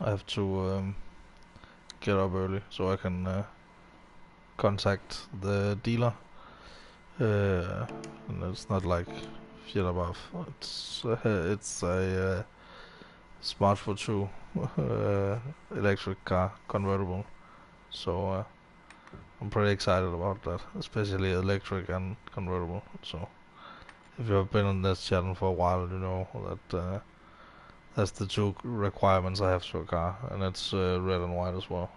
I have to get up early so I can contact the dealer. And it's not like shit above. It's a Smart for 2 electric car convertible. So I'm pretty excited about that, especially electric and convertible. So if you've been on this channel for a while, you know that that's the two requirements I have to a car, and it's red and white as well.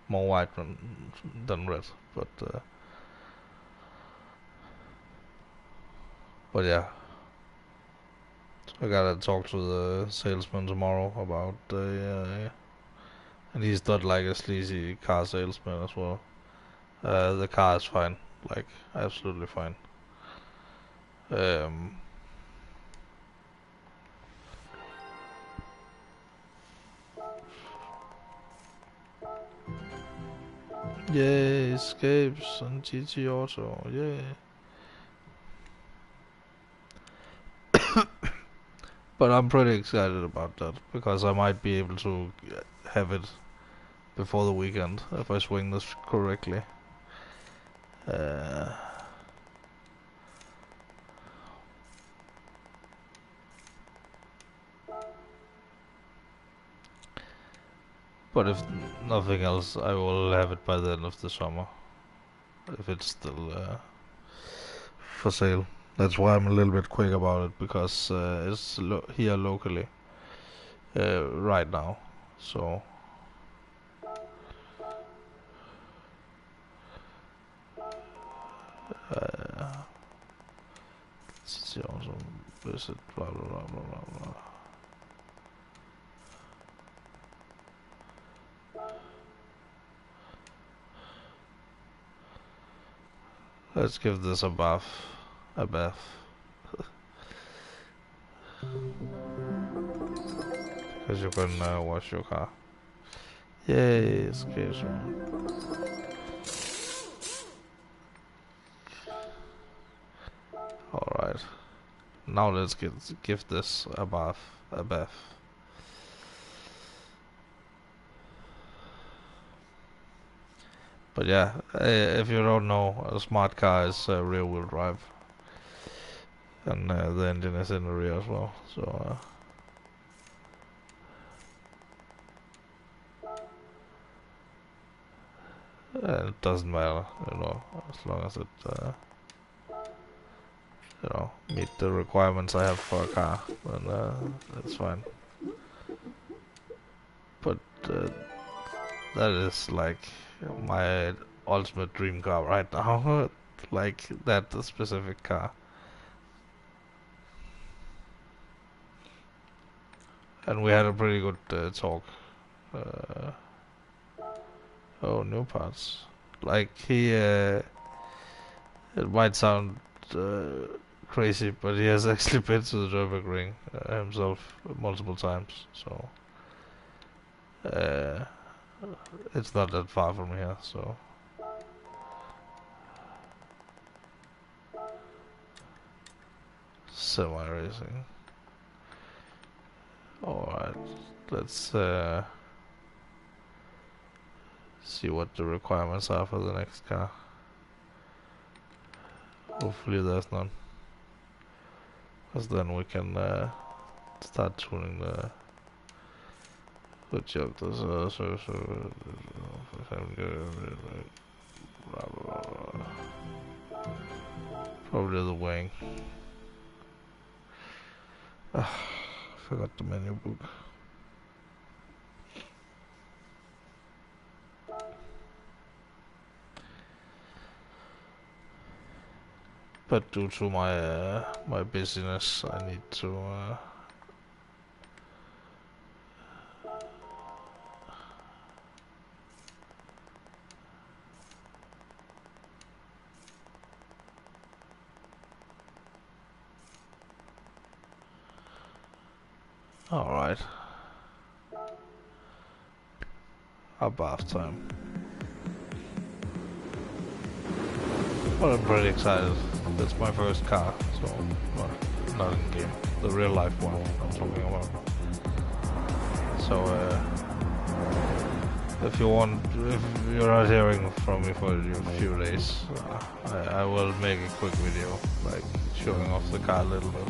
More white than red, but yeah. I gotta talk to the salesman tomorrow about and he's not like a sleazy car salesman as well. The car is fine, like absolutely fine. Um, Yay, escapes and GT Auto, yay. But I'm pretty excited about that because I might be able to have it before the weekend if I swing this correctly. Uh, but if nothing else, I will have it by the end of the summer if it's still for sale. That's why I'm a little bit quick about it because it's here locally right now. So let's see also visit blah blah blah blah blah blah. Let's give this a bath. A bath. Because you can wash your car. Yay, excuse me. Alright. Now let's give this a bath. A bath. But yeah, if you don't know, a smart car is rear wheel drive. And the engine is in the rear as well. So it doesn't matter, you know, as long as it you know, meet the requirements I have for a car, then that's fine. But that is like my ultimate dream car right now. Like that specific car. And we had a pretty good talk. Oh, new parts. Like it might sound crazy, but he has actually been to the Nürburgring himself multiple times. So it's not that far from here. So semi-racing. Alright, let's see what the requirements are for the next car. Hopefully there's none. Because then we can start tuning the good job. Probably the wing. Forgot the menu book. But due to my my busyness, I need to alright. Our bath time. Well, I'm pretty excited. It's my first car, so well, not in game. The real life one I'm talking about. So if you're not hearing from me for a few days, I will make a quick video, like showing off the car a little bit.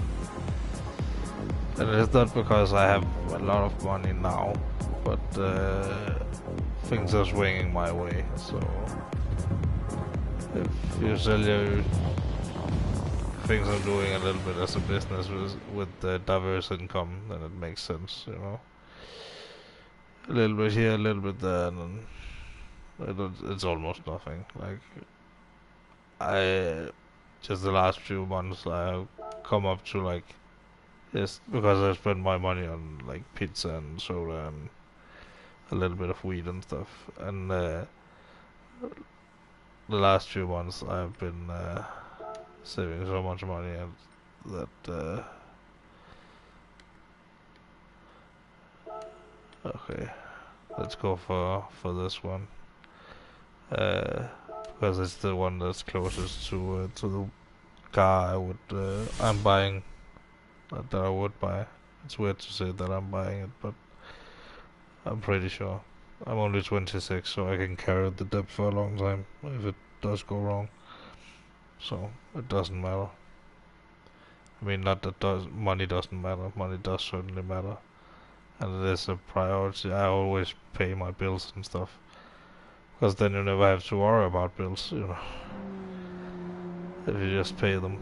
And it's not because I have a lot of money now, but things are swinging my way. So if you sell your things I'm doing a little bit as a business with diverse income, then it makes sense, you know. A little bit here, a little bit there, and it's almost nothing. Like I just the last few months I've come up to like just because I spend my money on like pizza and soda and a little bit of weed and stuff. And the last few months I've been saving so much money and that okay, let's go for this one. Because it's the one that's closest to the car I'm buying, that I would buy. It's weird to say that I'm buying it, but I'm pretty sure. I'm only 26, so I can carry the debt for a long time if it does go wrong. So it doesn't matter. I mean, not that money doesn't matter. Money does certainly matter, and it is a priority. I always pay my bills and stuff, because then you never have to worry about bills, you know, if you just pay them.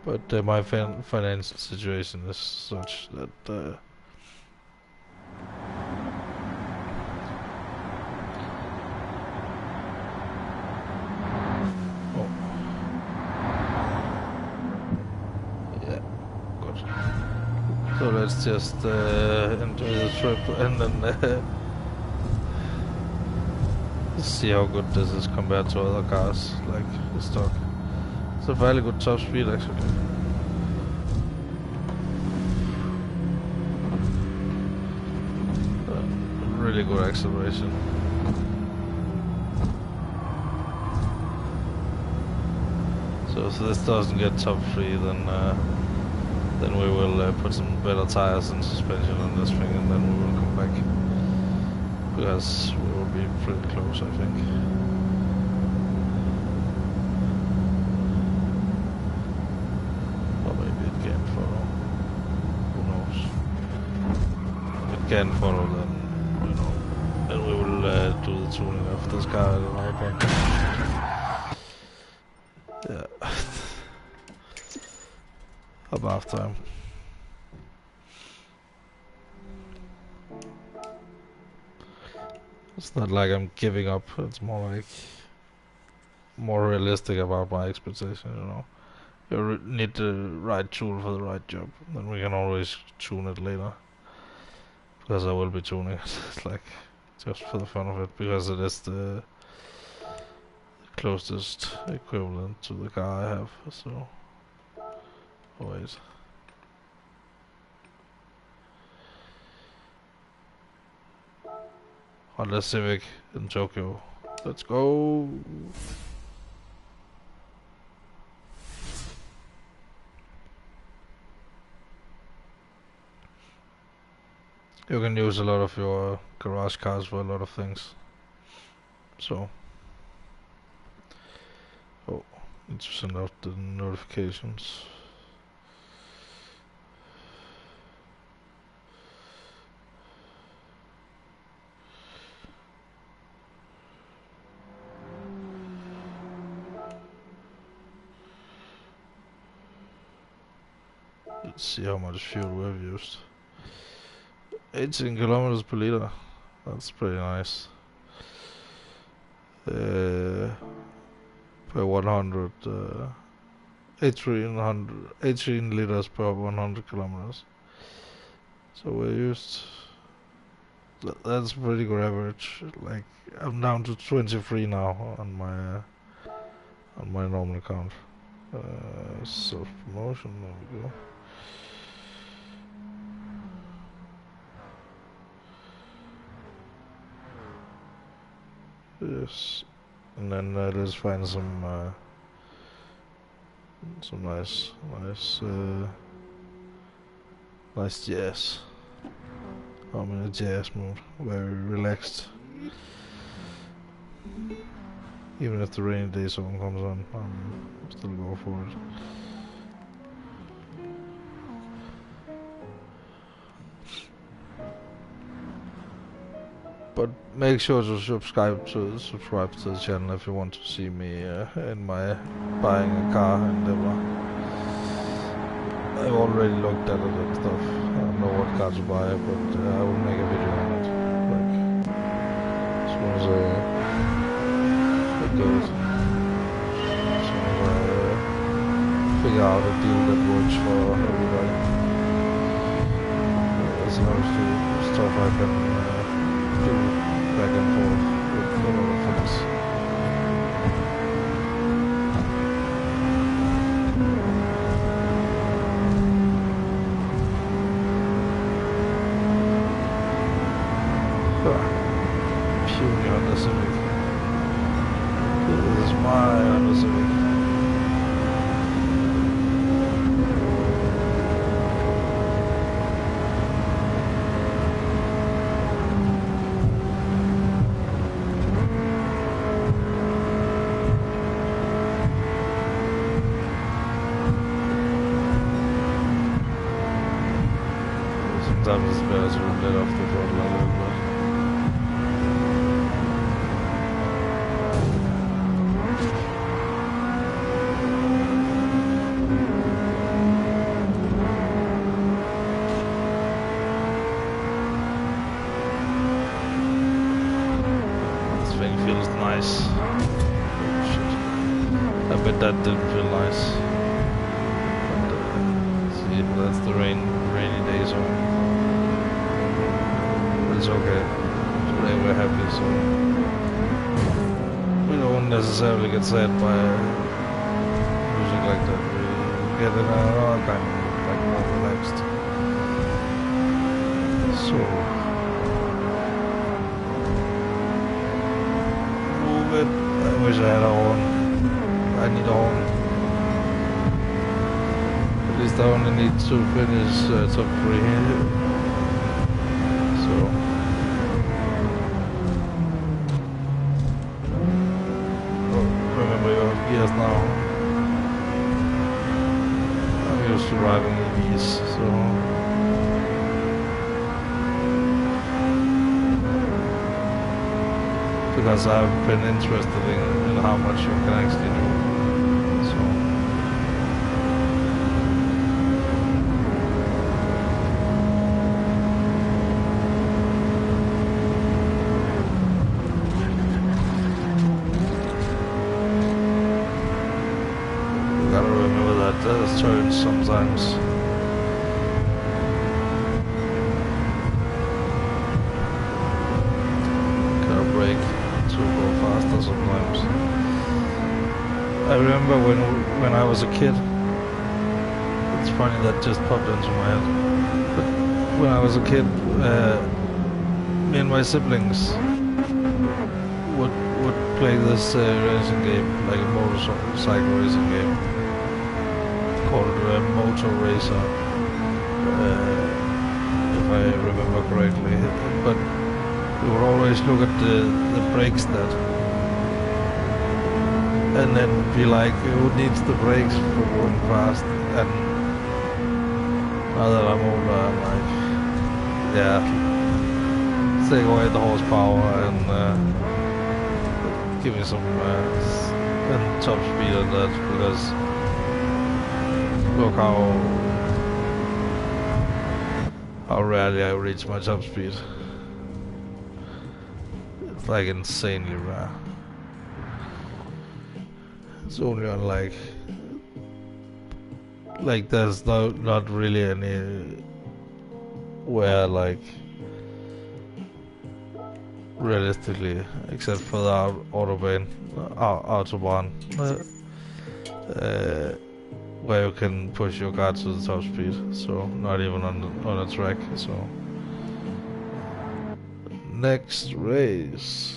But my financial situation is such that oh, yeah, good. So let's just enjoy the trip and then see how good this is compared to other cars, like the stock. It's a fairly good top speed actually. Really good acceleration. So if this doesn't get top 3, then we will put some better tires and suspension on this thing, and then we will come back. Because we will be pretty close, I think. Or maybe it can't follow. Who knows? If it can follow, then, you know, then we will do the tuning of this car at another point. Yeah. About time. It's not like I'm giving up, it's more like more realistic about my expectations, you know. You need the right tool for the right job, then we can always tune it later. Because I will be tuning it, it's like, just for the fun of it, because it is the closest equivalent to the car I have, so... Oh wait. Honda Civic in Tokyo. Let's go! You can use a lot of your garage cars for a lot of things. So... Oh, need to send out the notifications. Let's see how much fuel we've used. 18 kilometers per liter. That's pretty nice. Per 100, 18 liters per 100 kilometers. So we used. That's pretty good average. Like I'm down to 23 now on my normal account. Self promotion. There we go. Yes, and then let's find some nice jazz. I'm in a jazz mood, very relaxed. Even if the rainy day zone comes on, I'm still go for it. But make sure to subscribe to the channel if you want to see me in my buying a car endeavor. I've already looked at it and stuff. I don't know what car to buy, but I will make a video on it. Like as soon as I get it, as soon as I figure out a deal that works for everybody. As opposed to stuff I can do back and forth with a lot of things. Puny Honda Civic. This is my Honda Civic. Sometimes it's better to let off the throttle a little bit. This thing feels nice. Oh, shit. I bet that didn't feel nice. But, see, that's the rainy day zone. It's okay. Today we're happy, so we don't necessarily get sad by music like that. We get in another kind of like more relaxed. So move it. I wish I had a horn. I need a horn. At least I only need to finish top 3 here. So years now. I'm used to driving EVs, so because I've been interested in how much you can actually do. So gotta remember that there's turns sometimes. Gotta brake to go faster sometimes. I remember when I was a kid. It's funny that just popped into my head. But when I was a kid, me and my siblings would play this racing game, like a motorcycle racing game, called Motor Racer, if I remember correctly. But we would always look at the brake stat and then be like, who needs the brakes for going fast? And now that I'm older, I'm like, yeah, take away the horsepower and give me some top speed on that, because look how rarely I reach my top speed. It's like insanely rare. It's only on like there's not really any where like realistically, except for the autobahn, where you can push your car to the top speed. So not even on a track. So next race.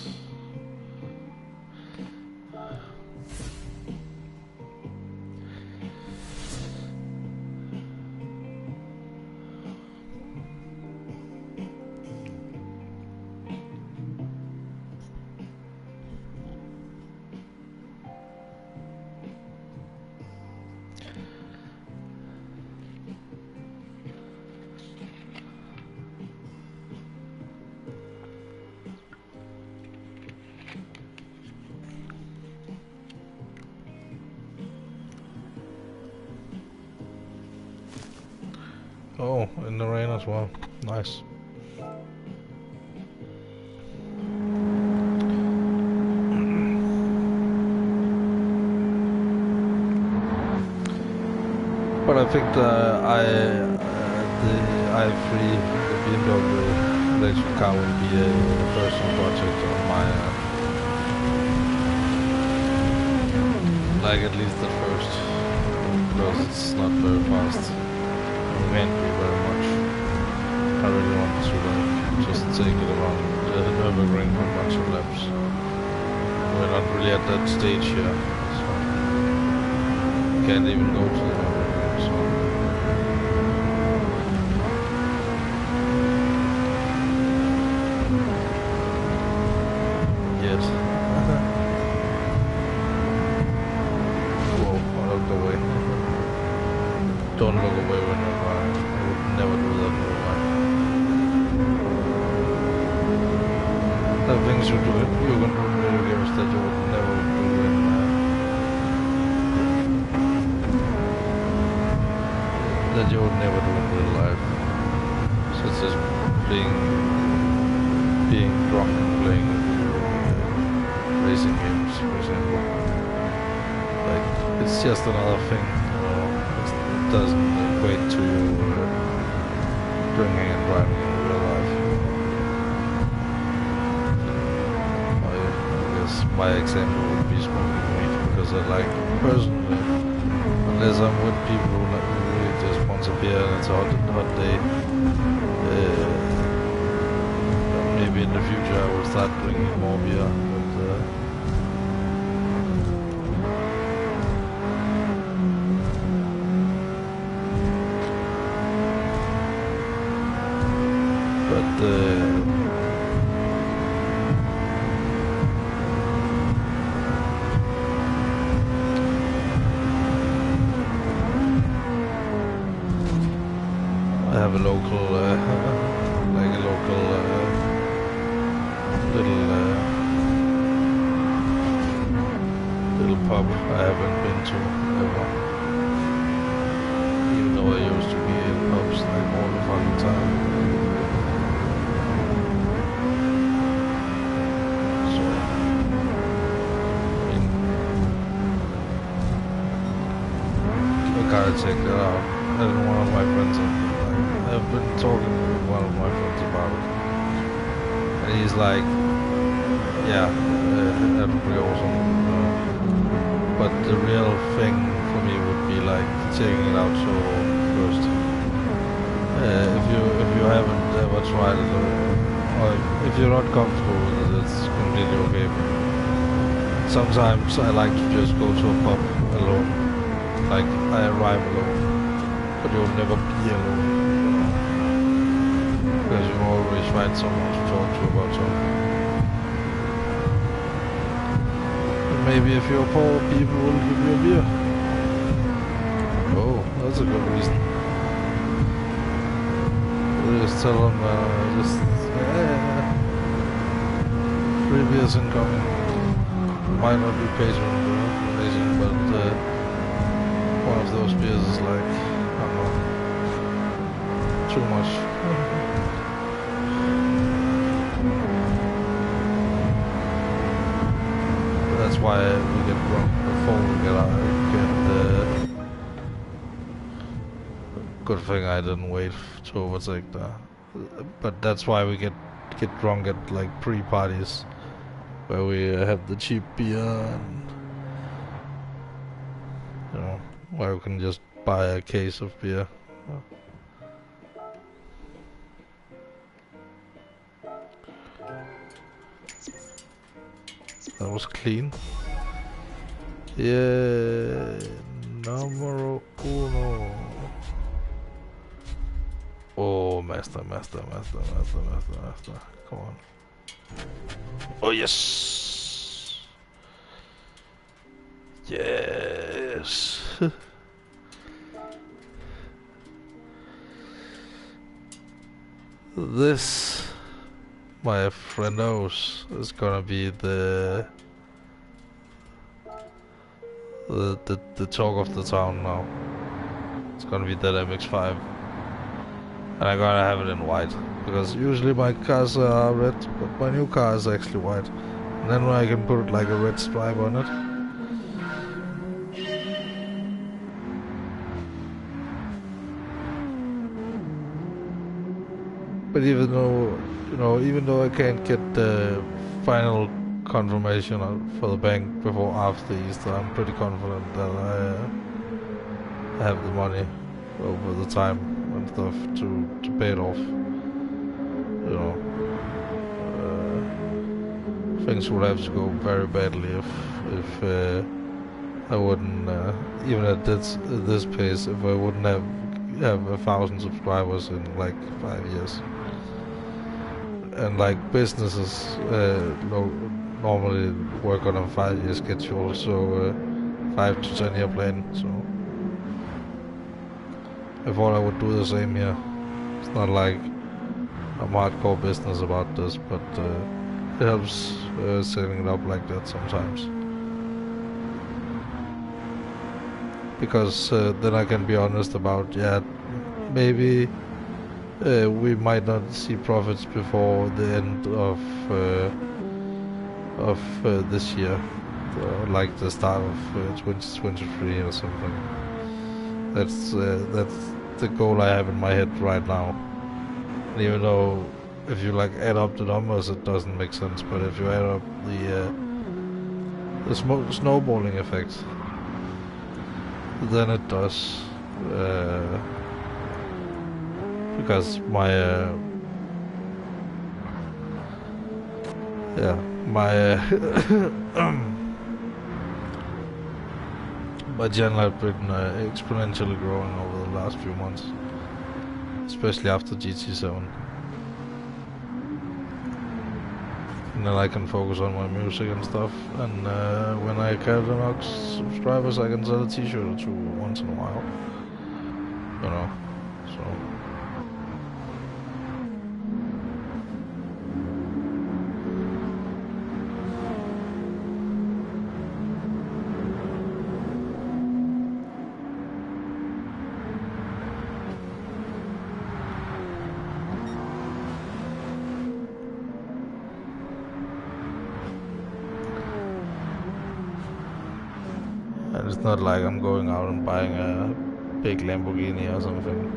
Oh, in the rain as well. Nice. But I think the i3, the BMW electric car will be a personal project on my like at least at first, because it's not very fast. It can't be very much. I really want to just take it around the Nürburgring for a bunch of laps. We're not really at that stage here, so can't even go to the Nürburgring, so yes. Whoa, I looked away. Don't look away when you're driving. I would never do that in real life. There are things you can do in video games that you would never do in that you would never do in real life. Such as being drunk and playing racing games, for example. Like, it's just another thing, you know. It doesn't equate to drinking and driving in real life. My example would be smoking weed, because I like, personally, unless I'm with people who really just want a beer and it's a hot day, maybe in the future I will start drinking more beer, but I have a local, like a local little pub I haven't been to ever. Even though I used to be in pubs like all the fucking time. So, I mean, I gotta check that out. And one of my friends, I've been talking with one of my friends about it, and he's like, yeah, that would be awesome, but the real thing for me would be like checking it out solo first. If you haven't ever tried it, or if you're not comfortable with it, it's completely okay. But sometimes I like to just go to a pub alone, like I arrive alone, but you'll never be alone. Because you always find someone to talk to about something. And maybe if you're poor, people will give you a beer. Oh, that's a good reason. You just tell them, free beers incoming. Might not be patronizing, but one of those beers is like, I don't know, too much. That's why we get drunk before we get out. Good thing I didn't wait to overtake that. But that's why we get drunk at like pre-parties, where we have the cheap beer, and you know, where we can just buy a case of beer. That was clean. Yeah, numero uno. Oh, master. Come on. Oh, yes. Yes. This, my friendos, is gonna be the talk of the town now. It's gonna be that MX-5. And I gotta have it in white. Because usually my cars are red, but my new car is actually white. And then I can put like a red stripe on it. But even though, even though I can't get the final confirmation for the bank before after Easter, I'm pretty confident that I have the money over the time and stuff to pay it off. Things would have to go very badly if I wouldn't, even at this pace, if I wouldn't have 1,000 subscribers in like 5 years. And like businesses normally work on a 5-year schedule, so 5 to 10 year plan. So I thought I would do the same here. It's not like I'm hardcore business about this, but it helps setting it up like that sometimes. Because then I can be honest about, maybe we might not see profits before the end of this year, like the start of 2023 or something. That's the goal I have in my head right now. And even though if you like add up the numbers, it doesn't make sense. But if you add up the snowballing effect, then it does. Because my my my channel has been exponentially growing over the last few months, especially after GT7. And then I can focus on my music and stuff, and when I get enough subscribers I can sell a t-shirt or two once in a while, so. And it's not like I'm going out and buying a big Lamborghini or something.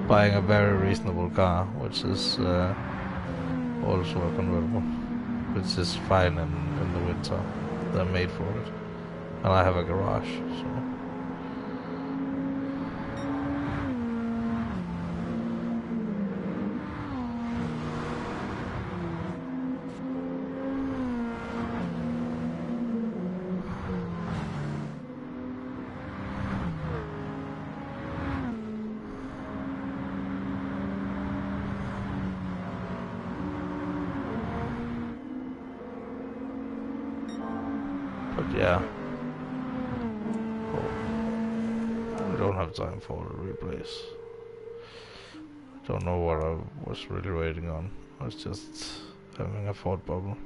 Buying a very reasonable car, which is also a convertible, which is fine in the winter. They're made for it. And I have a garage, so. But yeah, I don't have time for the replays. Don't know what I was really waiting on. I was just having a thought bubble.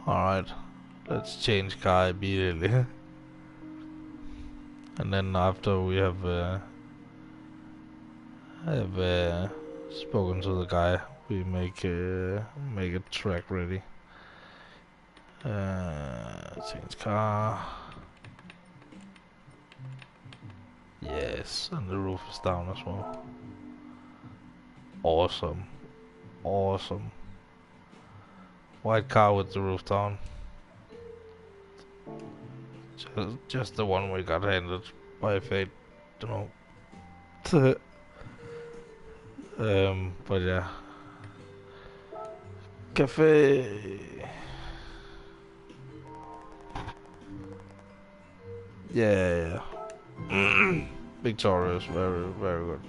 Alright, let's change car immediately. And then after we have spoken to the guy, we make a track ready. Change car. Yes, and the roof is down as well. Awesome. Awesome. White car with the roof down. Just the one we got handed by fate, but yeah. Cafe. Yeah. Victorious, very, very good.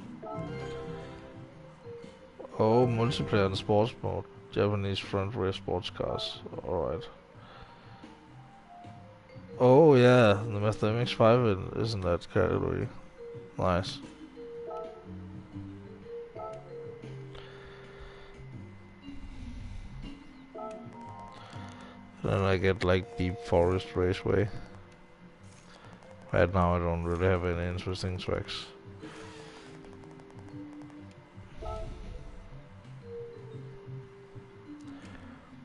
Oh, multiplayer and sports mode. Japanese front rear sports cars. Alright. Oh yeah, the Mazda MX-5 is in that category. Nice. Then I get like Deep Forest Raceway. Right now I don't really have any interesting tracks.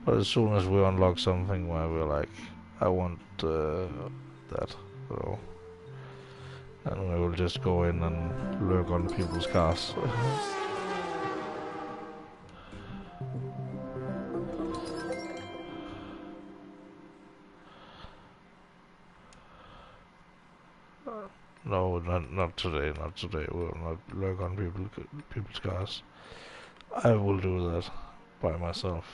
But as soon as we unlock something where we're like, I want that, so and we will just go in and lurk on people's cars. No, not today, not today. We'll not lurk on people's cars. I will do that by myself.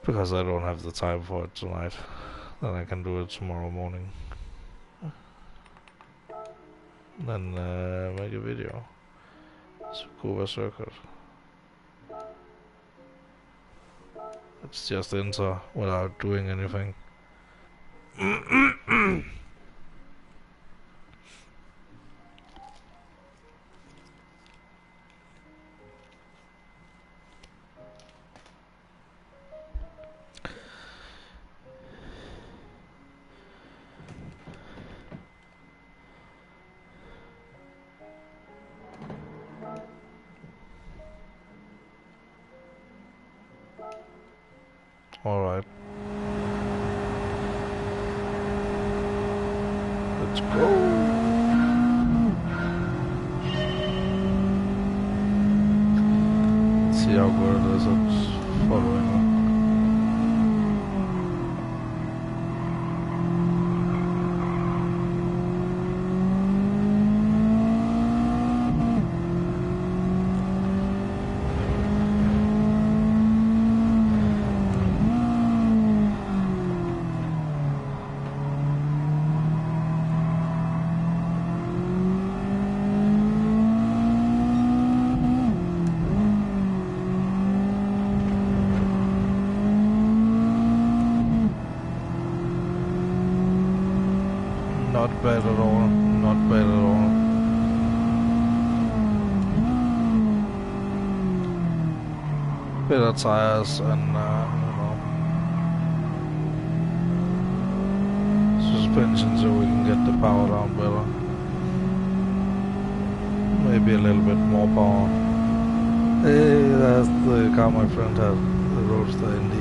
Because I don't have the time for it tonight. Then I can do it tomorrow morning. Then make a video. Scuba circuit. It's just enter without doing anything. Alright. Let's go. Let's see how good it is at following. Not bad at all. Not bad at all. Better tires and suspension so we can get the power down better. Maybe a little bit more power. Hey, that's the car my friend had. The Roadster ND.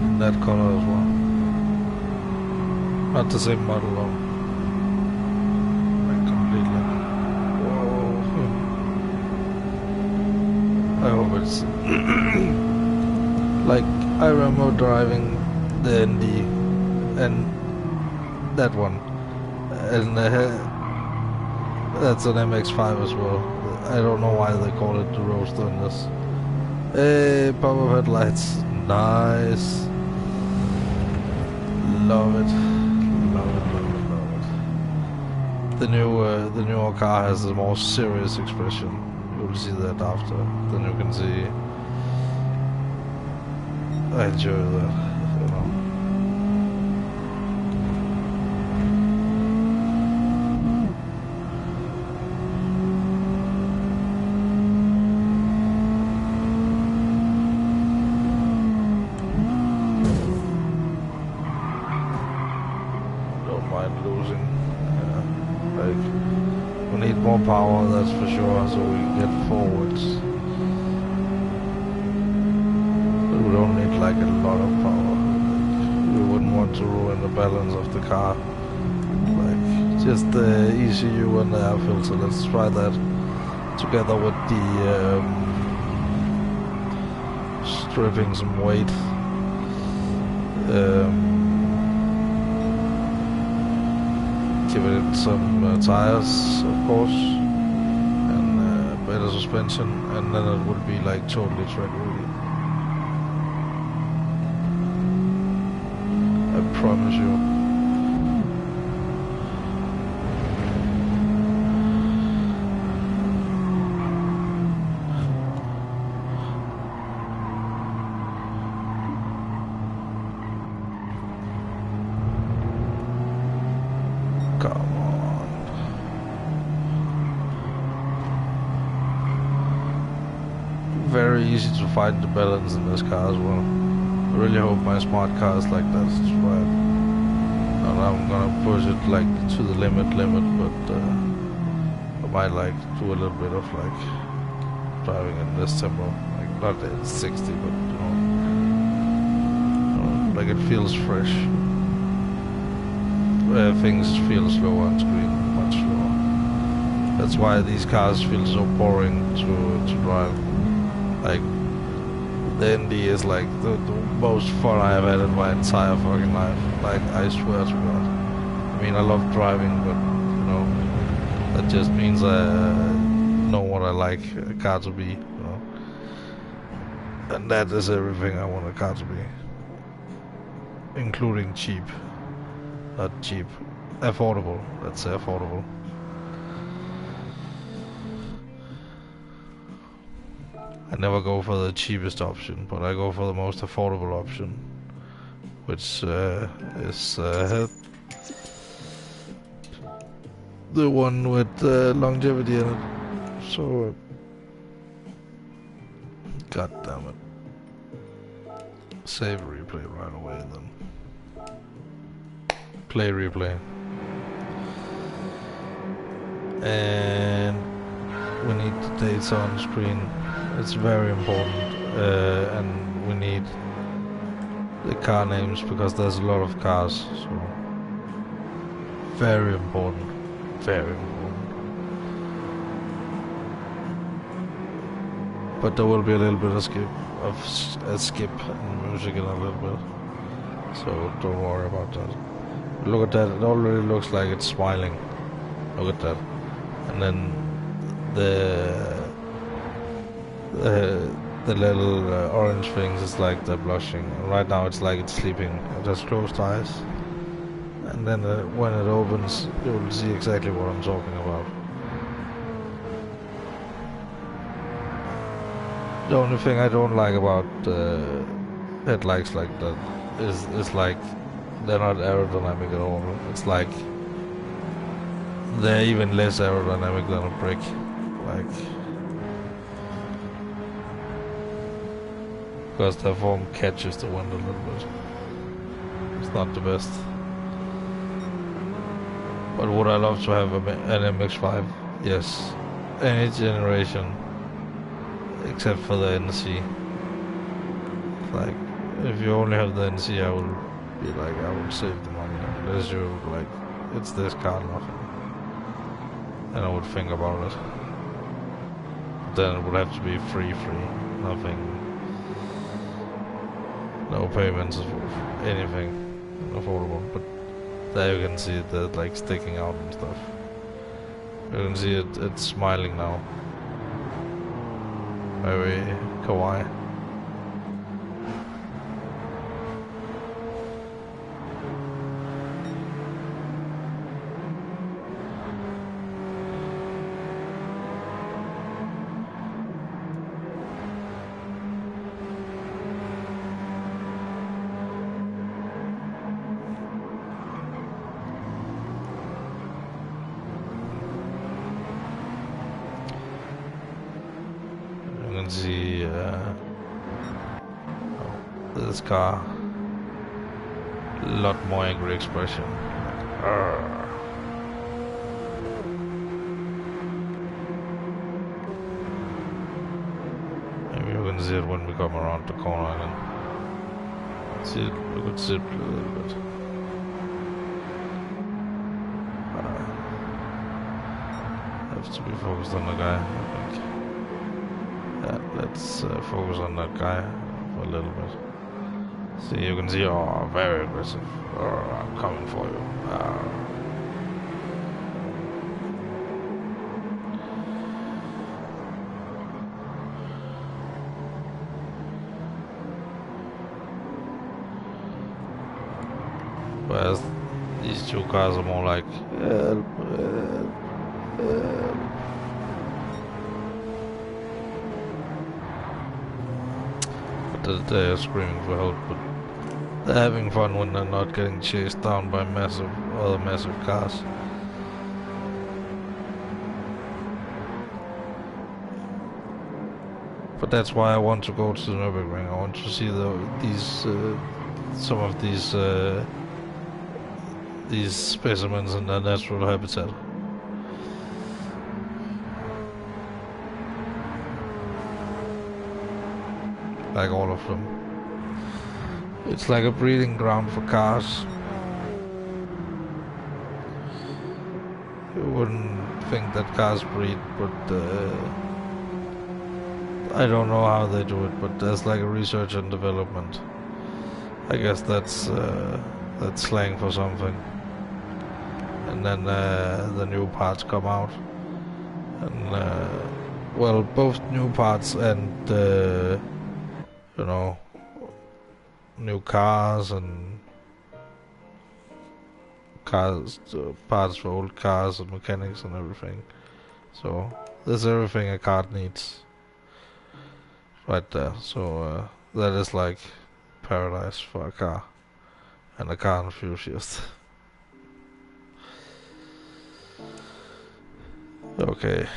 In that color as well. Not the same model though. Like completely. Whoa. I hope it's like I remember driving the ND and that one, and that's an MX-5 as well. I don't know why they call it the Roadster in this. Hey, power headlights, nice. Love it. The newer car has a more serious expression. You will see that after. Then you can see. I enjoy that, you know. Don't mind losing. We need more power, that's for sure, so we can get forwards. But we don't need like a lot of power. We wouldn't want to ruin the balance of the car. Like just the ECU and the air filter. Let's try that together with the stripping some weight. Give it some tires, of course, and better suspension, and then it would be like totally track ready. I promise you. very easy to find the balance in this car as well. I really hope my smart car is like that. It's right. And I'm gonna push it like to the limit, but I might like do a little bit of like driving in this tempo, like not at 60, but like it feels fresh. Where things feel slower on screen, much slower. That's why these cars feel so boring to drive. Like the ND is like the most fun I have had in my entire fucking life. Like I swear to God. I mean, I love driving, but that just means I know what I like a car to be. And that is everything I want a car to be, including cheap. Not cheap, affordable. Let's say affordable. I never go for the cheapest option, but I go for the most affordable option, which is the one with longevity in it. So, god damn it. Save replay right away then. Play replay. And we need the dates on screen. It's very important. And we need the car names because there's a lot of cars. So very important. Very important. But there will be a little bit of skip in music in a little bit. So don't worry about that. Look at that, it already looks like it's smiling. Look at that. And then the little orange things is like they're blushing. And right now it's like it's sleeping. It has closed eyes. And then when it opens, you will see exactly what I'm talking about. The only thing I don't like about headlights like that is like they're not aerodynamic at all. It's like they're even less aerodynamic than a brick. Like, because their form catches the wind a little bit. It's not the best. But would I love to have an MX-5? Yes. Any generation. Except for the NC. Like, if you only have the NC, I will be like, I will save the money. Unless you like, it's this car, nothing. And I would think about it. Then it would have to be free, nothing. No payments of anything affordable. But there you can see it, like sticking out and stuff. You can see it's smiling now. Very kawaii. See this car, a lot more angry expression. Maybe you can see it when we come around the corner again. See it, we could see it a little bit. Have to be focused on the guy, I think. Yeah, let's focus on that guy for a little bit. See, you can see, oh, very aggressive. Oh, I'm coming for you. Whereas these two cars are more like, help, help, help. They're screaming for help, but they're having fun when they're not getting chased down by other massive cars. But that's why I want to go to the Nürburgring. I want to see some of these specimens in their natural habitat. Like all of them. It's like a breeding ground for cars. You wouldn't think that cars breed, but I don't know how they do it, but there's like a research and development. I guess that's slang for something. And then the new parts come out. And well, both new parts and you know, new cars and cars, parts for old cars and mechanics and everything. So there's everything a car needs right there. So that is like paradise for a car and a car enthusiast. Okay,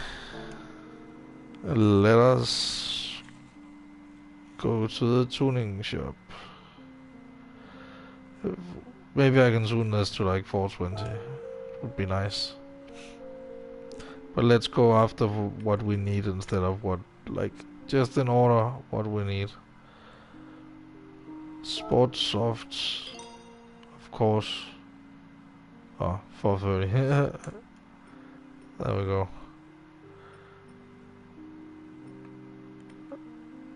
let us go to the tuning shop. Maybe I can tune this to like 420. Would be nice. But let's go after what we need instead of what, like, just in order what we need. Sports softs, of course. Oh, 430. There we go.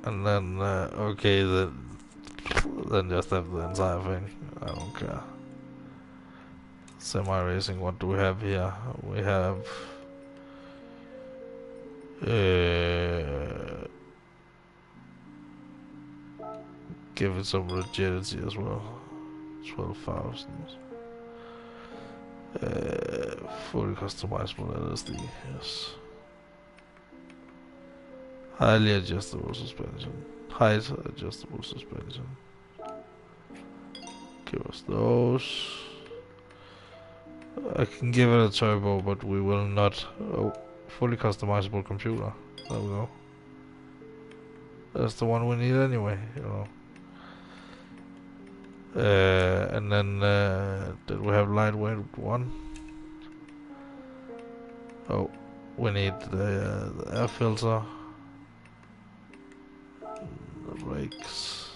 And then, okay, then just have the entire thing. I don't care. Semi-racing, what do we have here? We have... give it some rigidity as well. 12,000. Fully customizable LSD, yes. Highly adjustable suspension. Height adjustable suspension. Give us those. I can give it a turbo, but we will not. Oh, fully customizable computer. There we go. That's the one we need anyway, you know. And then did we have lightweight one? Oh, we need the air filter, the brakes,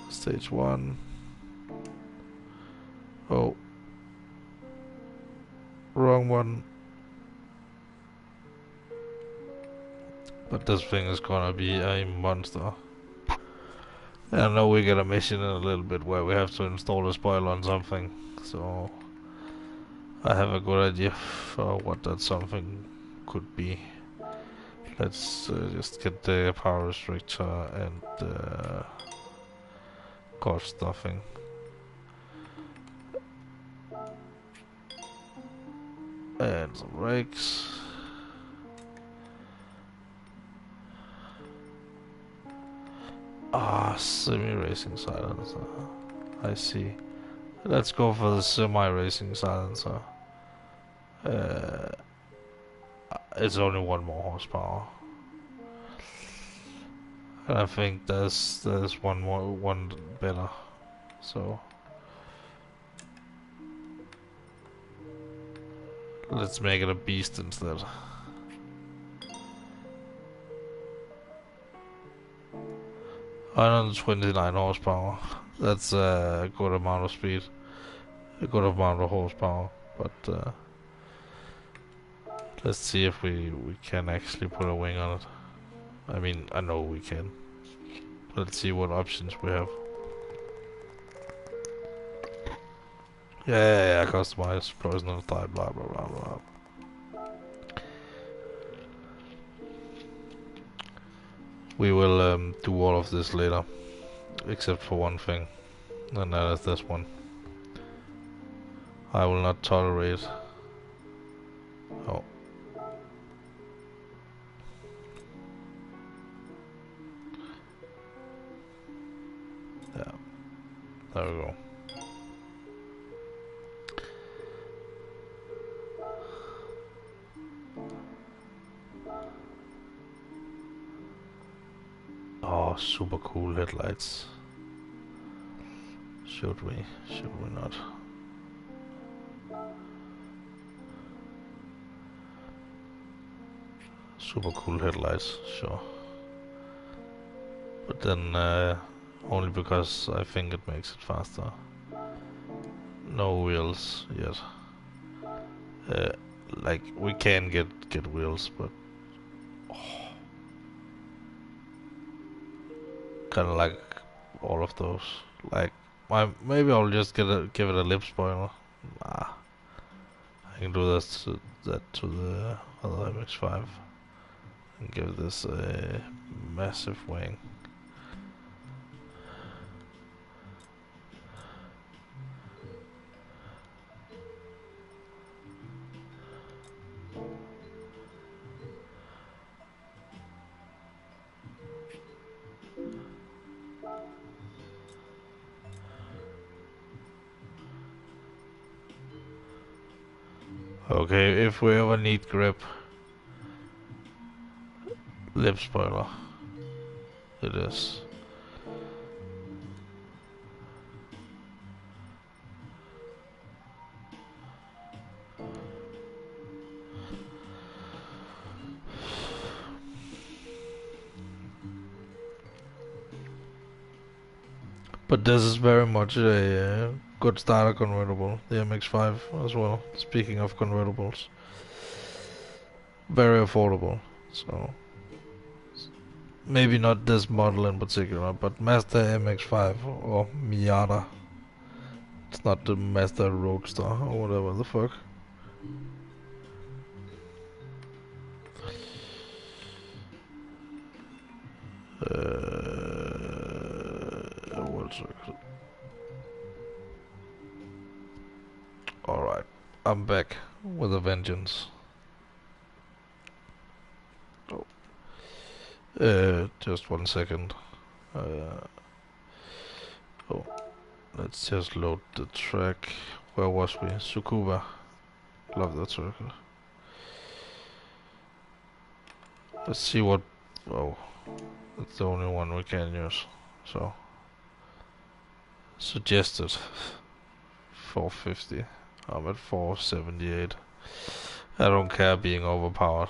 stage 1. Oh, wrong one. But this thing is gonna be a monster. I know we get a mission in a little bit where we have to install a spoiler on something, so I have a good idea for what that something could be. Let's just get the power restrictor and core stuffing. And some brakes. Ah, semi-racing silencer. I see. Let's go for the semi-racing silencer. It's only 1 more horsepower. And I think there's one better. So let's make it a beast instead. 129 horsepower. That's a good amount of speed. A good amount of horsepower. But let's see if we can actually put a wing on it. I mean, I know we can. Let's see what options we have. Yeah, customize, personal style, blah blah blah blah. We will do all of this later, except for one thing, and that is this one. I will not tolerate. Oh. Yeah. There we go. super cool headlights. Should we? Should we not? Super cool headlights, sure. But then only because I think it makes it faster. No wheels yet. Like we can get wheels, but kind of like all of those. Like maybe I'll just give it a lip spoiler. Nah, I can do that to the other MX-5 and give this a massive wing. Okay, if we ever need grip, lip spoiler. It is. But this is very much a good starter convertible, the MX-5 as well. Speaking of convertibles, very affordable. So maybe not this model in particular, but Mazda MX-5 or Miata. It's not the Mazda Roadster or whatever the fuck. World Circuit. Alright, I'm back with a vengeance. Just 1 second. Let's just load the track. Where was we? Tsukuba. Love that circle. Let's see what... Oh, that's the only one we can use. So, suggested 450. I'm at 478. I don't care being overpowered.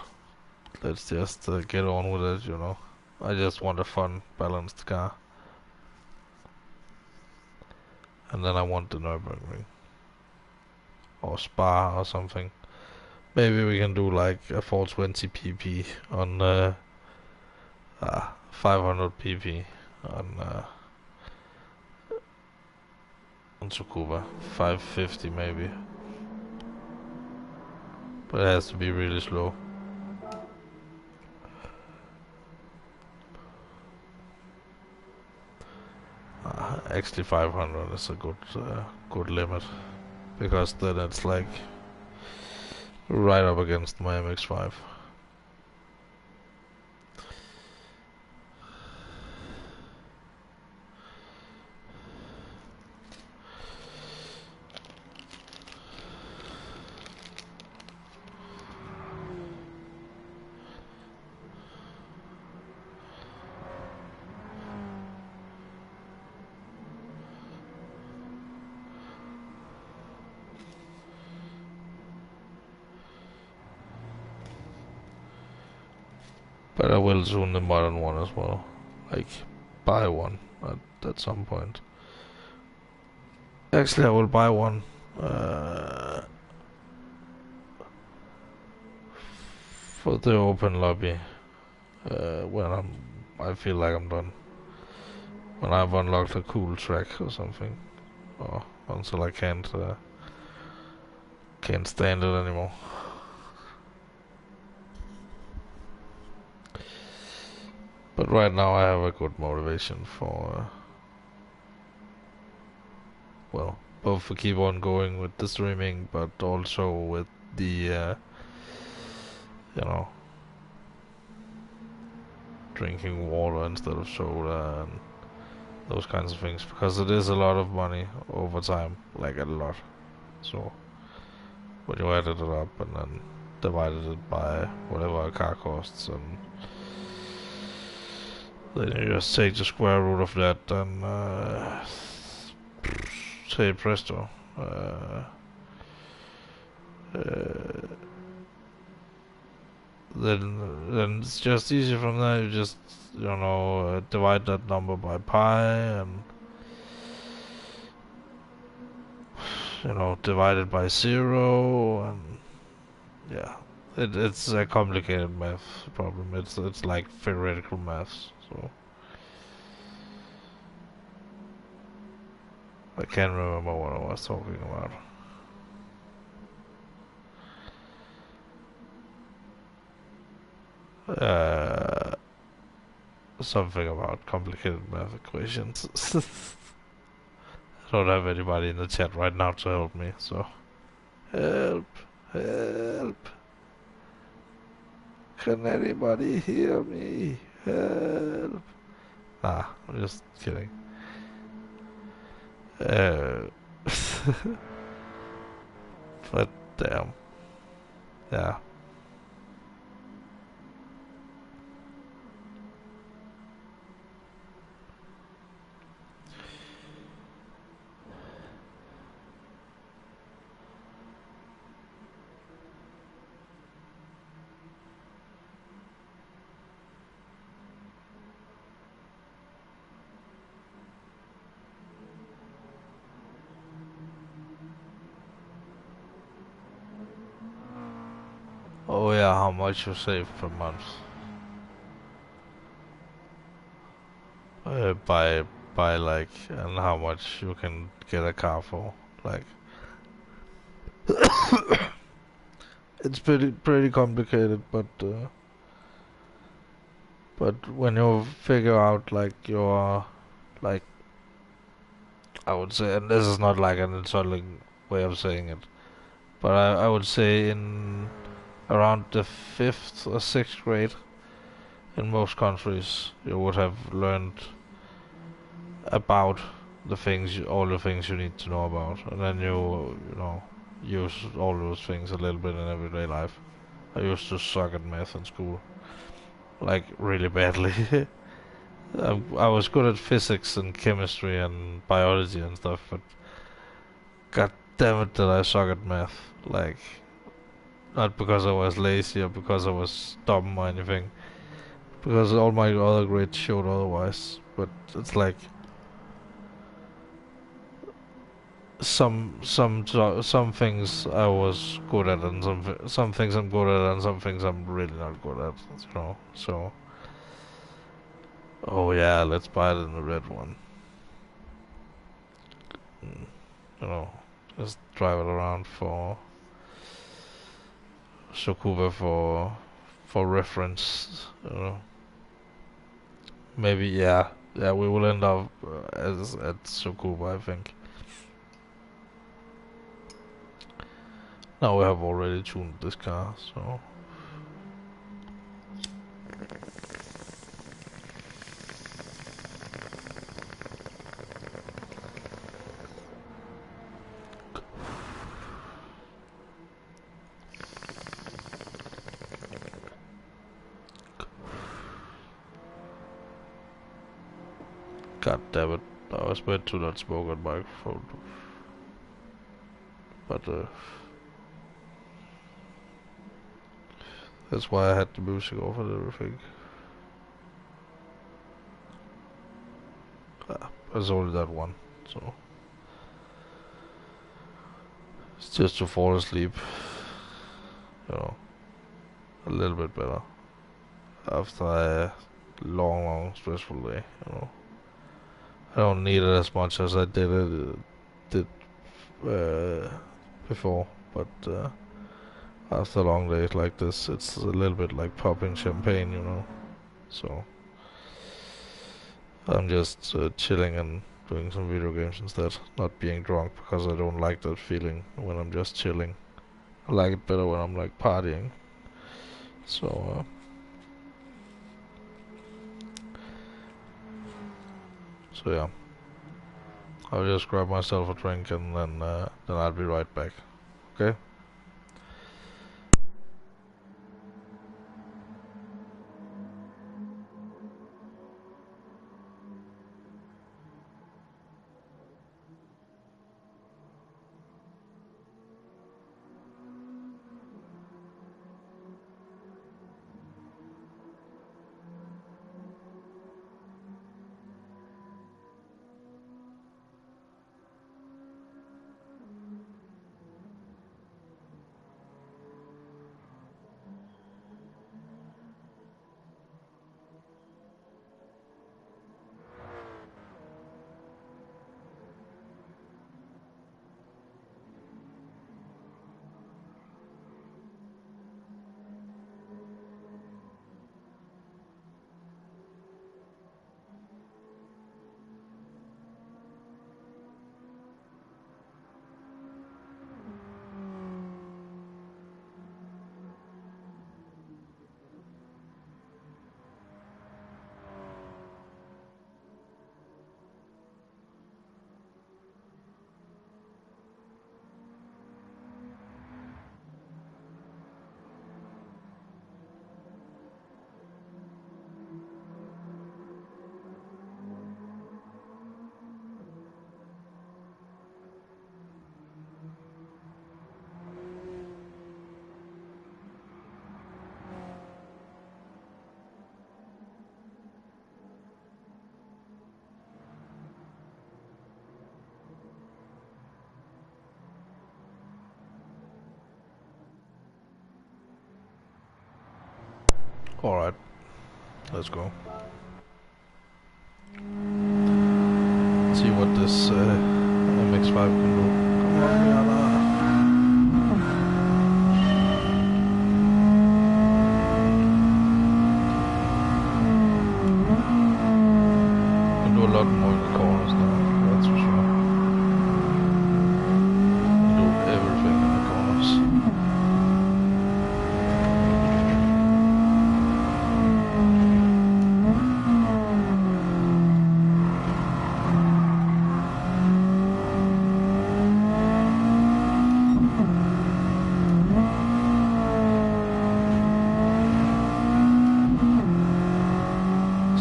Let's just get on with it, you know. I just want a fun, balanced car. And then I want the Nürburgring. Or Spa or something. Maybe we can do like a 420 pp on 500 pp on Tsukuba. 550 maybe. But it has to be really slow. Actually 500 is a good limit. Because then it's like right up against my MX-5. But I will soon the modern one as well. Like, buy one at some point. Actually, I will buy one for the open lobby when I feel like I'm done. When I've unlocked a cool track or something. Or until I can't stand it anymore. But right now I have a good motivation for, well, both to keep on going with the streaming, but also with the, you know, drinking water instead of soda and those kinds of things. Because it is a lot of money over time, like a lot. So, when you added it up and then divided it by whatever a car costs and Then you just take the square root of that and say presto. Uh, then it's just easy from there. You just divide that number by pi and divide it by 0 and yeah. It's a complicated math problem. It's like theoretical maths. So I can't remember what I was talking about. Something about complicated math equations. I don't have anybody in the chat right now to help me, so help, help. Can anybody hear me? Help. Ah, I'm just kidding. But damn. Yeah. Oh yeah, how much you save per month? By like, and how much you can get a car for? Like, it's pretty complicated, but when you figure out like your like, I would say, and this is not like an insulting way of saying it, but I would say in around the 5th or 6th grade in most countries you would have learned about all the things you need to know about, and then you use all those things a little bit in everyday life. I used to suck at math in school, like really badly. I was good at physics and chemistry and biology and stuff, but god damn it did I suck at math. Like, not because I was lazy or because I was dumb or anything, because all my other grades showed otherwise. But it's like some things I was good at, and some things I'm good at, and some things I'm really not good at. So oh yeah, let's buy it in the red one. Mm, You know, just drive it around for Sokuba for reference. Maybe yeah, we will end up as at Sokuba, I think. Now we have already tuned this car, so god damn it, I was meant to not smoke on microphone, but that's why I had the music off and everything. There's only that one, so it's just to fall asleep, you know, a little bit better after a long, stressful day. I don't need it as much as I did before, but after long days like this, it's a little bit like popping champagne. So I'm just chilling and doing some video games instead, not being drunk because I don't like that feeling when I'm just chilling. I like it better when I'm like partying. So yeah, I'll just grab myself a drink and then I'll be right back. Okay. Alright, let's go. See what this MX-5 can do. Come on, Rihanna. Can do a lot more in the corners now, that's for sure. Can do everything in the corners.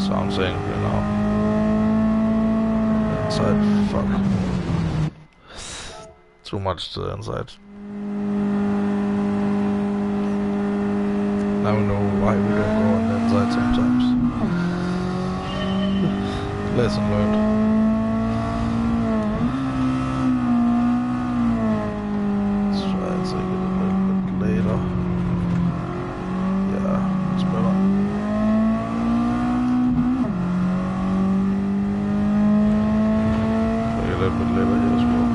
Sounds angry now. Inside, fuck. Too much to the inside. Now we know why we don't go on the inside sometimes. Lesson learned. Let's try and take it a little bit later. Yeah, it's better. A little bit later here as well.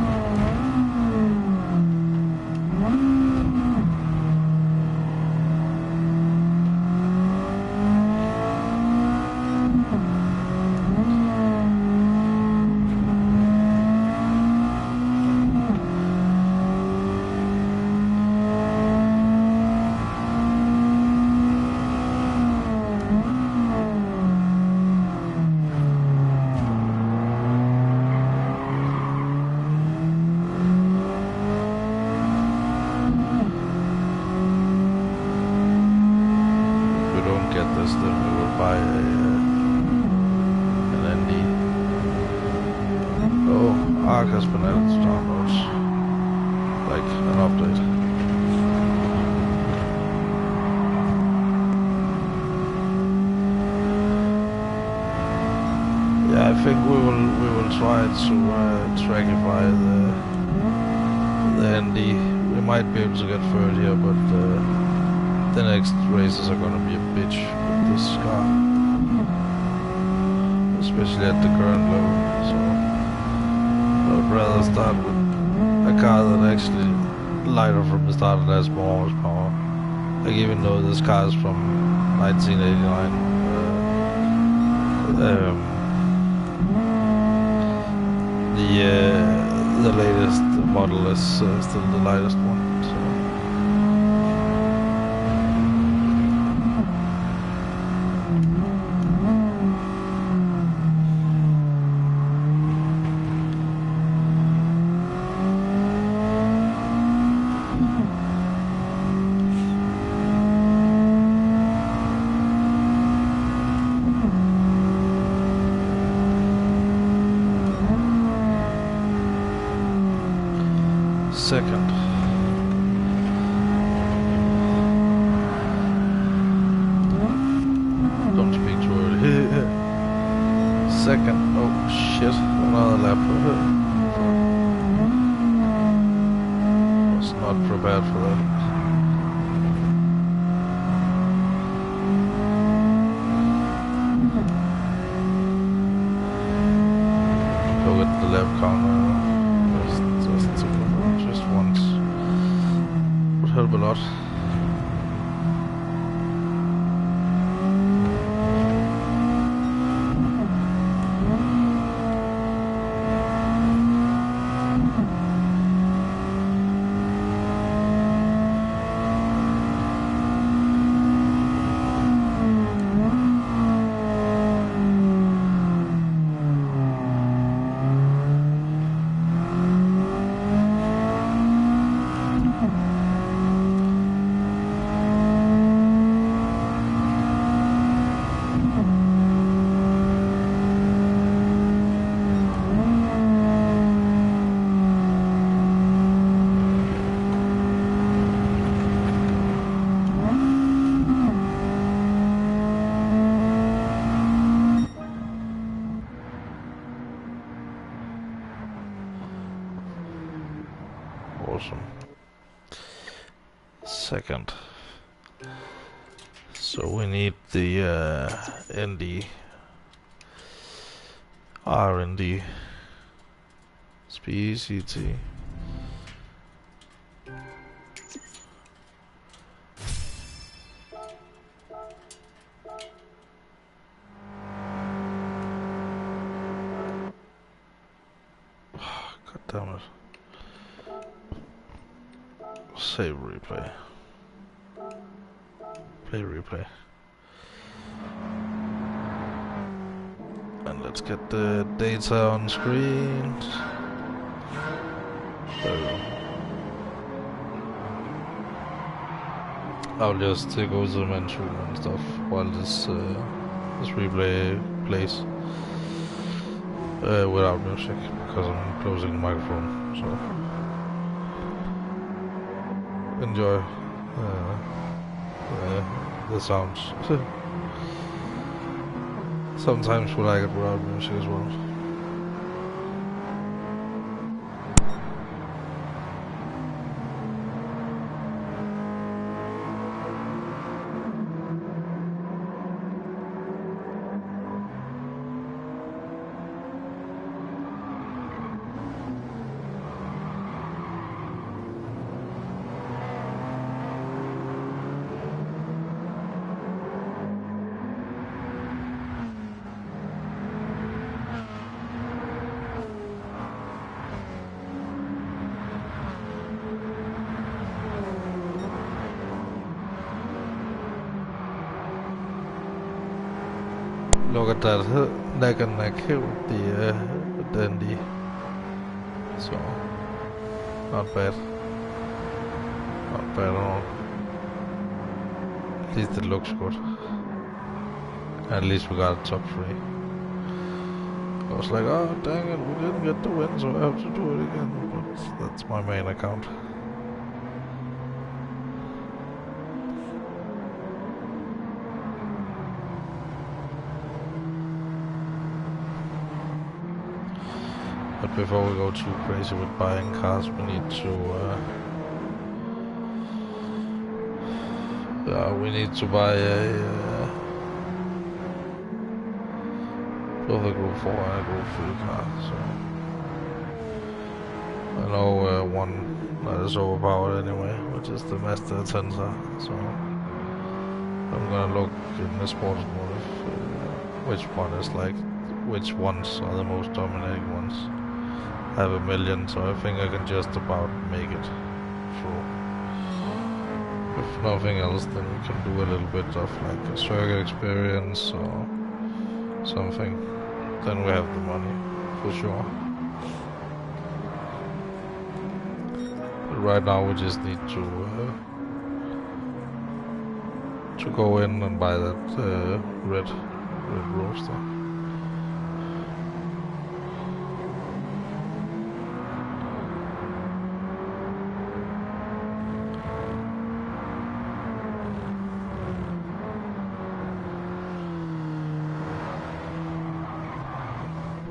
Then we will buy an ND. Oh, ARC has been added to downloads. Like an update. Yeah, I think we will try to trackify the ND. We might be able to get third here, but the next races are gonna be a bitch with this car, especially at the current level. So I'd rather start with a car that actually lighter from the start and has more horsepower. Like even though this car is from 1989, the latest model is still the lightest one. So. Second. Don't speak too early. Second. Oh shit, another lap. Was not prepared for that. Look at the lap counter. Just once would help a lot. Awesome. Second. So we need the ND, R&D, SPECT. God damn it. Save replay. Play replay. And let's get the data on screen. Boom. I'll just go to the menu and stuff while this replay plays without music because I'm closing the microphone. So enjoy the sounds. Sometimes we like it without music as well. Look at that neck and neck with the ND. So not bad. Not bad at all. At least it looks good. At least we got a top 3. I was like, oh dang it, we didn't get the win, so I have to do it again. But that's my main account. But before we go too crazy with buying cars, we need to buy both a Group 4 and a Group 3 car. So I know one that is overpowered anyway, which is the Mazda Tensor. So I'm gonna look in the sports mode which ones are the most dominating ones. I have 1 million, so I think I can just about make it through. If nothing else, then we can do a little bit of like a circuit experience or something. Then we have the money, for sure. But right now we just need to go in and buy that red roadster.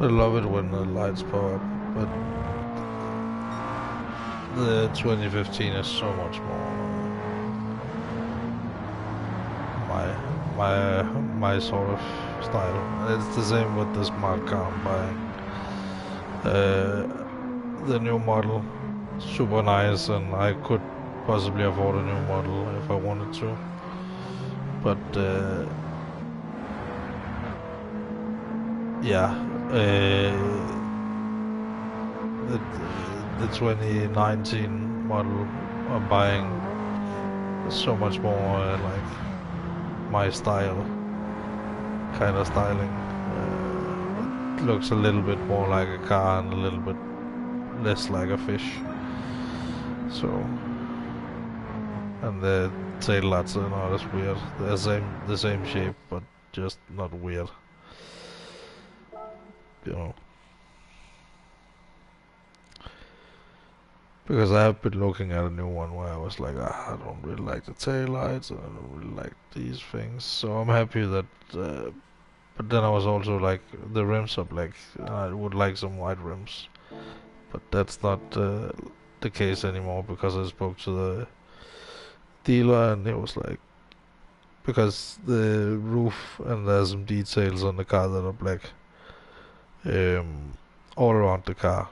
I love it when the lights power up, but the 2015 is so much more my sort of style. It's the same with the smart car I'm buying. The new model, super nice, and I could possibly afford a new model if I wanted to. But yeah, the 2019 model I'm buying is so much more like my style, kind of styling. It looks a little bit more like a car and a little bit less like a fish. So, and the tail lights are not as weird. They're the same shape, but just not weird. You know. Because I have been looking at a new one where I was like, I don't really like the tail lights, and I don't really like these things. So I'm happy that. But then I was also like, the rims are black. I would like some white rims, but that's not the case anymore because I spoke to the dealer and he was like, because the roof and there's some details on the car that are black. Um, all around the car,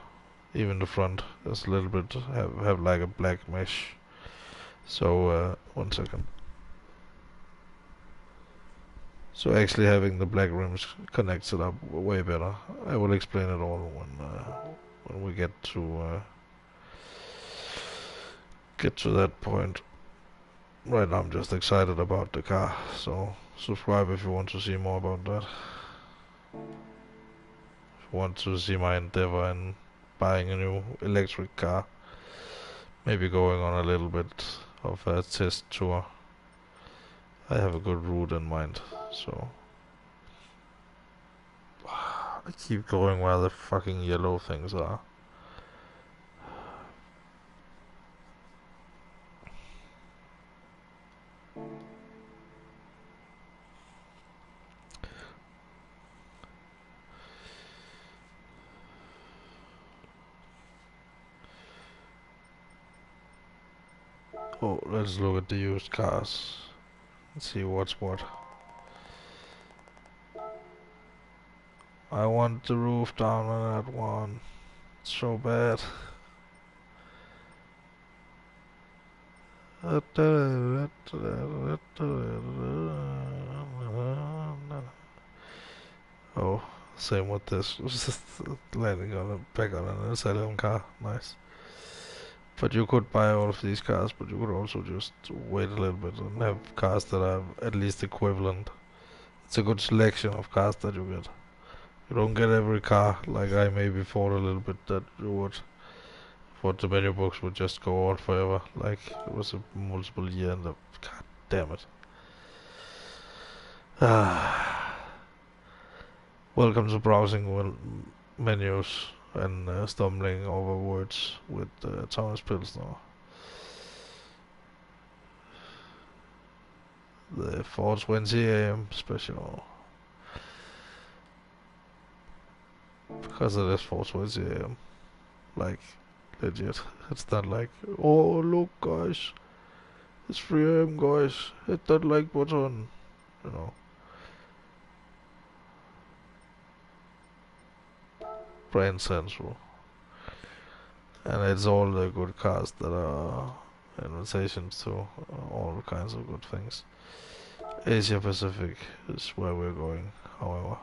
even the front, is a little bit have like a black mesh. So 1 second. So actually having the black rims connects it up way better. I will explain it all when we get to that point. Right now I'm just excited about the car, so subscribe if you want to see more about that. If you want to see my endeavor in buying a new electric car, maybe going on a little bit of a test tour. I have a good route in mind, so I keep going where the fucking yellow things are. Oh, let's look at the used cars and see what's what. I want the roof down on that one. It's so bad. Oh, same with this. Just landing on a back on an Italian car. Nice. But you could buy all of these cars, but you could also just wait a little bit and have cars that are at least equivalent. It's a good selection of cars that you get. You don't get every car like I maybe thought a little bit that you would. Thought the menu books would just go on forever, like it was a multiple year and god damn it. Welcome to browsing menus and stumbling over words with Thomas Pilsner. The 4:20 AM special. Because it is 4:20 AM. Like, legit. It's not like, oh look guys, it's 3 AM guys, hit that like button, you know. Brand Central. And it's all the good cars that are invitations to all kinds of good things. Asia Pacific is where we're going, however.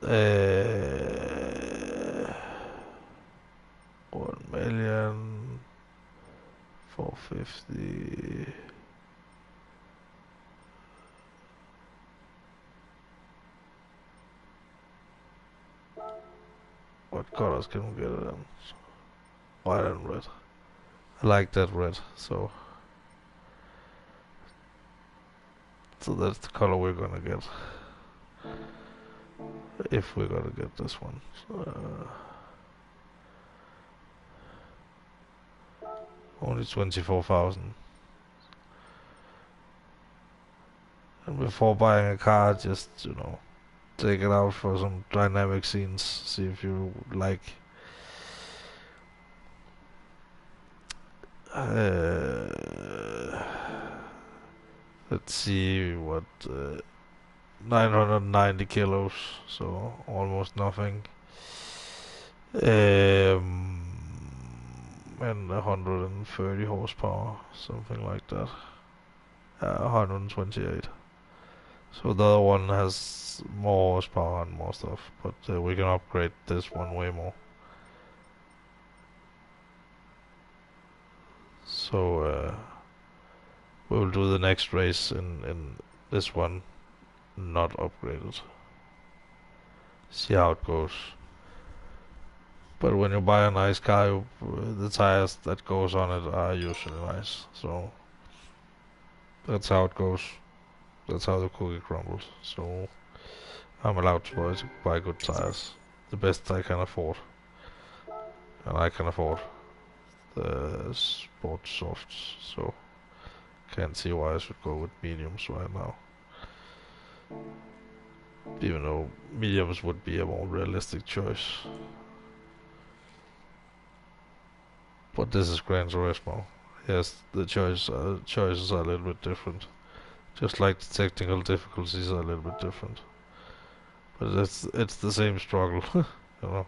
Uh, 1,450,000. What colors can we get it in? White and red. I like that red, so that's the color we're gonna get. If we're gonna get this one. Only 24,000. And before buying a car, just, take it out for some dynamic scenes. See if you like. Let's see what 990 kilos, so almost nothing. And 130 horsepower, something like that. 128. So the other one has more horsepower and more stuff, but we can upgrade this one way more. So we'll do the next race in this one, not upgraded. See how it goes. But when you buy a nice car, the tires that goes on it are usually nice. So that's how it goes. That's how the cookie crumbles. So I'm allowed to buy good tires. The best I can afford. And I can afford the sport softs. So can't see why I should go with mediums right now. Even though mediums would be a more realistic choice. But this is Gran Turismo. yes, the choices are a little bit different. Just like the technical difficulties are a little bit different. But it's the same struggle, you know.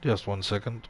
Just 1 second.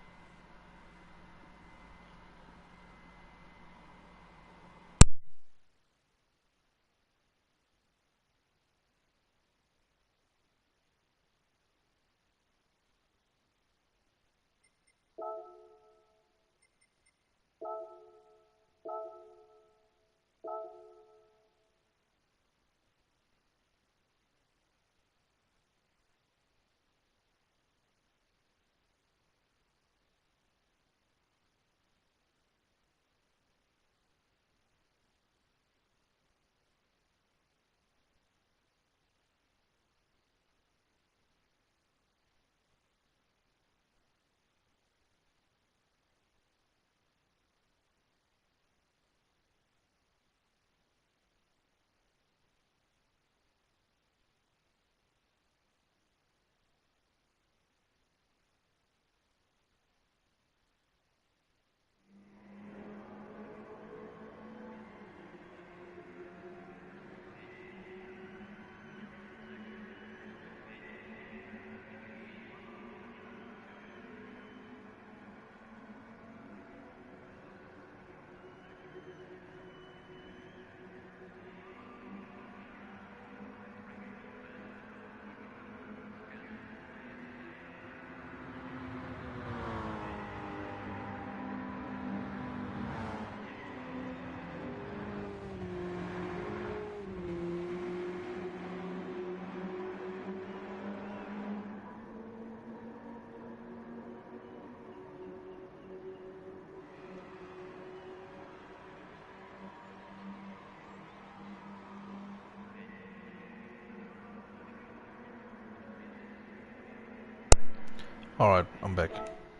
Alright, I'm back.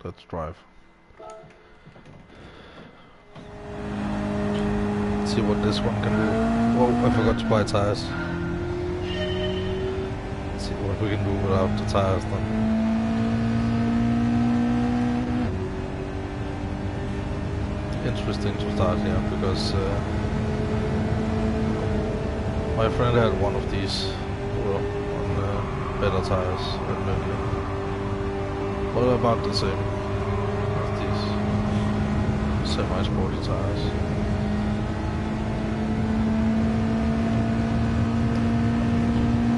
Let's drive. Let's see what this one can do. Whoa, I forgot to buy tires. Let's see what we can do without the tires then. Interesting to start here because my friend had one of these, well, on better tires, admittedly. But about the same as these semi-sporty tires.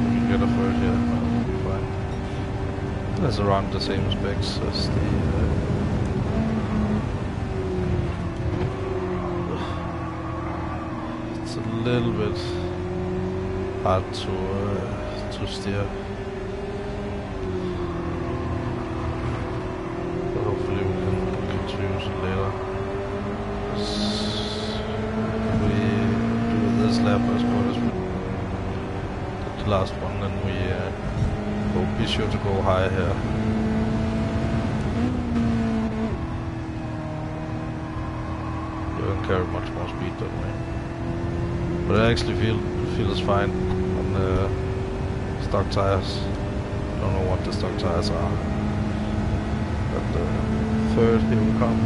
We can get a third here, that'll be fine. That's around the same specs as the it's a little bit hard to steer. But hopefully we can use it later. If we do this lap as good as we did the last one, then we will be sure to go high here. You don't carry much more speed that way. But I actually feels fine on the stock tires. Don't know what the stock tires are. But the third, here we come.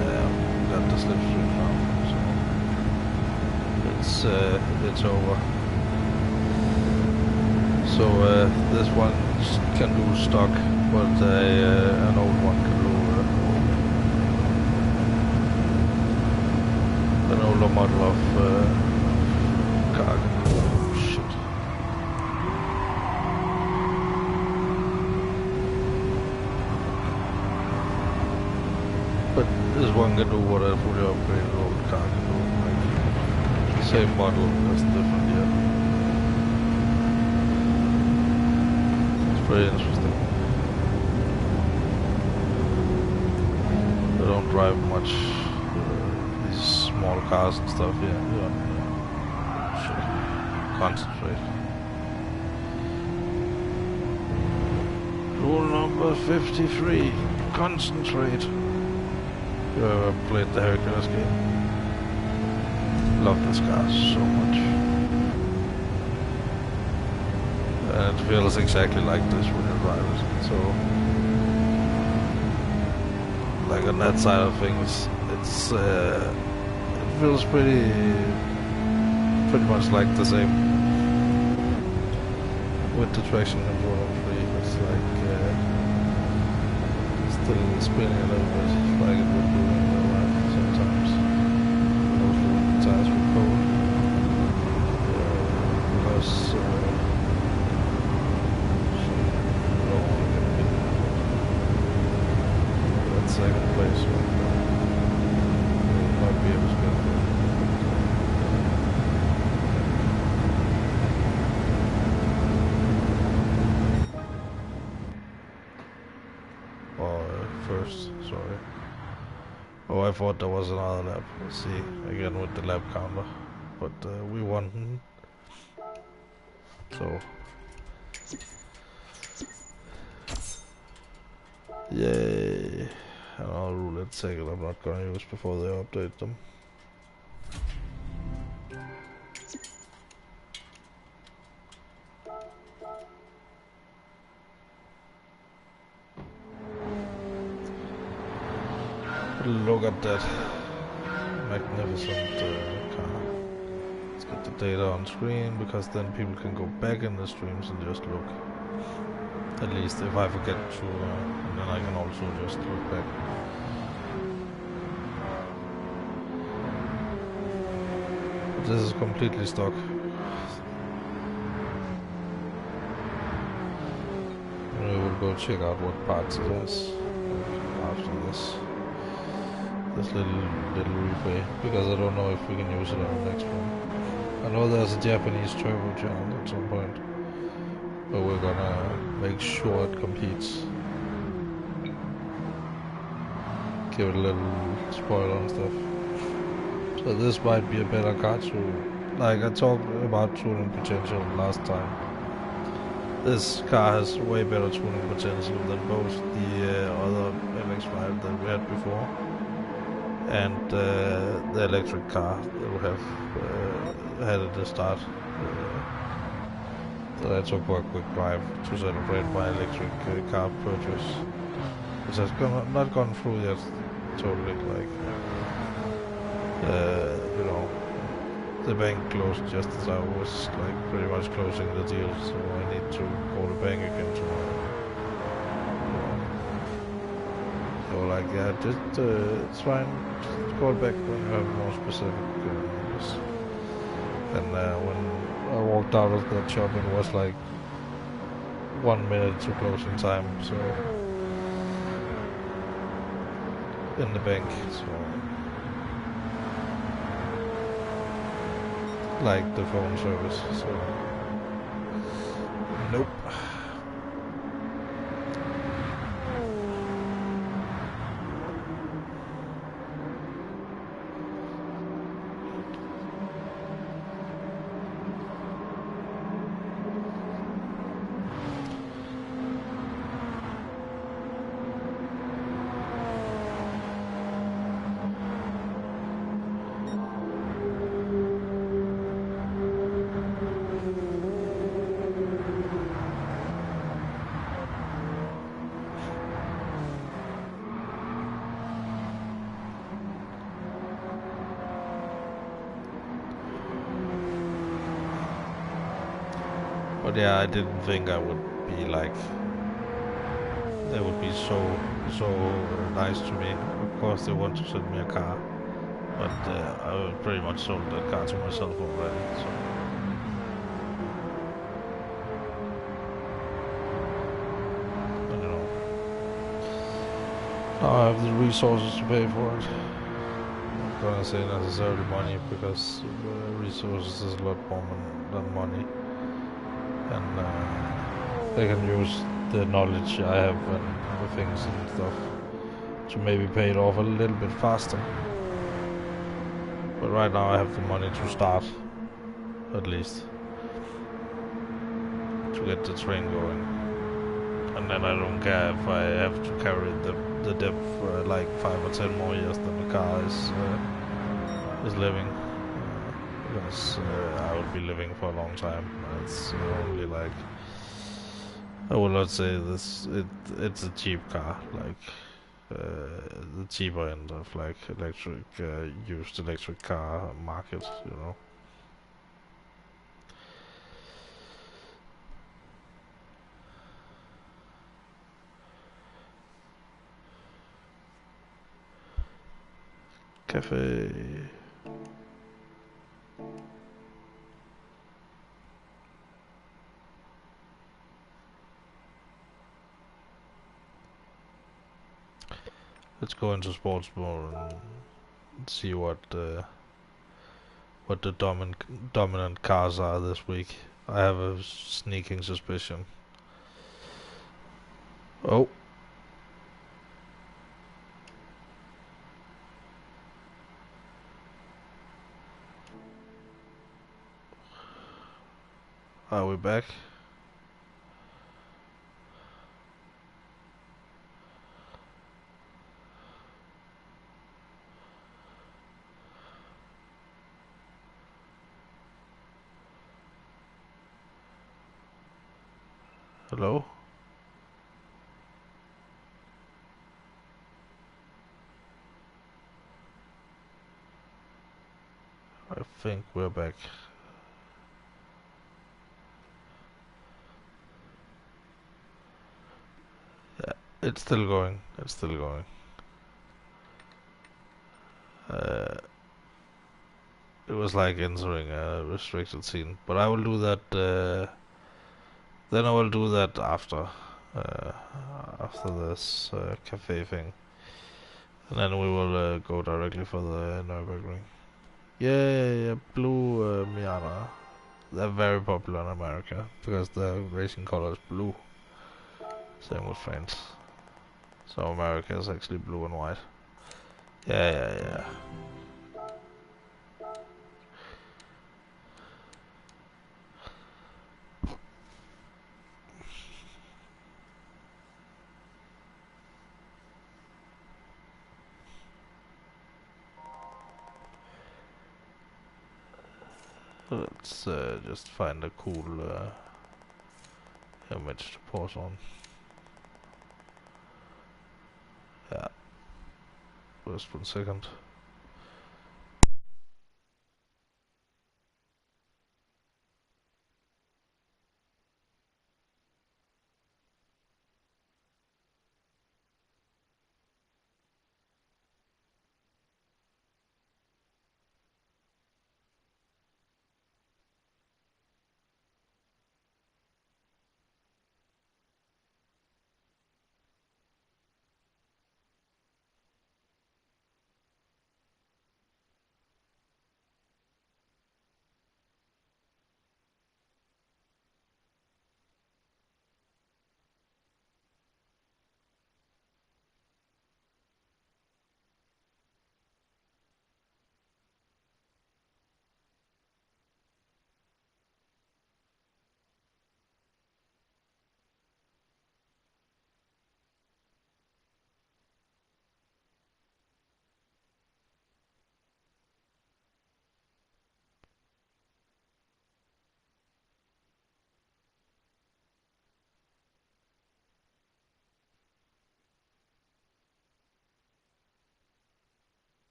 Yeah, we got the slipstream now, so it's over. So this one can do stock, but an old one can do an older model of car. Oh shit! But this one can do what a fully upgraded old car can do. Like the same model, just different year. Very interesting. They don't drive much these small cars and stuff. Yeah. Should concentrate. Rule number 53: concentrate. You ever played the Hercules game? Love this car so much. And it feels exactly like this when you drive it. So, like on that side of things, it feels pretty much like the same with the traction control on 3. It's like still spinning a little bit like it would do in real life sometimes. Mostly when the tires were cold. Because that second place might be able to get there. First, sorry. Oh, I thought there was another lap. Let's see, again with the lap counter. But we won. So. Yay. Another roulette cycle I'm not gonna use before they update them. Look at that magnificent car. Let's get the data on screen, because then people can go back in the streams and just look. At least if I forget to, and then I can also just look back. But this is completely stock. We will go check out what parts it has after this little replay, because I don't know if we can use it on the next one. I know there's a Japanese turbo channel at some point, but we're gonna make sure it competes. Give it a little spoiler and stuff. So this might be a better car to, like I talked about tuning potential last time. This car has way better tuning potential than both the other MX-5 that we had before and the electric car that we have had at the start. That I took for a quick drive to celebrate my electric car purchase, which has not gone through yet totally. Like, you know, the bank closed just as I was like pretty much closing the deal, so I need to call the bank again tomorrow. So like, yeah, just it's fine. Just call back when you have more specific news. And when I walked out of that shop, it was like 1 minute to closing time. So in the bank, so like the phone service. So nope. But yeah, I didn't think I would be like, they would be so nice to me. Of course they want to send me a car, but I pretty much sold that car to myself already, so. I don't know. Now I have the resources to pay for it. I'm not gonna say necessarily money, because resources is a lot more than money. And they can use the knowledge I have and the things and stuff to maybe pay it off a little bit faster. But right now I have the money to start, at least, to get the train going. And then I don't care if I have to carry the the dip for like 5 or 10 more years than the car is living. Because I will be living for a long time. It's only like I will not say this. It's a cheap car, like the cheaper end of like electric used electric car market. You know. Cafe. Let's go into sports mode and see what the dominant cars are this week. I have a sneaking suspicion. Oh, are we back? Hello? I think we're back. Yeah, it's still going. It's still going. Uh, it was like entering a restricted scene, but I will do that. Then I will do that uh, after this cafe thing, and then we will go directly for the Nürburgring. Yeah, blue Miata. They're very popular in America because the racing color is blue. Same with France. So America is actually blue and white. Yeah. Let's just find a cool image to pause on. Yeah, just 1 second.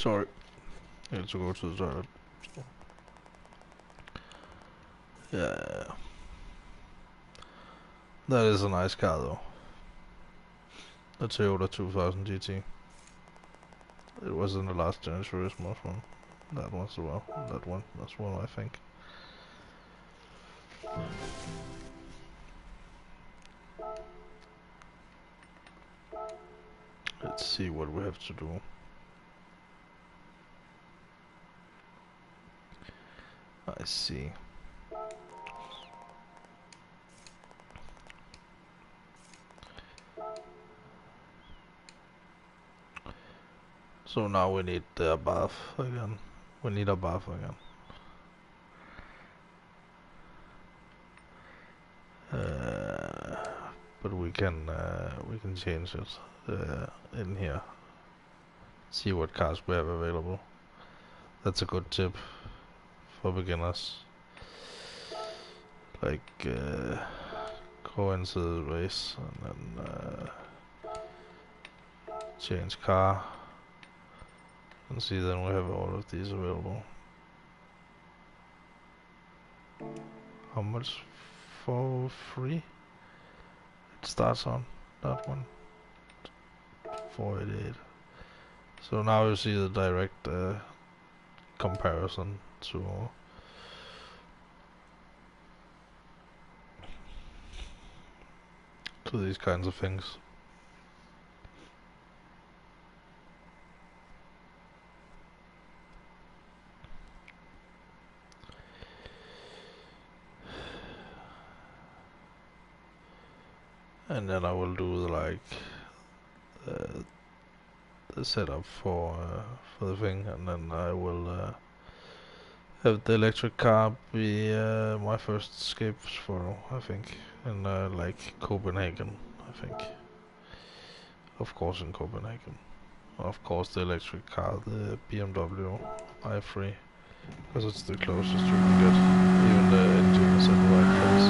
Sorry, I need to go to the toilet. Yeah, that is a nice car though. The Toyota 2000 GT. It was in the last Gran Turismo one. That one as well. That one as well, I think. Let's see what we have to do. I see. So now we need the bath again. We need a bath again. But we can change it in here. See what cars we have available. That's a good tip for beginners. Like go into the race and then change car. And see, then we have all of these available. How much for free? It starts on that one. 488. So now you see the direct comparison to these kinds of things. And then I will do the setup for the thing, and then I will have the electric car be my first escape photo, I think, in like Copenhagen, I think. Of course in Copenhagen. Of course the electric car, the BMW i3, because it's the closest you can get. Even the engine is in the right place.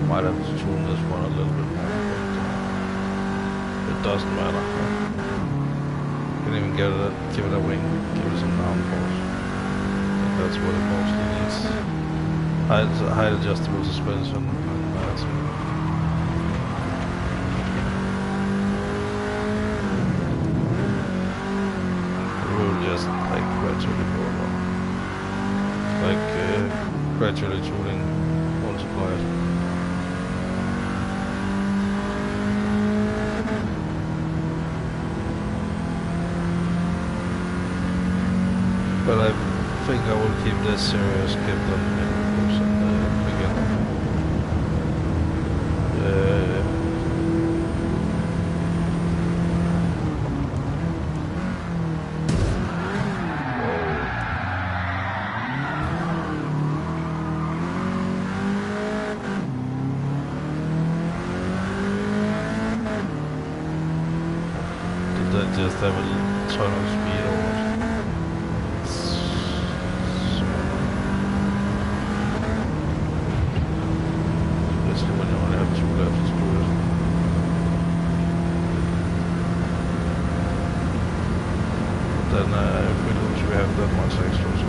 Might have to tune this one a little bit more, but it doesn't matter. You can even give it a wing, give it some downforce. I think that's what it mostly needs. High adjustable suspension, and that's it. We will just like gradually go along. Like gradually tuning multiplied. But I think I will keep this series kept on in the beginning. Did I just have a ton of speed or what? Then if we lose, we have that much extra, so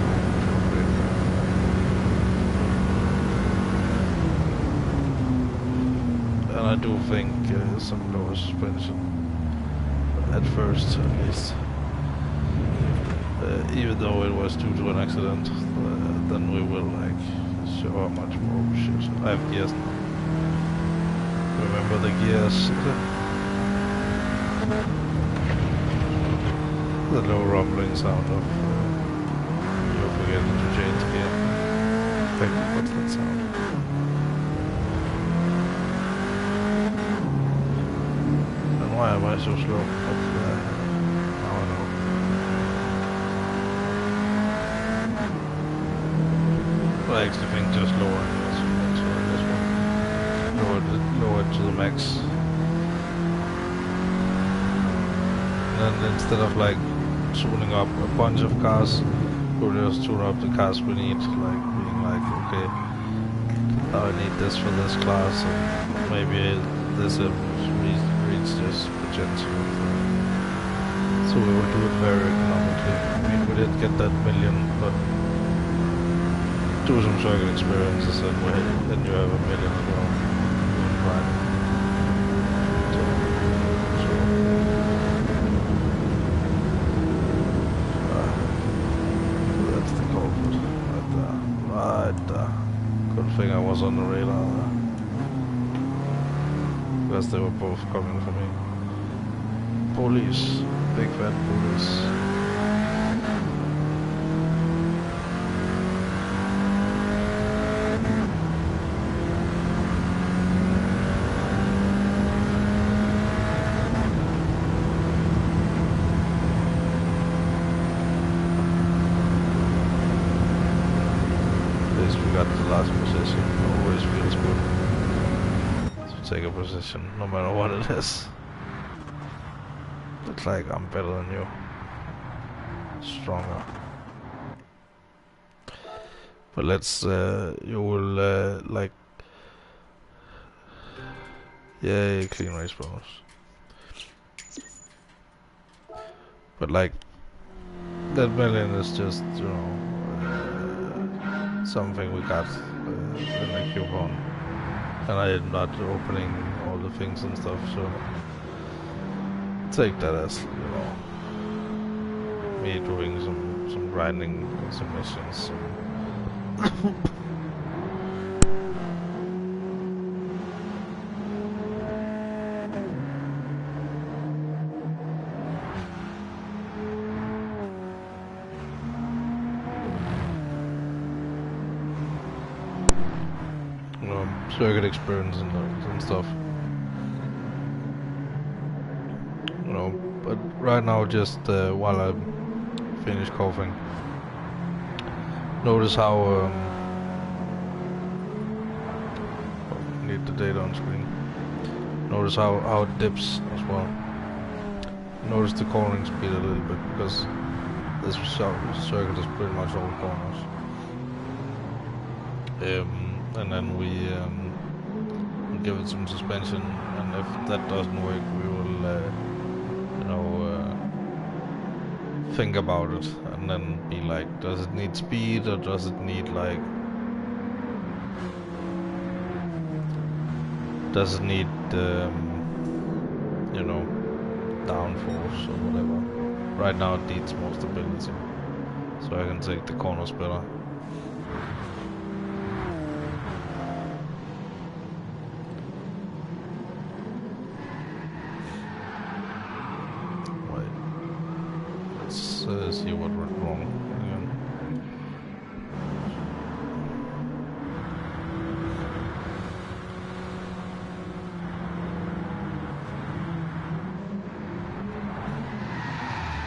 and I do think some lower suspension at first, at least. Even though it was due to an accident, then we will like show how much more shit. I have gears now. Remember the gears? The low rumbling sound of you're forgetting to change heck, what's that sound? And why am I so slow? But, now I know. Well, I actually think just lowering this one. Lower it to the max. And instead of like tuning up a bunch of cars, we'll just tune up the cars we need, like being like, okay, I need this for this class, and maybe this reach this potential. So we will do it very economically. I mean, we did get that million, but do some circuit experiences and then you have a million as well. Right. That's the culprit right there. Right there. Good thing I was on the radar there. Because they were both coming for me. Police. Big fat police. We got the last position. Always feels good to take a position, no matter what it is. Looks like I'm better than you. Stronger. But let's, you will, like... Yay, clean race bonus. But like, that million is just, you know, something we got in a coupon, and I am not opening all the things and stuff, so take that as, you know, me doing some grinding, some missions. Circuit experience and stuff. You know, but right now, just while I finish coughing, notice how oh, need the data on screen. Notice how it dips as well. Notice the cornering speed a little bit, because this circuit is pretty much all corners. And then we give it some suspension, and if that doesn't work, we will, you know, think about it, and then be like, does it need speed, or does it need like, you know, downforce or whatever. Right now it needs more stability, so I can take the corners better. See what went wrong again.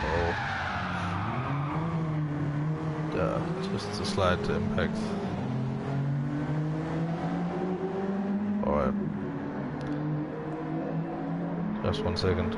Oh. Yeah, just a slight impact. Alright. Just 1 second.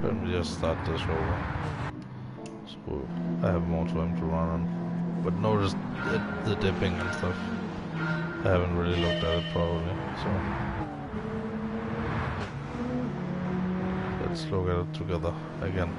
Let me just start this over, so I have more time to run on. But notice the dipping and stuff. I haven't really looked at it probably, so let's look at it together again.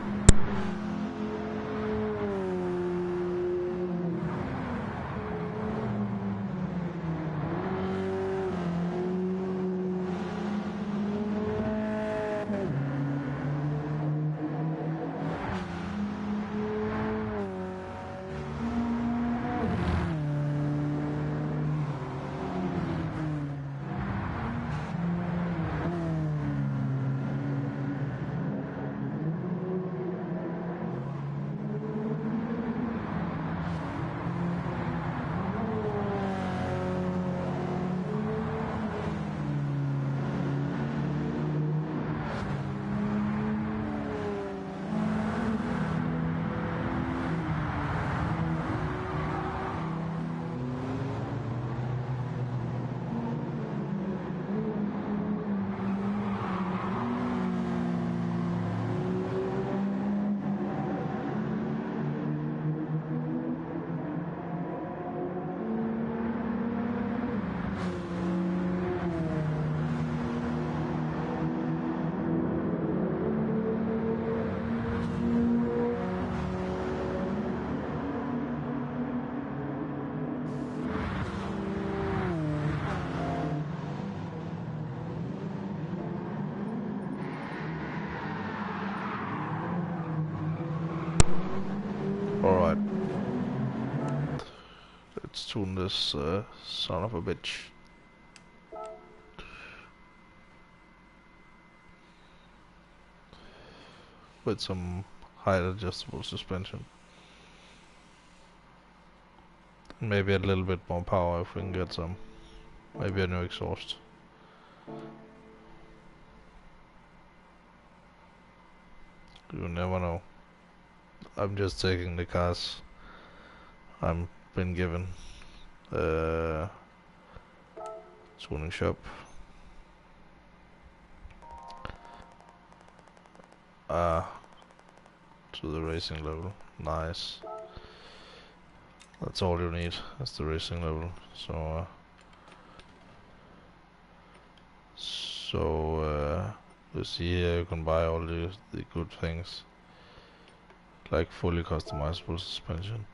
tune this son of a bitch. With some height adjustable suspension. Maybe a little bit more power if we can get some. Maybe a new exhaust. You never know. I'm just taking the cars I'm been given. Tuning shop. To the racing level. Nice. That's all you need. That's the racing level. So you see here you can buy all the good things, like fully customizable suspension.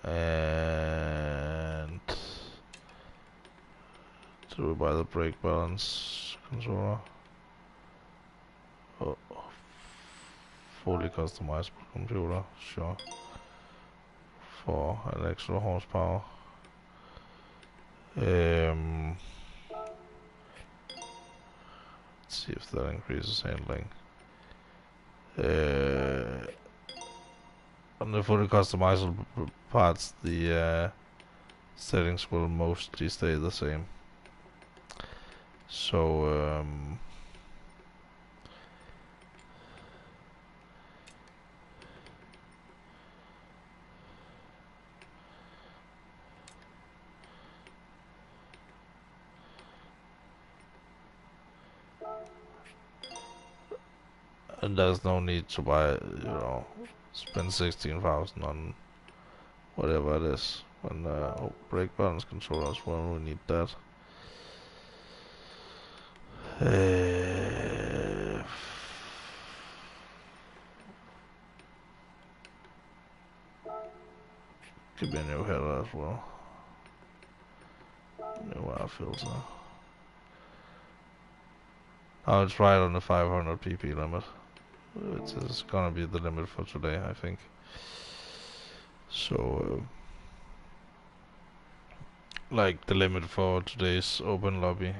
And do we buy the brake balance controller? Oh, fully customizable computer, sure. For an extra horsepower. Let's see if that increases handling. On the fully customizable parts, the settings will mostly stay the same. So and there's no need to buy, spend 16,000 on whatever it is. When brake balance controllers, well, we need that. Could be a new header as well. New air filter. Oh, it's right on the 500 pp limit. It's gonna be the limit for today, I think. So, like the limit for today's open lobby.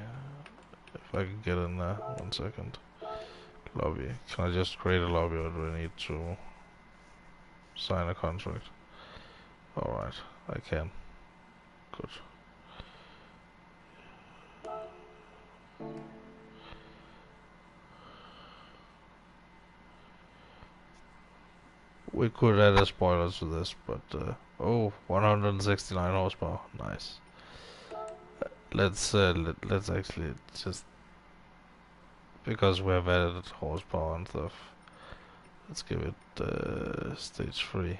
If I can get in there, 1 second. Lobby. Can I just create a lobby, or do I need to sign a contract? Alright, I can. Good. We could add a spoiler to this, but 169 horsepower, nice. Let's actually just, because we have added horsepower and stuff, let's give it stage 3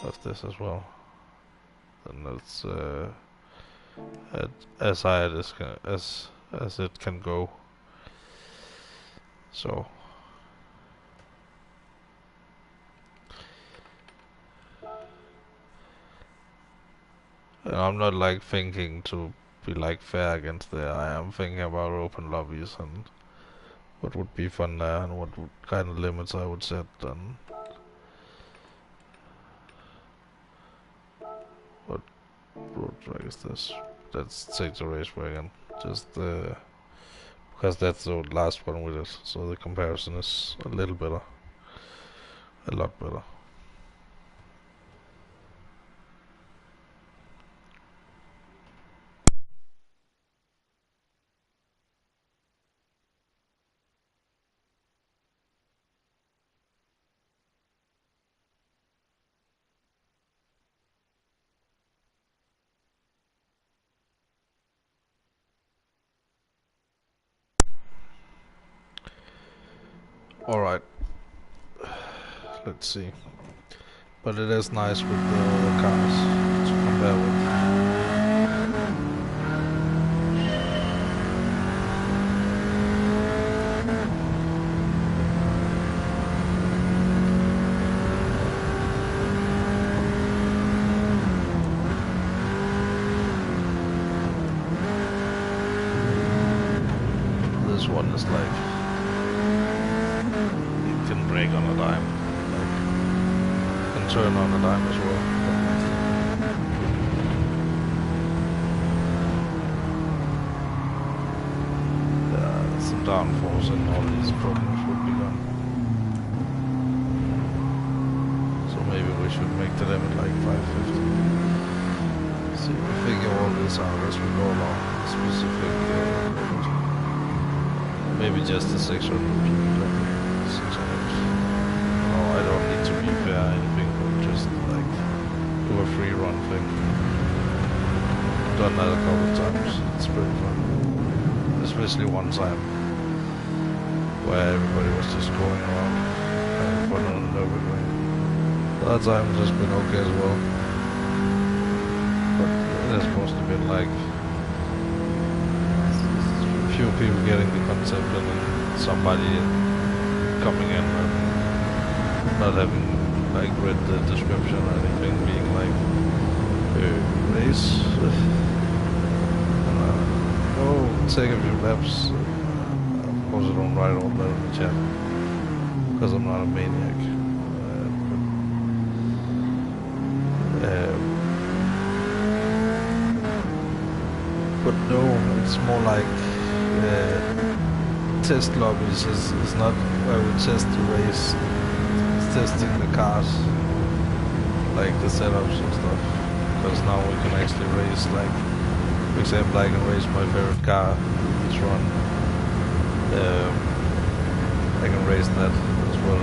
of this as well. Then let's add as high as it can go. So. And I'm not like thinking to be like fair against there. I am thinking about open lobbies and what would be fun there and what kind of limits I would set. And what road track is this? Let's take the raceway again. Just because that's the last one with it, so the comparison is a little better, a lot better. Alright, let's see. But it is nice with the cars to compare with. This one is like, you can brake turn on a dime as well. Some downforce and all these problems would be gone. So maybe we should make the limit like 550. See, we figure all this out as we go along. Specific limit. Maybe just the 600 people. 600. No, I don't need to be fair or anything, but just like do a free run thing. Done that a couple of times. It's pretty fun. Especially one time where everybody was just going around having fun on an open way. The other time has just been okay as well. But it has mostly been like a few people getting the concept and then somebody coming in and not having like read the description or anything, being like race. Take a few laps. Of course I don't write all that in the chat because I'm not a maniac. But no, it's more like test lobbies is not where we test the race. It's testing the cars, like the setups and stuff. Because now we can actually race like. For example, I can race my favorite car this run. I can race that as well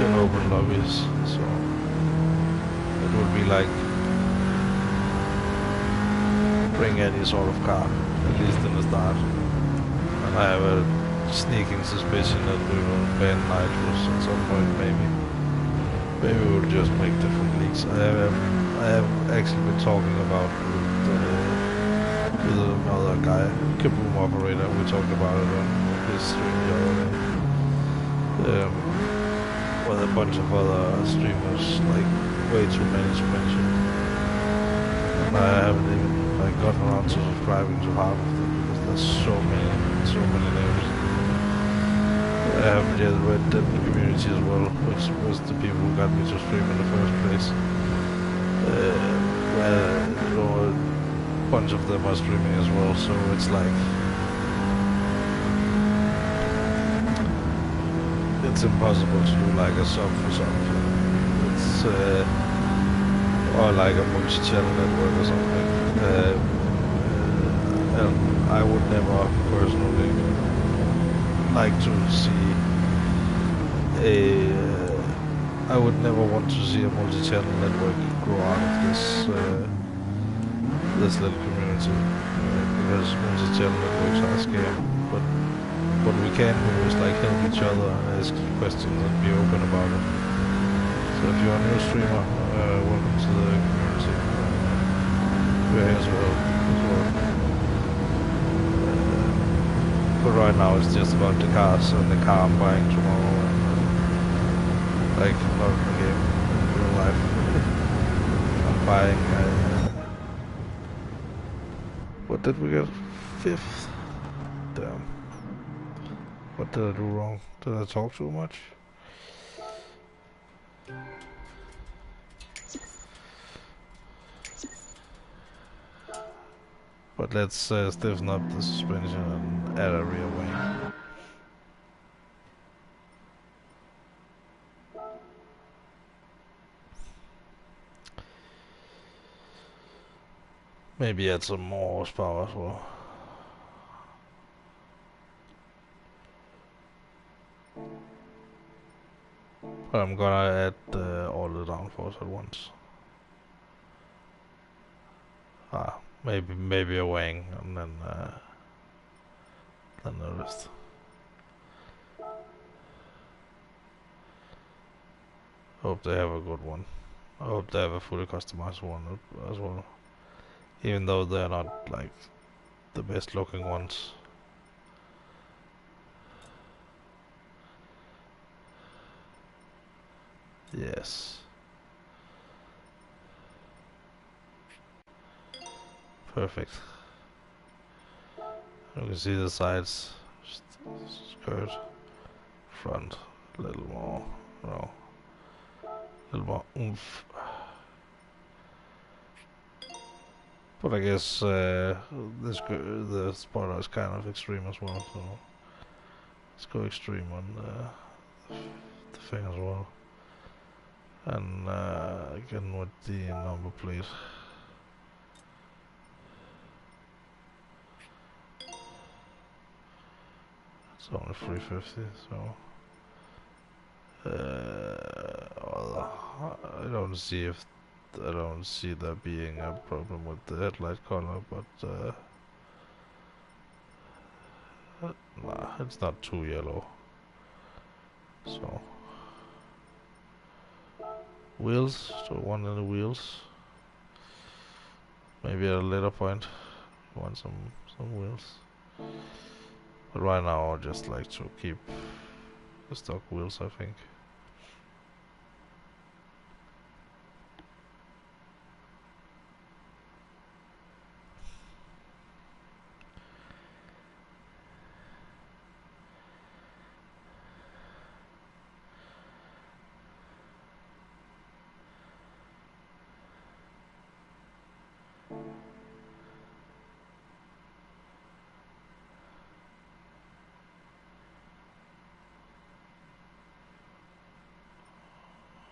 in open lobbies. So it would be like bring any sort of car, at least in the start. And I have a sneaking suspicion that we will ban nitros at some point, maybe. Maybe we'll just make different leagues. I have actually been talking about with another guy, Kaboom operator. We talked about it on his stream the other day. With a bunch of other streamers, like way too many to mention. And I haven't even like gotten around to subscribing to half of them because there's so many names. I haven't yet read the community as well, which was the people who got me to stream in the first place. Where you know, a bunch of them are streaming as well, so it's like it's impossible to do like a sub for something. It's or like a multi-channel network or something. And I would never personally like to see I would never want to see a multi-channel network grow out of this this little community because multi-channel networks are scary. But what we can do is like help each other and ask questions and be open about it. So if you're a new streamer, welcome to the community. We're here as well. But right now it's just about the cars and the car I'm buying tomorrow. And, like, not in the game, in real life. I'm buying what did we get? 5th? Damn. What did I do wrong? Did I talk too much? But let's stiffen up the suspension and add a rear wing. Maybe add some more horsepower as well. But I'm gonna add all the downforce at once. Maybe a wing and then the rest. Hope they have a good one. I hope they have a fully customized one as well. Even though they're not like the best looking ones. Yes. Perfect. You can see the sides, skirt, front, a little more, no, a little more oomph. But I guess the spoiler is kind of extreme as well, so let's go extreme on the thing as well. And again with the number plate. It's only 350, so well, I don't see there being a problem with the headlight color, but nah, it's not too yellow. So wheels, so one in the wheels. Maybe at a later point, want some wheels. But right now, I just like to keep the stock wheels, I think.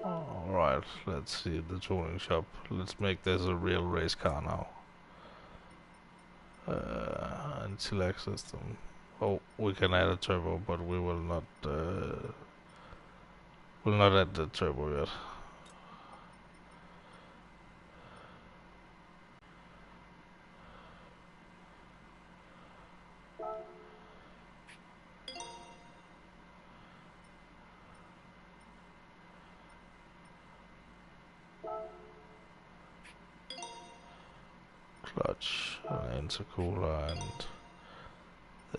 Alright, let's see the tuning shop. Let's make this a real race car now. Anti-lag system. Oh, we can add a turbo, but we will not add the turbo yet. Clutch, an intercooler, and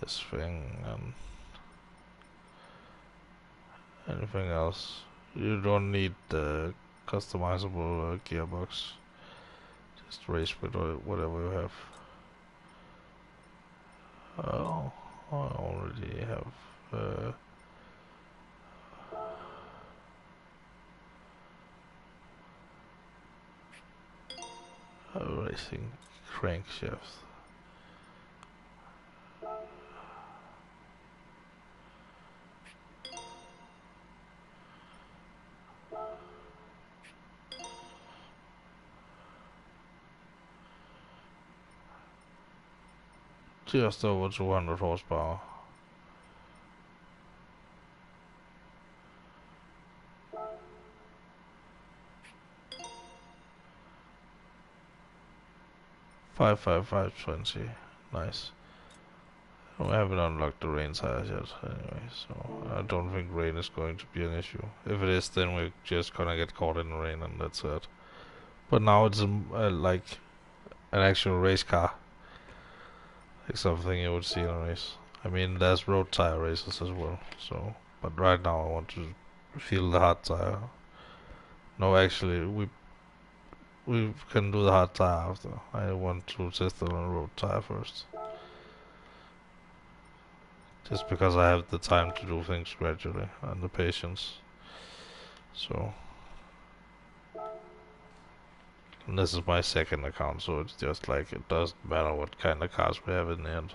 this thing, and anything else. You don't need the customizable gearbox. Just race with whatever you have. Oh, I already have a racing crankshaft. Just over 200 horsepower. Five 20. Nice. We haven't unlocked the rain tires yet, anyway, so I don't think rain is going to be an issue. If it is, then we're just gonna get caught in the rain, and that's it. But now it's like an actual race car, like something you would see in a race. I mean, there's road tire races as well. So, but right now I want to feel the hard tire. No, actually, we can do the hard tire after. I want to test it on a road tire first. Just because I have the time to do things gradually and the patience. So, and this is my second account, so it's just like it doesn't matter what kind of cars we have in the end.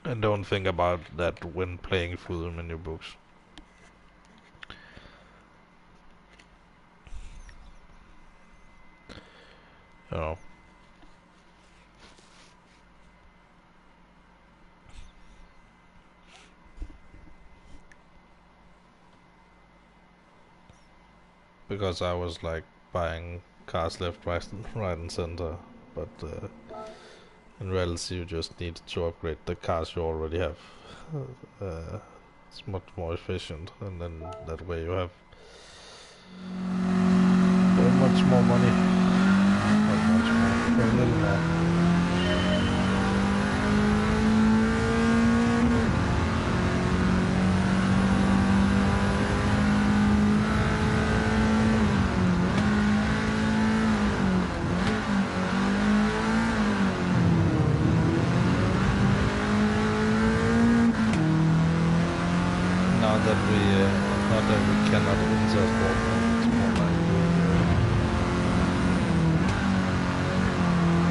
And don't think about that when playing through the menu books. You know. Because I was like buying cars left, right, and center, but in reality you just need to upgrade the cars you already have. It's much more efficient, and then that way you have much more money. Not much more, a little more. not that we cannot enter sport mode. It's more like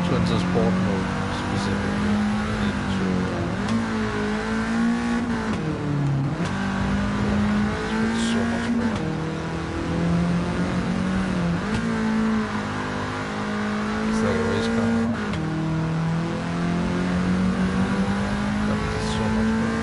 to enter sport mode specifically, we need to it's so much better. It's like a race car now. It's so much better.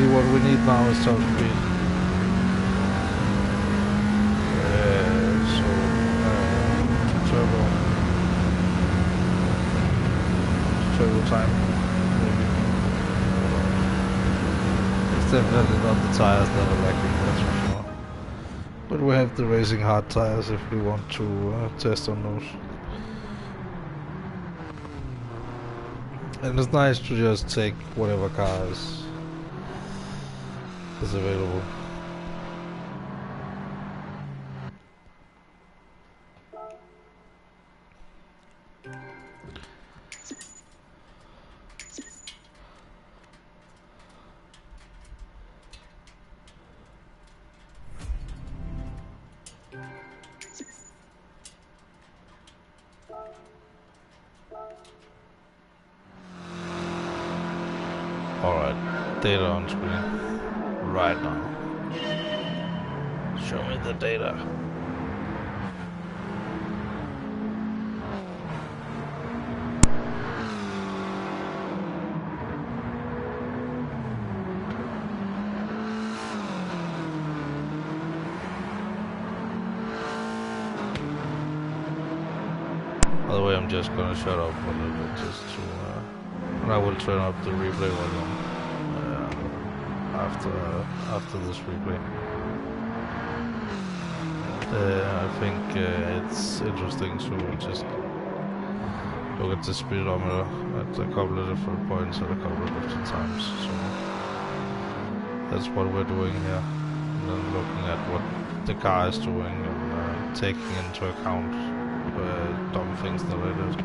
What we need now is top speed. Turbo time, maybe. It's definitely not the tires that are lacking, that's for sure. But we have the racing hard tires if we want to test on those. And it's nice to just take whatever cars is available. Alright, data on screen right now. Show me the data. By the way, I'm just gonna shut up for a little bit just to and I will turn up the replay volume after this replay. I think it's interesting to just look at the speedometer at a couple of different points at a couple of different times. So that's what we're doing here. And then looking at what the car is doing and taking into account dumb things that I did.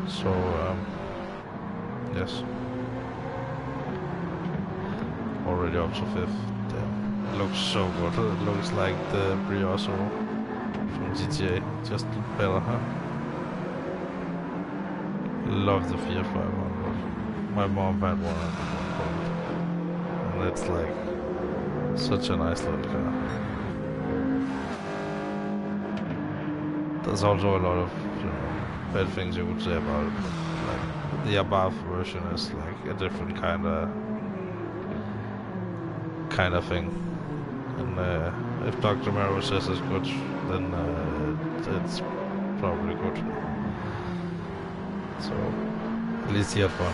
So yes, already up to 5th. Damn, it looks so good. It looks like the Brioso from GTA, just better, huh? Love the Fiat 500. My mom had one at one point, and it's like such a nice little car. There's also a lot of, you know, bad things you could say about it, but like the above version is like a different kind of thing. And if Dr. Mero says it's good, then it's probably good. So at least he had fun.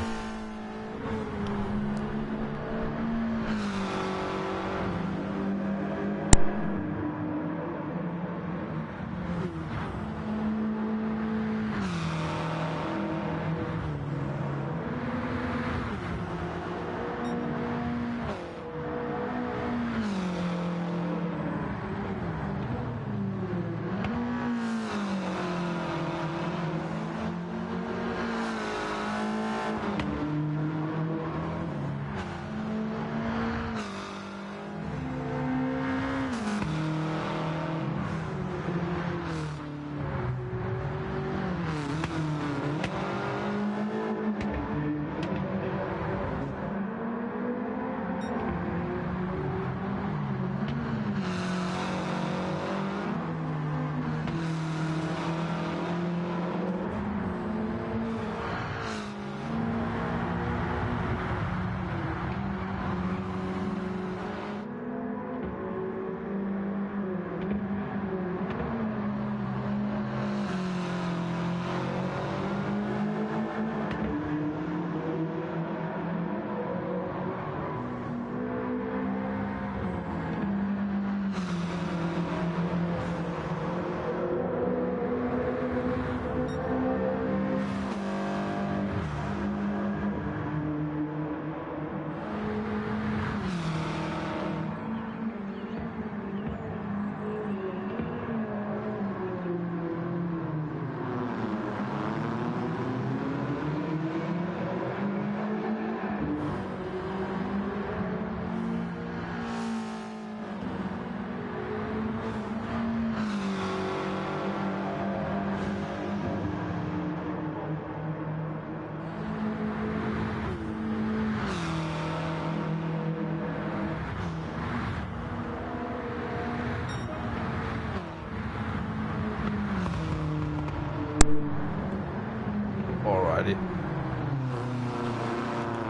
Alrighty.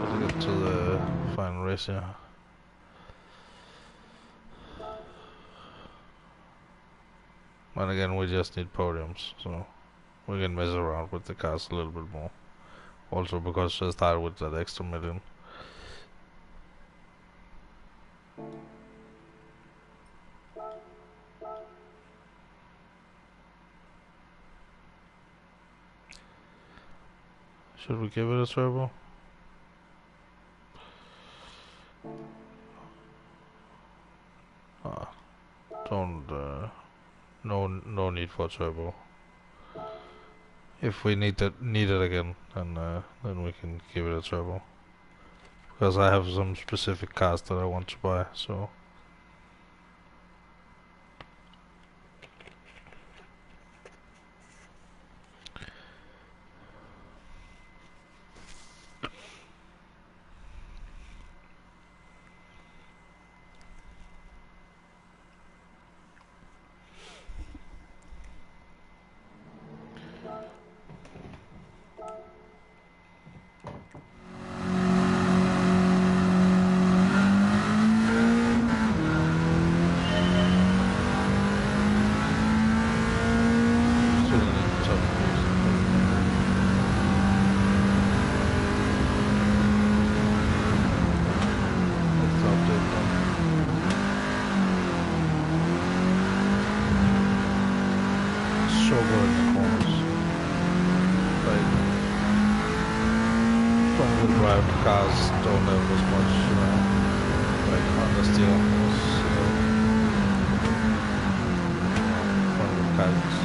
Let's get to the final race here. And again, we just need podiums, so we can mess around with the cars a little bit more. Also because I started with that extra million. Should we give it a turbo? Don't, no need for a turbo. If we need it again, then we can give it a turbo. Because I have some specific cars that I want to buy, so. Cars don't have as much like honesty on those front wheel guidance.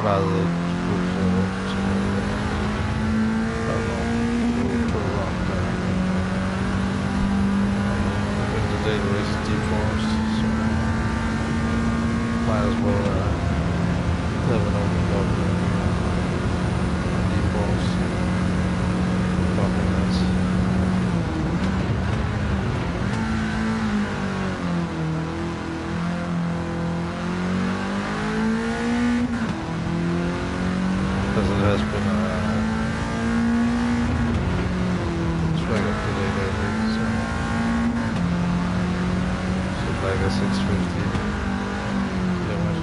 rather look forward to, I don't know, go around in the daily race Deep Forest, so might as well have an open up Deep Forest for a couple of minutes. Because it has been a swag up today lately, so like a 650 limit.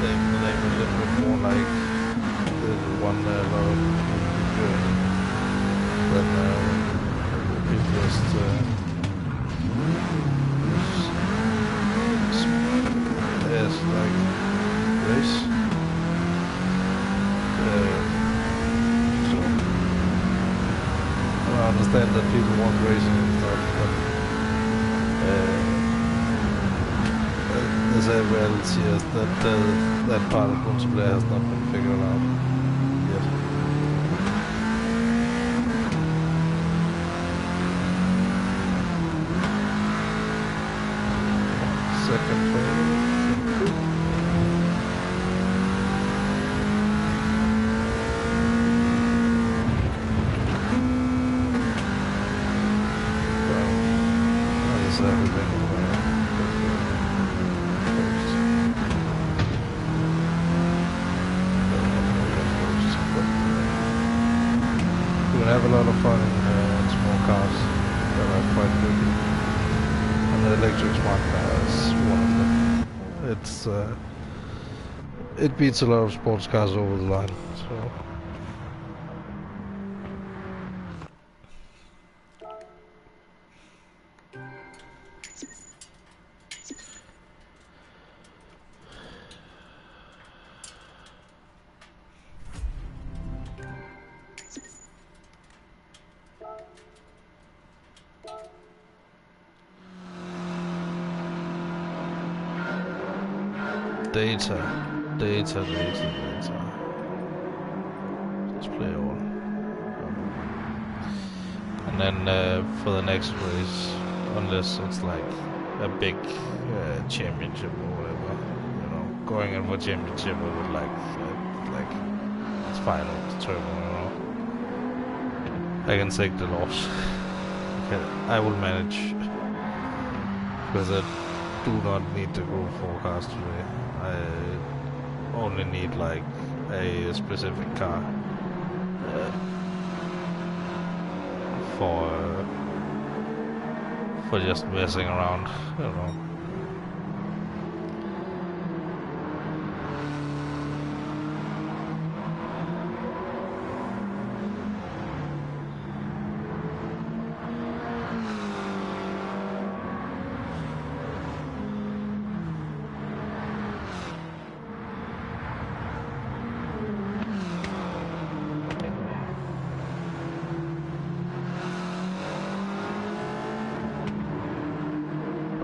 They a little bit more like the one a lot of people doing than people just yes, like race. So I understand that people want racing and stuff, but the sad reality is that that part of multiplayer has not been figured out yet. Second frame. Everything you can have a lot of fun in small cars that are quite good, and the electric smart car is one of them. It beats a lot of sports cars over the line, so data. Let's play all. And then for the next race, unless it's like a big championship or whatever, you know, going in for championship, I would like it's fine with the turbo, you know. I can take the loss. Okay, I will manage, because I do not need to go forecast today. I only need like a specific car for just messing around, you know.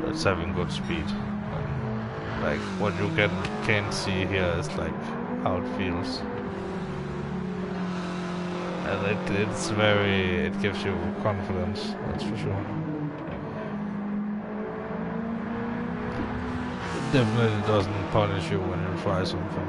It's having good speed. Like what you can see here is like how it feels, and it gives you confidence. That's for sure. It definitely doesn't punish you when you try something.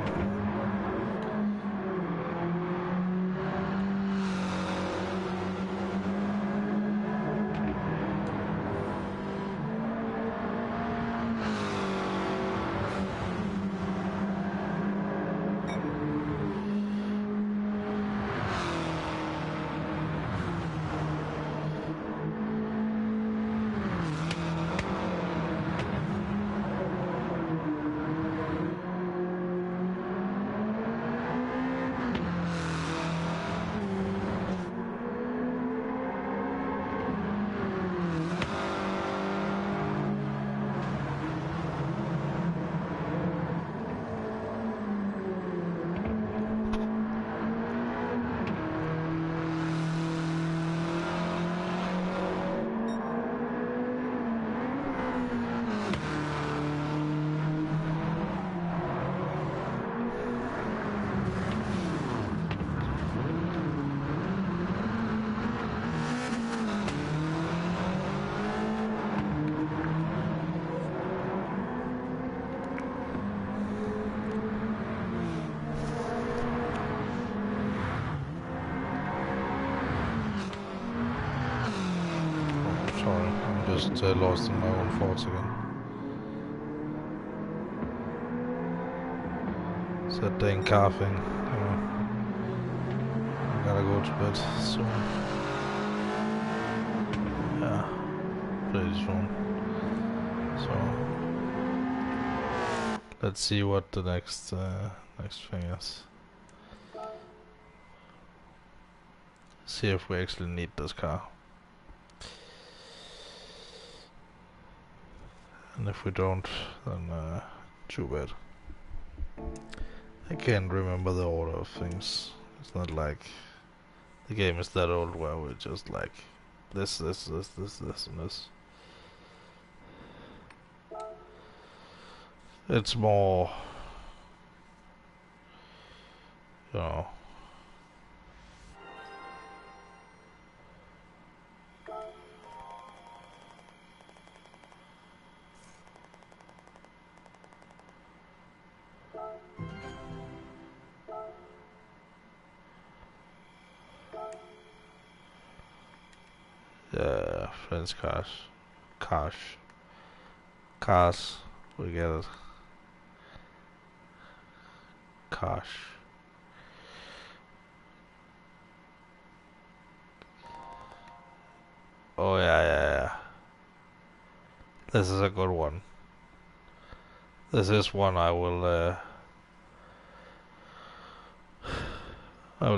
just lost in my own thoughts again. It's that dang car thing. I gotta go to bed soon. Yeah, pretty soon. So let's see what the next thing is. See if we actually need this car. And if we don't, then too bad. I can't remember the order of things. It's not like the game is that old where we're just like this, and this. It's more, you know. Yeah, French cars. Cars. We get it. Cars. Oh yeah. This is a good one. This is one I will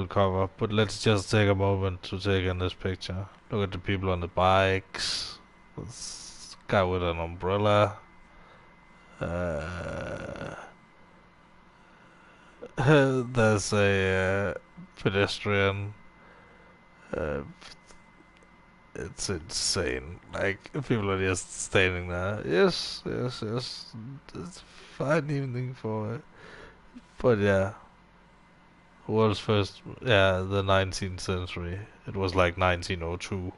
cover, but let's just take a moment to take in this picture. Look at the people on the bikes. This guy with an umbrella. There's a pedestrian. Uh, it's insane. Like, people are just standing there. Yes. It's a fine evening for it. But yeah. World's first, the 19th century. It was like 1902.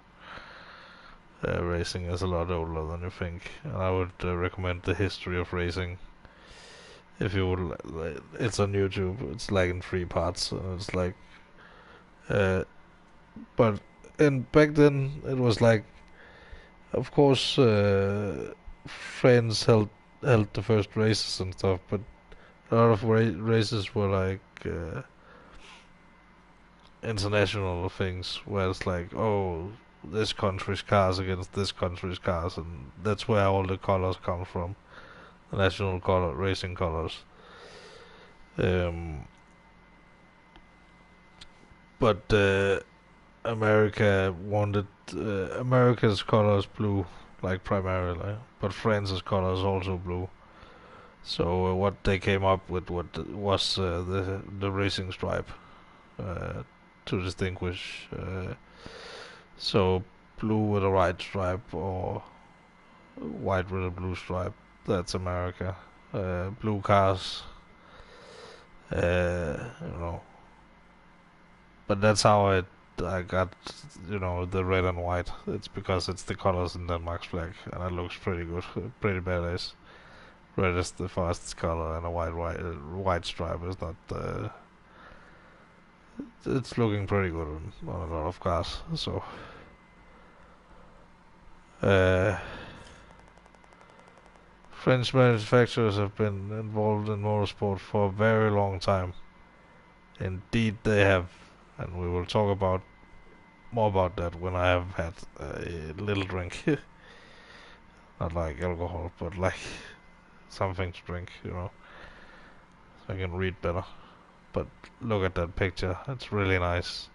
Racing is a lot older than you think. And I would recommend The History of Racing. If you would, it's on YouTube. It's like in 3 parts. And it's like, but and back then it was like, of course, France held the first races and stuff, but a lot of races were like international things, where it's like, oh, this country's cars against this country's cars, and that's where all the colors come from, the national color, racing colors. Um, but America wanted America's colors blue, like primarily, but France's colors also blue. So what they came up with was the racing stripe uh, to distinguish. So blue with a white stripe or white with a blue stripe. That's America. Blue cars. You know. But that's how I got, the red and white. It's because it's the colors in Denmark's flag, and it looks pretty good, pretty badass. Red is the fastest color, and a white stripe is not. It's looking pretty good on a lot of cars. So, uh, French manufacturers have been involved in motorsport for a very long time. Indeed, they have, and we will talk about more about that when I have had a little drink. Not like alcohol, but like something to drink, so I can read better. But look at that picture, it's really nice.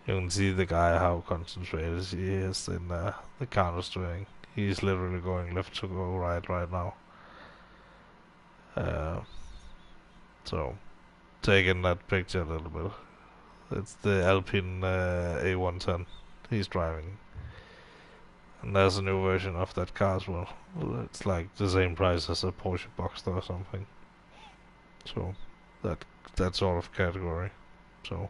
You can see the guy, how concentrated he is in the counter steering. He's literally going left to go right now. Uh, so, taking that picture a little bit. It's the Alpine A110 he's driving. And there's a new version of that car as well. It's like the same price as a Porsche Boxster or something. So, that sort of category. So,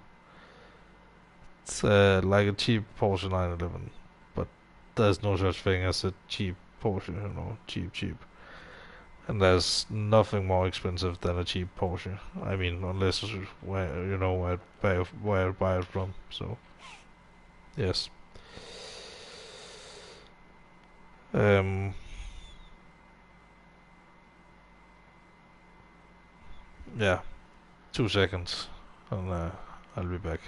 it's like a cheap Porsche 911, but there's no such thing as a cheap Porsche, cheap. And there's nothing more expensive than a cheap Porsche. I mean, unless where to buy it from. So, yes. Um, yeah, 2 seconds, and I'll be back.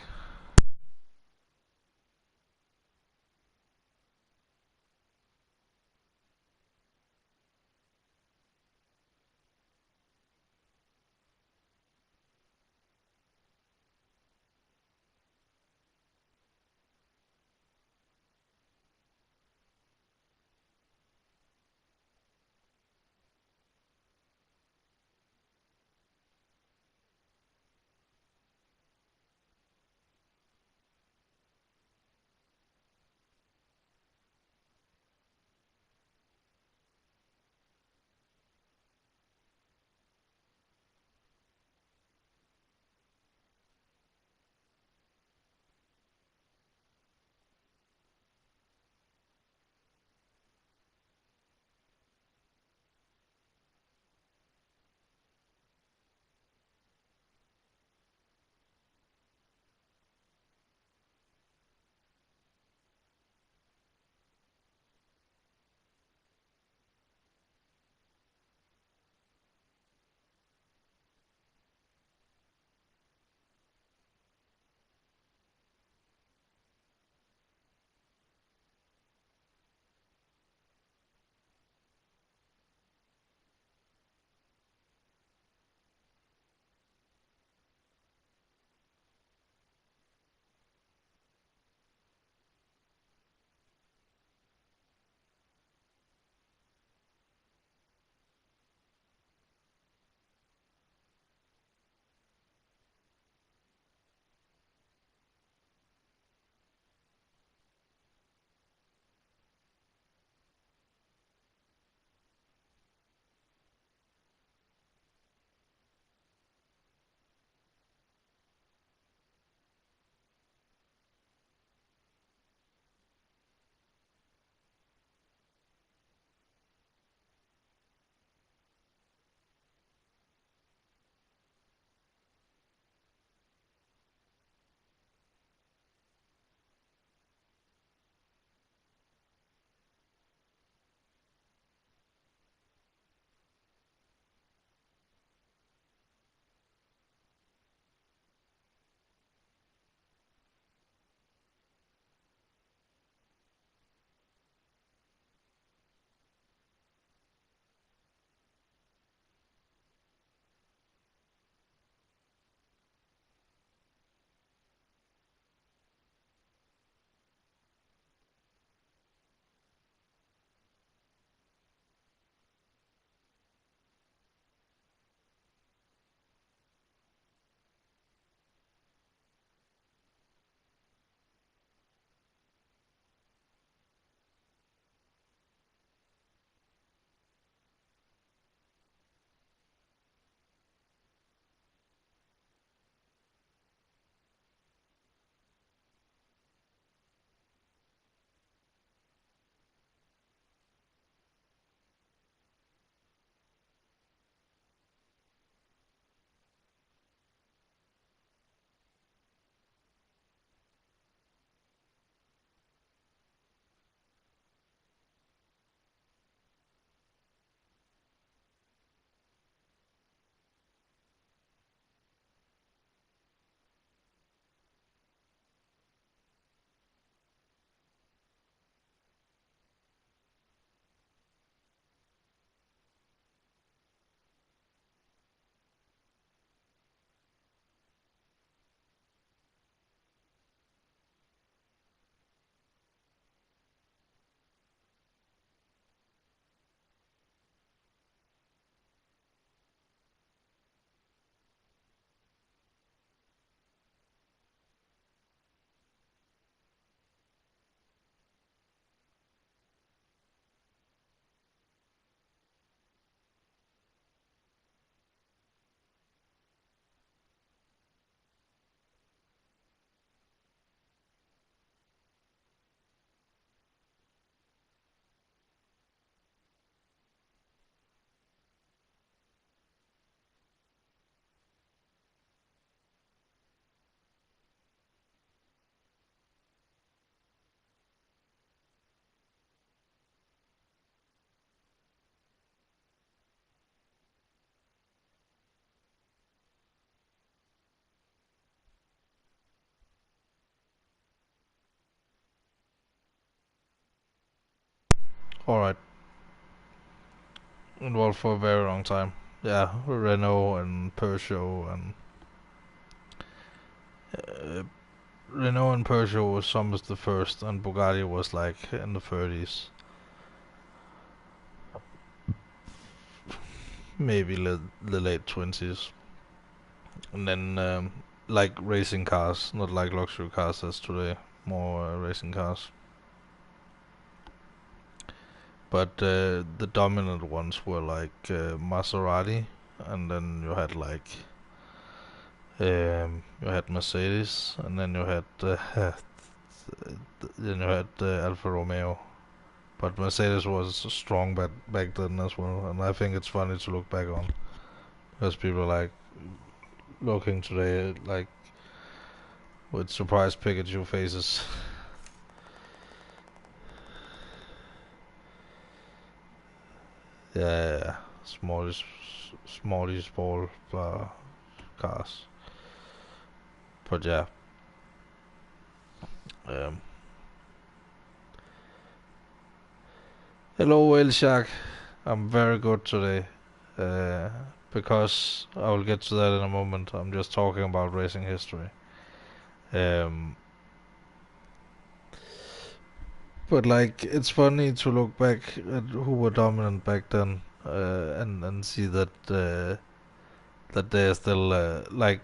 Alright, involved for a very long time. Yeah, Renault and Peugeot and uh, Renault and Peugeot was some of the first, and Bugatti was like in the 30s, maybe the late 20s, and then like racing cars, not like luxury cars as today, more racing cars. But the dominant ones were like Maserati, and then you had Mercedes, and then you had Alfa Romeo. But Mercedes was strong back then as well, and I think it's funny to look back on, because people are like looking today like with surprised Pikachu faces. Yeah, smallish ball cars. But yeah, um, hello Whale Shark. I'm very good today. Uh, because I will get to that in a moment. I'm just talking about racing history. Um, but like, it's funny to look back at who were dominant back then, and see that they're still like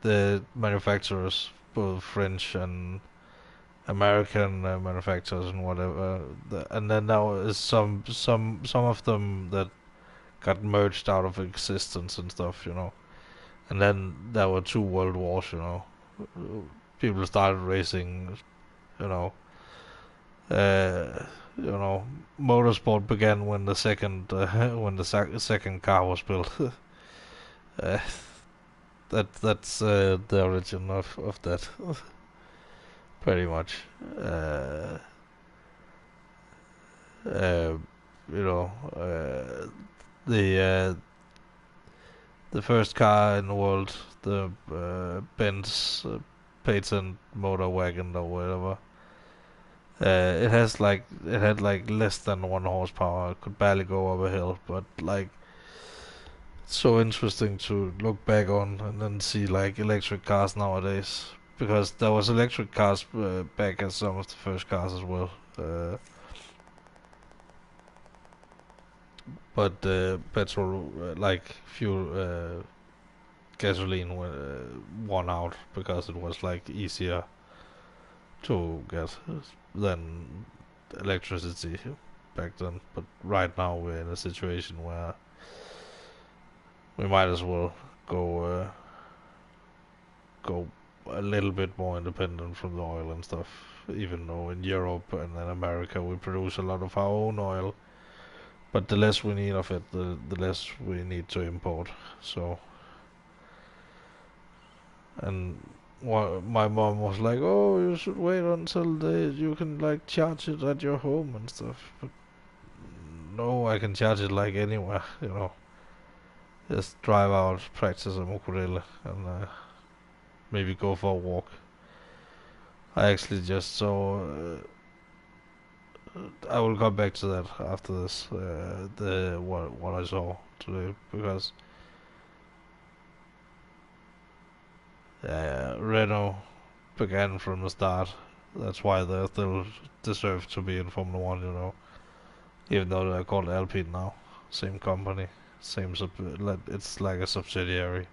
the manufacturers, both French and American manufacturers and whatever. And then now is some of them that got merged out of existence and stuff, you know. And then there were two world wars, you know. People started racing, you know. Uh, you know, motorsport began when the second when the second car was built. uh, that's the origin of that, pretty much. Uh, uh, you know, the the first car in the world, the Benz patent motor wagon or whatever. It had like less than 1 horsepower. It could barely go up a hill, but like it's so interesting to look back on and then see like electric cars nowadays, because there was electric cars back as some of the first cars as well. But petrol, like fuel, gasoline won out because it was like easier to get than electricity back then. But right now we're in a situation where we might as well go a little bit more independent from the oil and stuff. Even though in Europe and in America we produce a lot of our own oil, but the less we need of it, the less we need to import. So, and my mom was like, "Oh, you should wait until you can like charge it at your home and stuff." But no, I can charge it like anywhere, you know. Just drive out, practice a ukulele, and maybe go for a walk. I actually just saw. I will come back to that after this. The what I saw today, because Renault began from the start. That's why they still deserve to be in Formula One, you know. Even though they're called Alpine now, same company, it's like a subsidiary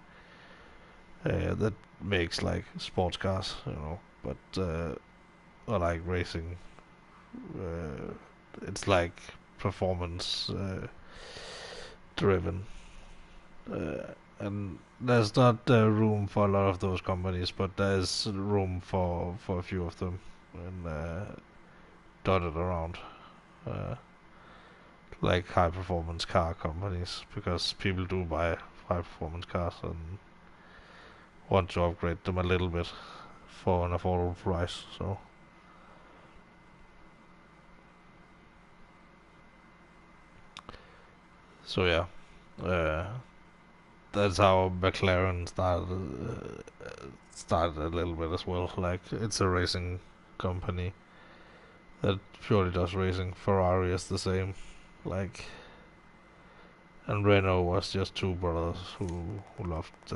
that makes like sports cars, you know. But or like racing, uh, it's like performance driven, and there's not room for a lot of those companies, but there's room for a few of them, and dotted around. Uh, like high performance car companies, because people do buy high performance cars and want to upgrade them a little bit for an affordable price. So yeah, uh, that's how McLaren started a little bit as well. Like it's a racing company, that purely does racing. Ferrari is the same. Like, and Renault was just two brothers who loved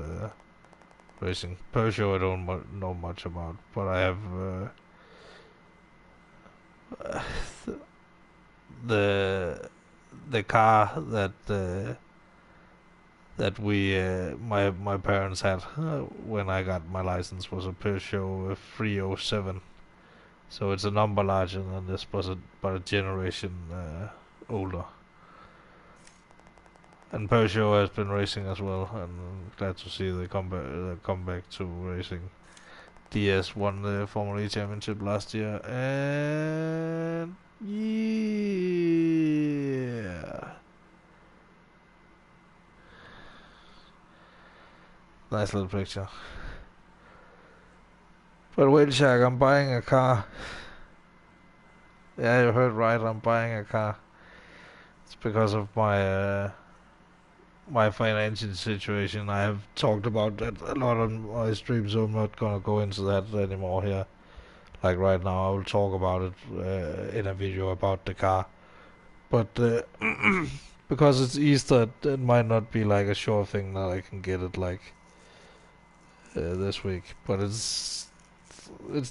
racing. Peugeot I don't know much about, but I have the the car that we my parents had when I got my license was a Peugeot 307. So it's a number larger than this, but a generation older. And Peugeot has been racing as well, and I'm glad to see they come back to racing. DS won the Formula E Championship last year, and yeah, nice little picture. But wait, Shaq, I'm buying a car. Yeah, you heard right. I'm buying a car. It's because of my financial situation. I have talked about that a lot on my stream, so I'm not gonna go into that anymore here. Like right now, I will talk about it in a video about the car. But because it's Easter, it might not be like a sure thing that I can get it like this week. But it's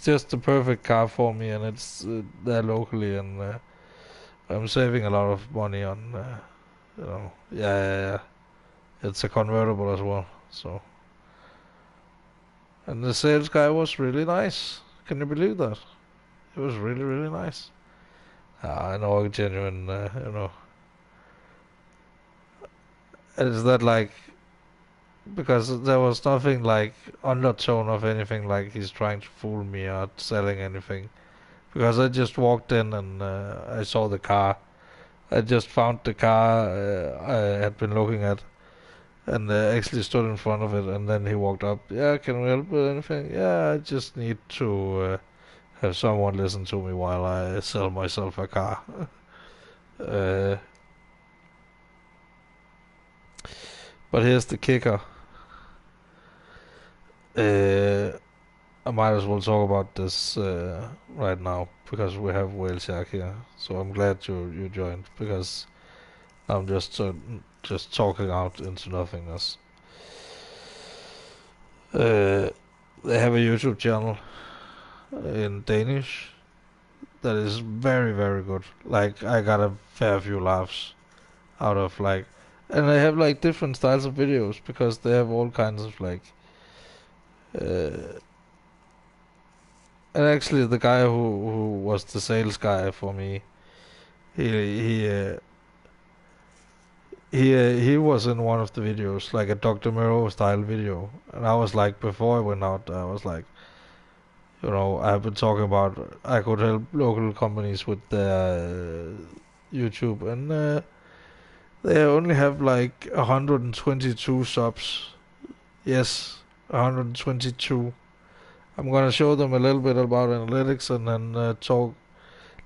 just the perfect car for me, and it's there locally, and I'm saving a lot of money on, yeah. It's a convertible as well, so. And the sales guy was really nice. Can you believe that? It was really, really nice. I know a genuine, and is that like, because there was nothing like undertone of anything like he's trying to fool me or selling anything. Because I just walked in and I saw the car. I just found the car I had been looking at, and actually stood in front of it, and then he walked up. Yeah, can we help with anything? Yeah, I just need to have someone listen to me while I sell myself a car. uh, but here's the kicker. Uh, I might as well talk about this right now because we have Whale Shark here. So I'm glad you joined because I'm just talking out into nothingness. Uh, they have a YouTube channel in Danish that is very, very good. Like, I got a fair few laughs out of, like, and they have, like, different styles of videos because they have all kinds of, like, uh, and actually the guy who was the sales guy for me, he, he, uh, he was in one of the videos, like a Dr. Miro style video. And I was like, before I went out, I was like, I've been talking about I could help local companies with their YouTube, and they only have like 122 subs. Yes, 122. I'm gonna show them a little bit about analytics, and then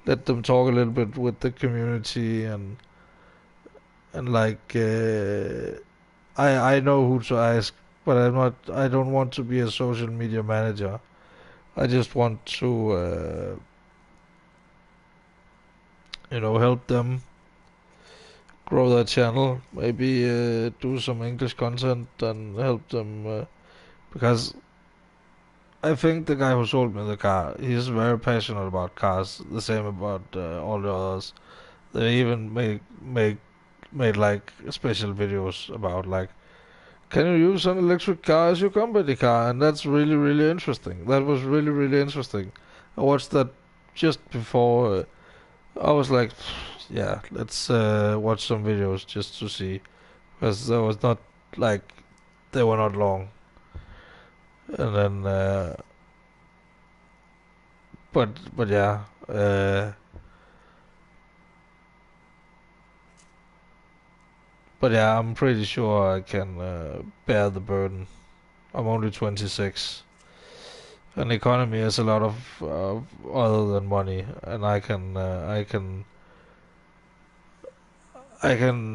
let them talk a little bit with the community, and like I know who to ask, but I don't want to be a social media manager. I just want to help them grow their channel, maybe do some English content and help them because I think the guy who sold me the car, he's very passionate about cars. The same about all the others. They even made like special videos about like, can you use an electric car as your company car? And that's really, really interesting. That was really, really interesting. I watched that just before. I was like, yeah, let's watch some videos just to see, because there was not like they were not long. And then, but yeah, but yeah, I'm pretty sure I can bear the burden. I'm only 26. An economy is a lot of other than money, and I can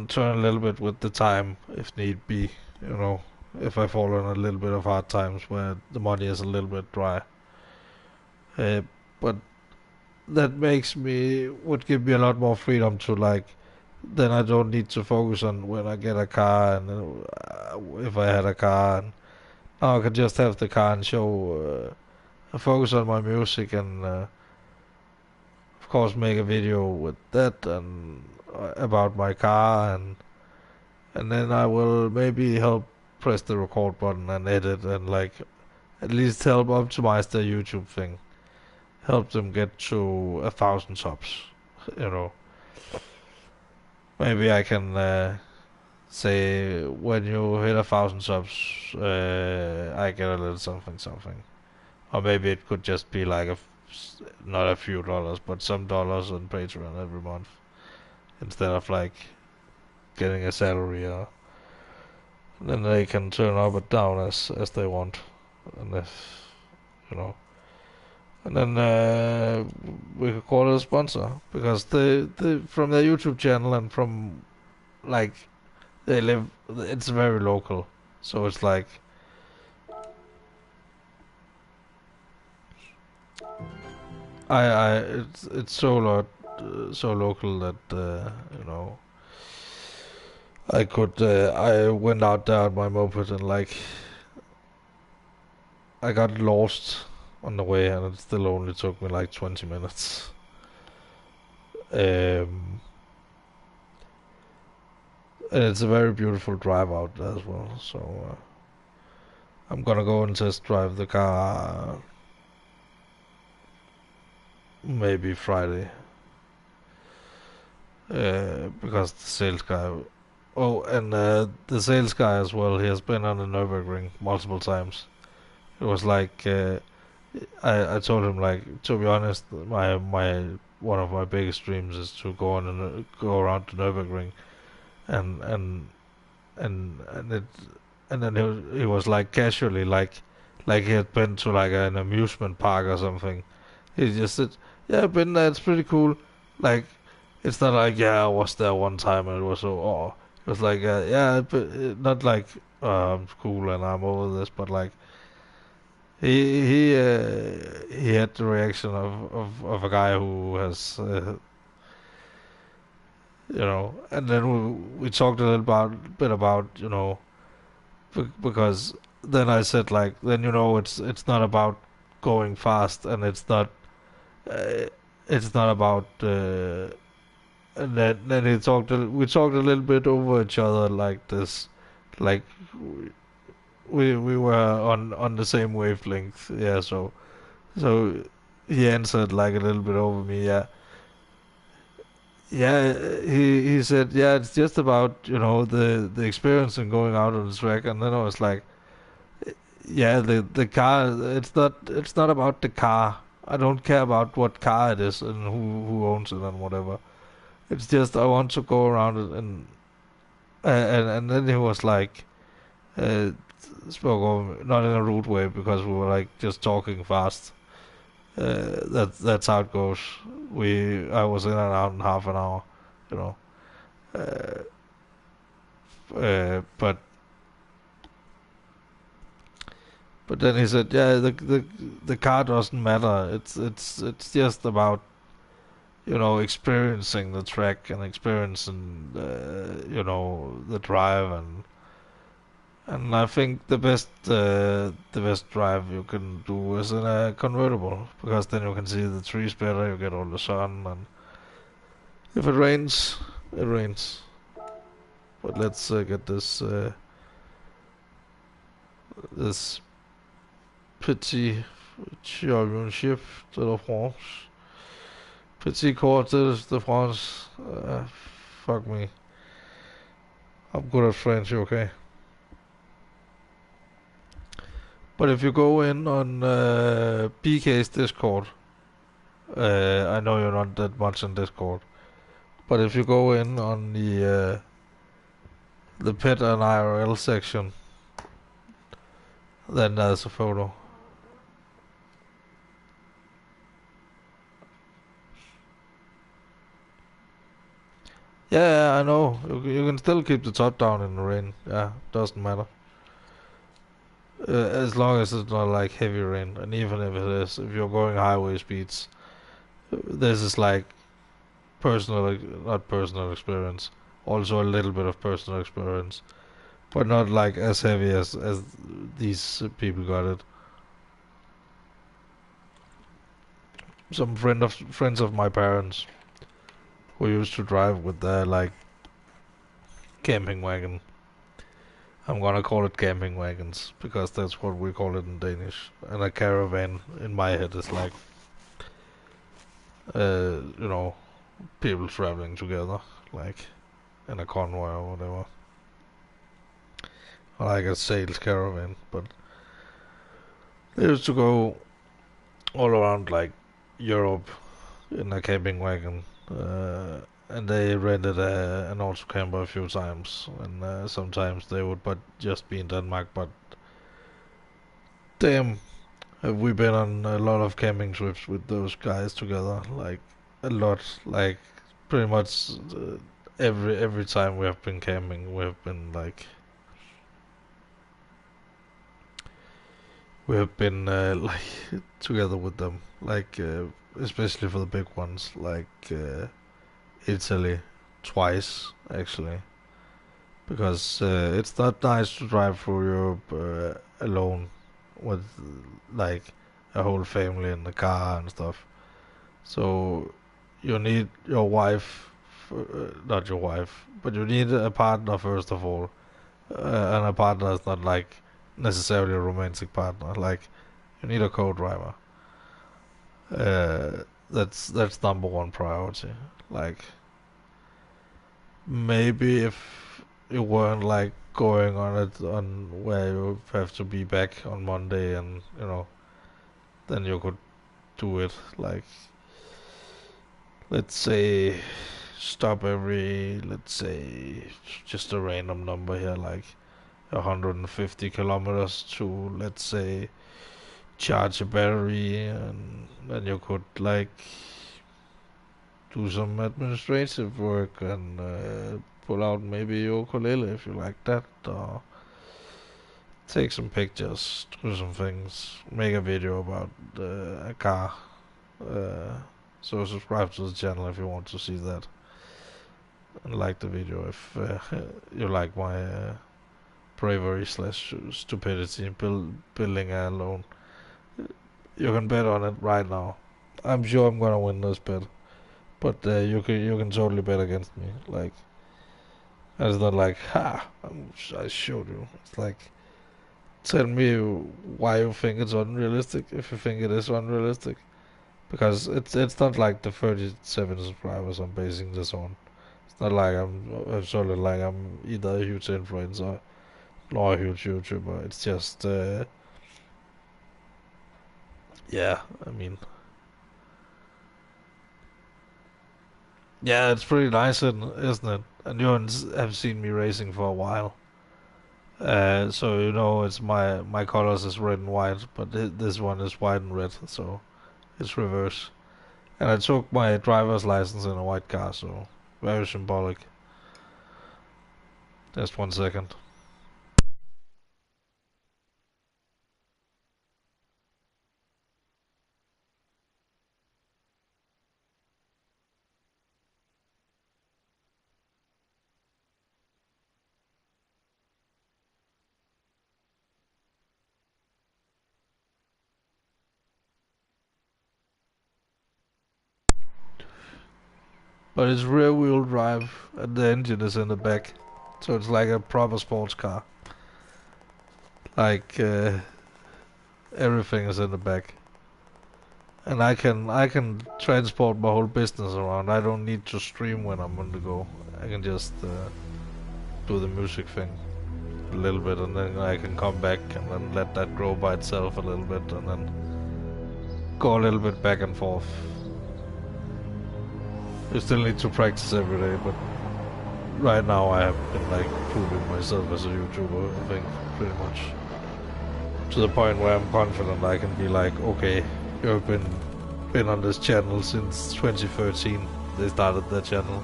turn a little bit with the time if need be. You know, if I fall on a little bit of hard times where the money is a little bit dry. Uh, but that makes me would give me a lot more freedom to like. Then I don't need to focus on when I get a car and if I had a car. And now I can just have the car and show. Focus on my music and of course make a video with that and about my car and then I will maybe help press the record button and edit and like at least help optimize their YouTube thing. Help them get to 1,000 subs. You know, maybe I can say when you hit 1,000 subs, I get a little something something. Or maybe it could just be like not a few dollars, but some dollars on Patreon every month instead of like getting a salary. Or then they can turn up or down as they want, and if you know. And then we could call it a sponsor because they from their YouTube channel and from like they live. It's very local, so it's like it's so local that you know I went out there on my moped and like I got lost on the way and it still only took me like 20 minutes. Um, and it's a very beautiful drive out there as well. So I'm gonna go and test drive the car maybe Friday. Because the sales guy. Oh, and the sales guy as well. He has been on the Nürburgring multiple times. It was like I told him like to be honest, my one of my biggest dreams is to go on and go around the Nürburgring and and and it and then he was like casually like he had been to like an amusement park or something. He just said, "Yeah, I've been there. It's pretty cool." Like it's not like yeah, I was there one time and it was so oh. It was like yeah, but not like I'm cool and I'm over this, but like he had the reaction of a guy who has you know, and then we talked a little bit about you know because then I said like then you know it's not about going fast and uh, it's not about and then we talked a little bit over each other like this like we were on the same wavelength yeah so he answered like a little bit over me yeah. Yeah, he said, yeah, it's just about you know the experience and going out on the track, and then I was like, yeah, the car, it's not about the car. I don't care about what car it is and who owns it and whatever. It's just I want to go around it and then he was like, uh, spoke over not in a rude way because we were like just talking fast. That's how it goes. I was in and out in half an hour, you know. Uh, but then he said, yeah, the car doesn't matter. It's just about you know experiencing the track and experiencing you know the drive and I think the best drive you can do is in a convertible because then you can see the trees better. You get all the sun and if it rains, it rains. But let's get this petit championship de la France. Petit Court de France. Fuck me. I'm good at French, okay? But if you go in on PK's Discord, I know you're not that much on Discord, but if you go in on the pet and IRL section, then there's a photo. Yeah, I know. You can still keep the top down in the rain. Yeah, doesn't matter. As long as it's not like heavy rain, and even if it is, if you're going highway speeds, This is like personal, not personal experience. Also a little bit of personal experience, but not like as heavy as these people got it. Some friends of my parents who used to drive with their like camping wagon. I'm gonna call it camping wagons because that's what we call it in Danish. And a caravan in my head is like, you know, people traveling together, like in a convoy or whatever, like a sales caravan. But they used to go all around like Europe in a camping wagon, and they rented an auto camper a few times, and sometimes they would but just be in Denmark. But damn, have we been on a lot of camping trips with those guys together? Like a lot, like pretty much every time we have been camping, we have been like we have been like together with them, like especially for the big ones, like Italy twice actually, because it's not nice to drive through Europe alone with like a whole family in the car and stuff. So you need your wife, not your wife, but you need a partner first of all, and a partner is not like necessarily a romantic partner. Like you need a co-driver. That's number one priority. Like maybe if you weren't like going on it on where you have to be back on Monday and then you could do it like let's say stop every let's say just a random number here like 150 kilometers to let's say charge a battery and then you could like do some administrative work and pull out maybe your ukulele if you like that or take some pictures, do some things, make a video about a car. Uh, so subscribe to the channel if you want to see that and like the video if you like my bravery slash stupidity building alone. You can bet on it right now. I'm sure I'm gonna win this bet, but you can totally bet against me. Like it's not like I showed you. It's like tell me why you think it's unrealistic if you think it is unrealistic. Because it's not like the 37 subscribers I'm basing this on. It's not like I'm sort of like I'm either a huge influencer nor a huge YouTuber. It's just yeah. I mean yeah, it's pretty nice, isn't it? And you have seen me racing for a while. So it's my colors is red and white, but this one is white and red, so it's reverse. And I took my driver's license in a white car, so very symbolic. Just 1 second. But it's rear wheel drive, and the engine is in the back, so it's like a proper sports car. Like everything is in the back, and I can transport my whole business around. I don't need to stream when I'm on the go. I can just do the music thing a little bit, and then I can come back and then let that grow by itself a little bit, and then go a little bit back and forth. You still need to practice every day, but right now I have been like proving myself as a YouTuber, I think, pretty much. To the point where I'm confident I can be like, okay, you've been on this channel since 2013. They started their channel,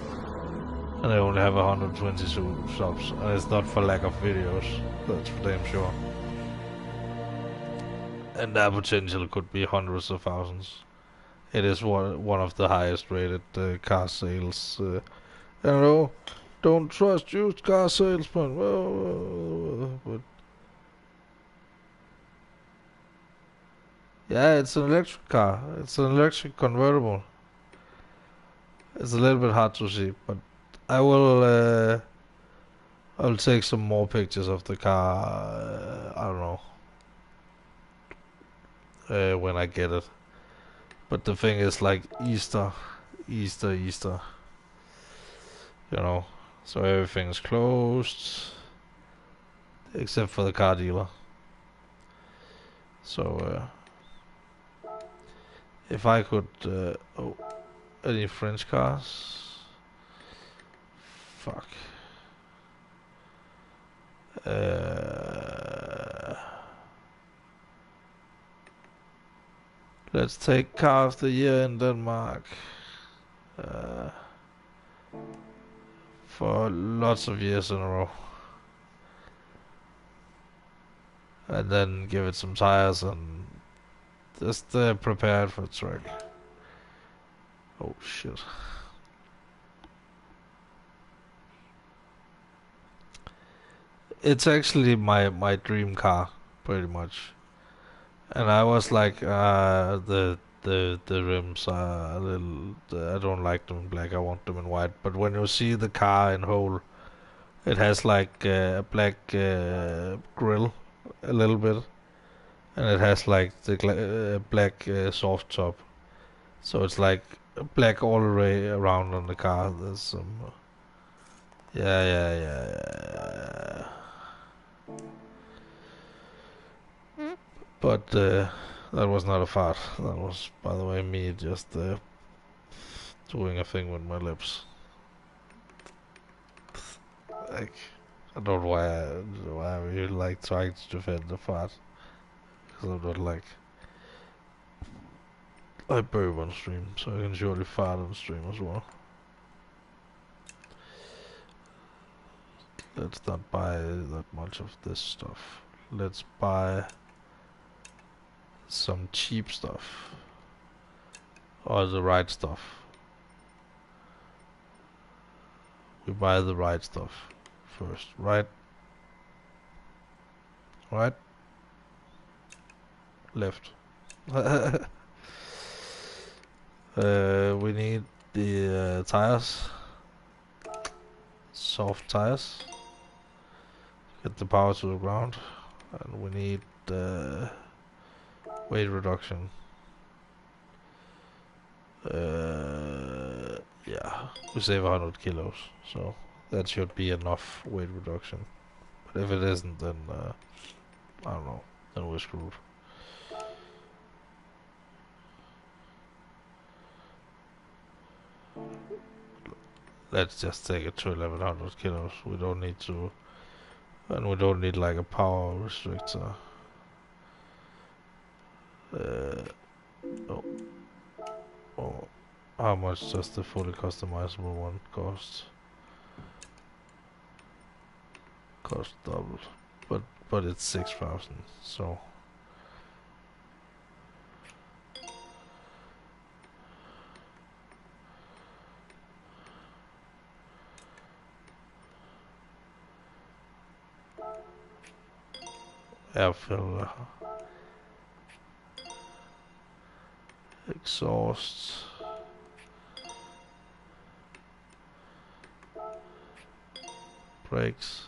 and they only have 122 subs, and it's not for lack of videos. That's for damn sure. And that potential could be hundreds of thousands. It is one of the highest rated car sales. I don't know. Don't trust used car salesmen. But yeah, it's an electric car. It's an electric convertible. It's a little bit hard to see, but I will. I'll take some more pictures of the car. I don't know when I get it. But the thing is, like Easter, you know. So everything's closed except for the car dealer. So if I could, oh, any French cars? Fuck. Uh, let's take car of the year in Denmark. Uh, for lots of years in a row. And then give it some tires and just prepare it for track. Oh shit. It's actually my dream car, pretty much. And I was like, the rims are a little. I don't like them in black. I want them in white. But when you see the car in whole, it has like a black grill, a little bit, and it has like the black soft top. So it's like black all the way around on the car. There's some. Yeah. But that was not a fart. That was, by the way, me just doing a thing with my lips. Like, I don't know why I really like trying to defend the fart. Because I'm not like, I burp on stream, so I can surely fart on stream as well. Let's not buy that much of this stuff. Let's buy some cheap stuff. Or the right stuff. We buy the right stuff first, right? Right? Left. We need the tires. Soft tires. Get the power to the ground. And we need weight reduction. Yeah, we save 100 kilos, so that should be enough weight reduction. But if it isn't, then I don't know, then we're screwed. Let's just take it to 1100 kilos. We don't need to, and we don't need like a power restrictor. Oh, oh, how much does the fully customizable one cost? Cost double, but it's 6,000. So air filter, exhaust, brakes.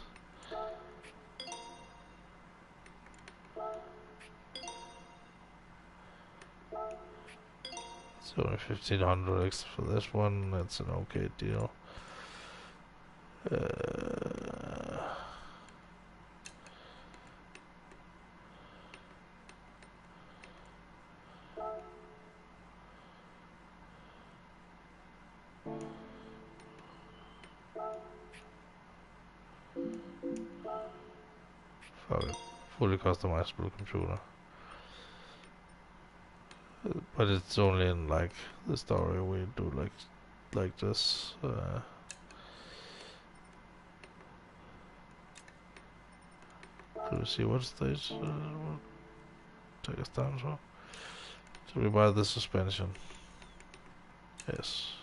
So 1500 extra for this one. That's an okay deal. Fuck it. Fully customizable computer. But it's only in like the story we do like this. Do we see what stage will take us down to? So we buy the suspension. Yes.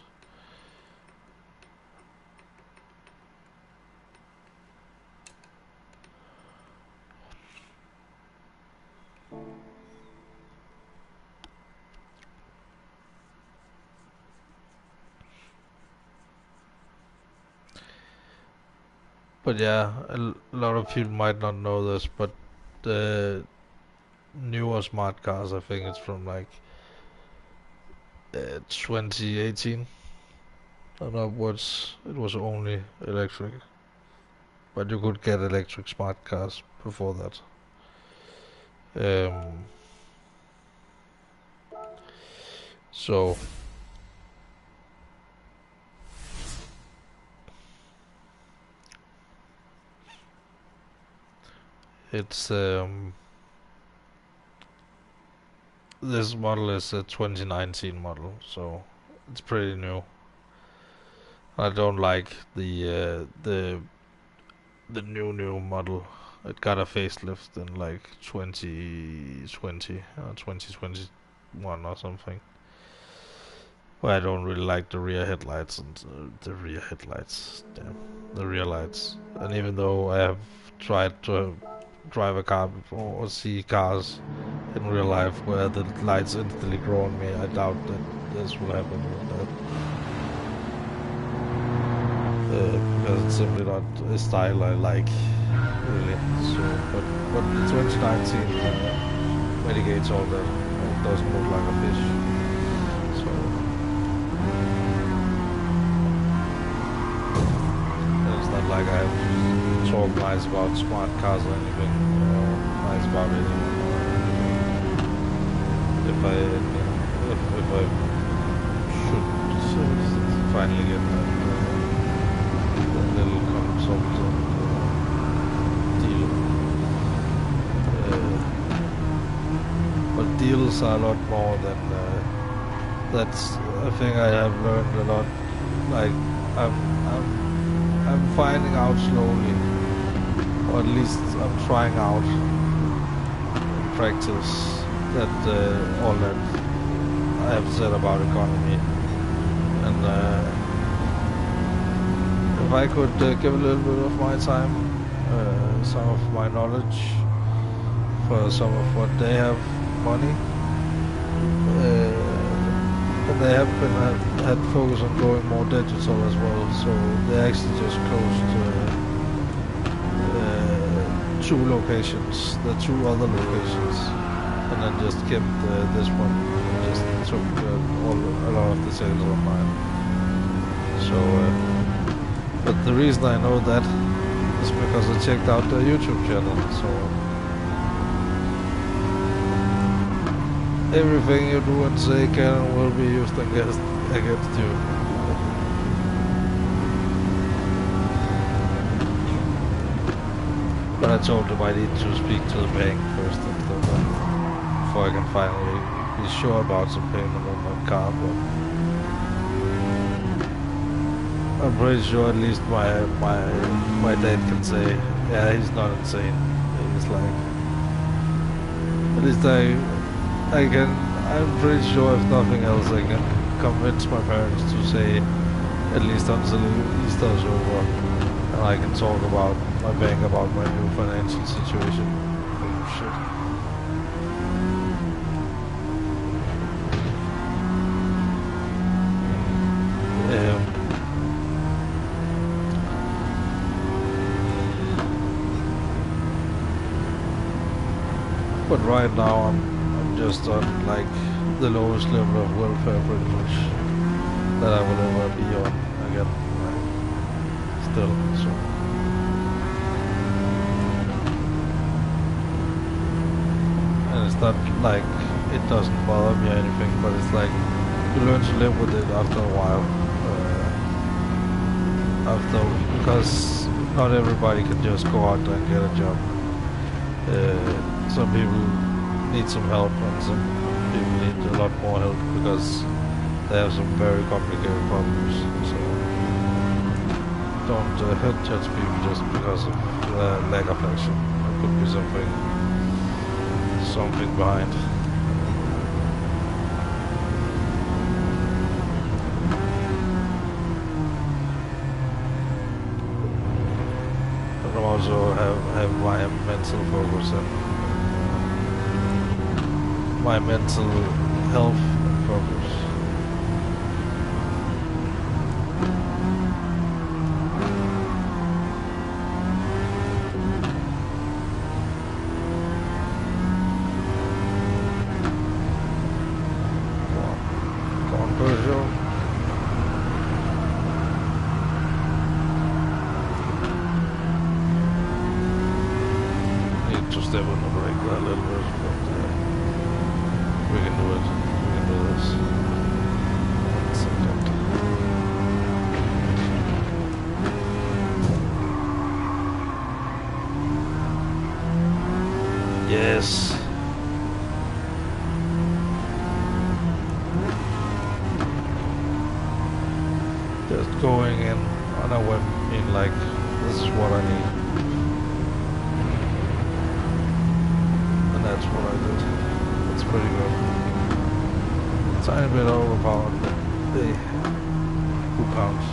But yeah, a lot of people might not know this, but the newer smart cars, I think it's from like 2018 and upwards, it was only electric. But you could get electric smart cars before that. Um, so it's this model is a 2019 model, so it's pretty new. I don't like the new model. It got a facelift in like 2020 or 2021 or something. Well, I don't really like the rear headlights and damn, the rear lights. And even though I have tried to drive a car before or see cars in real life where the lights instantly grow on me, I doubt that this will happen with that. Because it's simply not a style I like, really. So, but the 2019 mitigates all that. It doesn't look like a fish. So, it's not like I have to talk nice about smart cars or anything, or nice about anyone or anything. If I should finally get a little consultant deal. But deals are a lot more than that's a thing I have learned a lot. Like I'm finding out slowly, or at least I'm trying out in practice that all that I have said about economy, and if I could give a little bit of my time, some of my knowledge for some of what they have money, and they have been had focus on going more digital as well. So they actually just closed 2 locations, the 2 other locations, and then just kept this one. Just took a lot of the sales online. So, but the reason I know that is because I checked out their YouTube channel. So everything you do and say can and will be used against you. But I told them I need to speak to the bank first and stuff before I can finally be sure about some payment on my car. But I'm pretty sure at least my dad can say, yeah, he's not insane. He's like, at least I'm pretty sure if nothing else I can convince my parents to say at least until Easter's over, and I can talk about my bank about my new financial situation. Oh, shit. But right now I'm just on like the lowest level of welfare pretty much that I will ever be on again. Like, still, so. And it's not like it doesn't bother me or anything, but it's like you learn to live with it after a while. Because not everybody can just go out and get a job. Some people need some help, and some people need a lot more help because they have some very complicated problems. So don't judge people just because of lack of action. There could be something behind. my mental focus and my mental health and focus. Come on, Peugeot. Need to step on the brake a little bit, but we can do it. We can do this. 1 second. Yes. Just going in on a whim, being like, this is what I need. And that's what I did. It's pretty good. Tiny bit overpowered, but hey, who counts?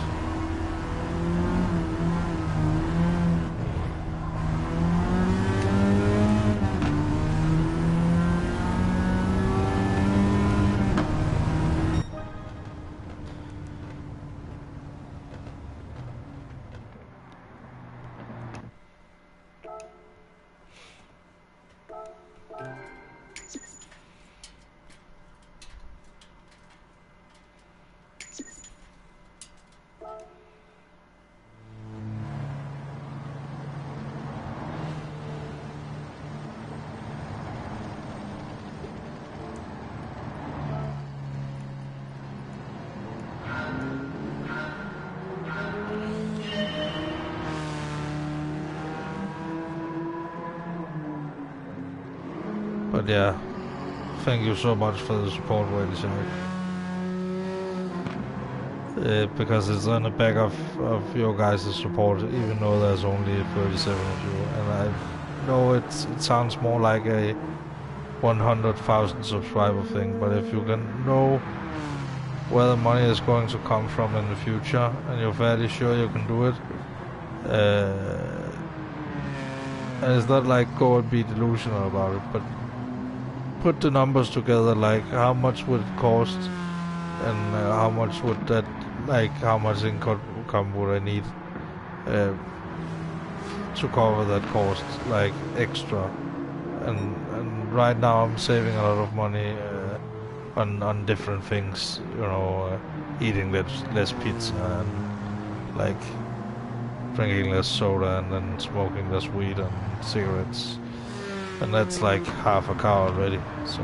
But yeah, thank you so much for the support, Wade Shark. Because it's on the back of your guys' support, even though there's only 37 of you. And I know it sounds more like a 100,000 subscriber thing, but if you can know where the money is going to come from in the future, and you're fairly sure you can do it, and it's not like go and be delusional about it, but put the numbers together, like how much would it cost, and how much would that, like how much income would I need to cover that cost, like extra. And right now I'm saving a lot of money on different things, you know, eating less pizza and like drinking less soda and then smoking less weed and cigarettes. And that's like half a car already, so.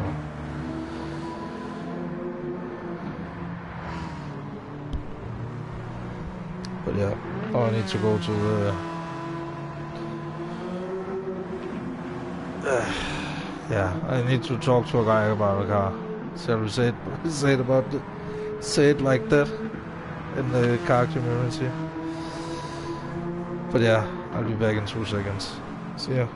But yeah, now I need to go to the... yeah, I need to talk to a guy about a car. Shall we say it like that in the car community? But yeah, I'll be back in 2 seconds. See ya.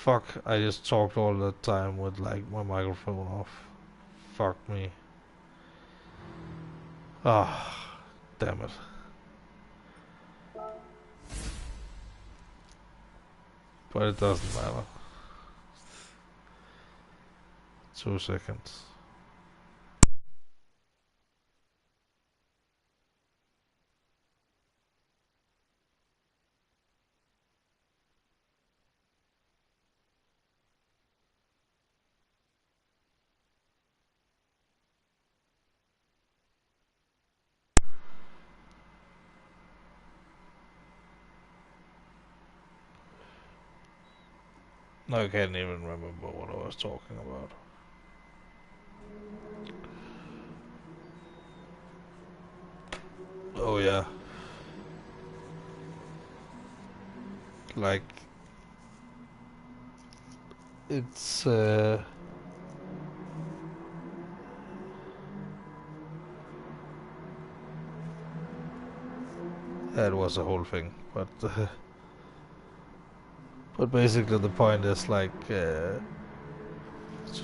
fuck, I just talked all that time with like my microphone off. Fuck me. Ah, damn it. But it doesn't matter. 2 seconds. I can't even remember what I was talking about. Oh yeah. Like, it's, that was a whole thing. But basically the point is like, to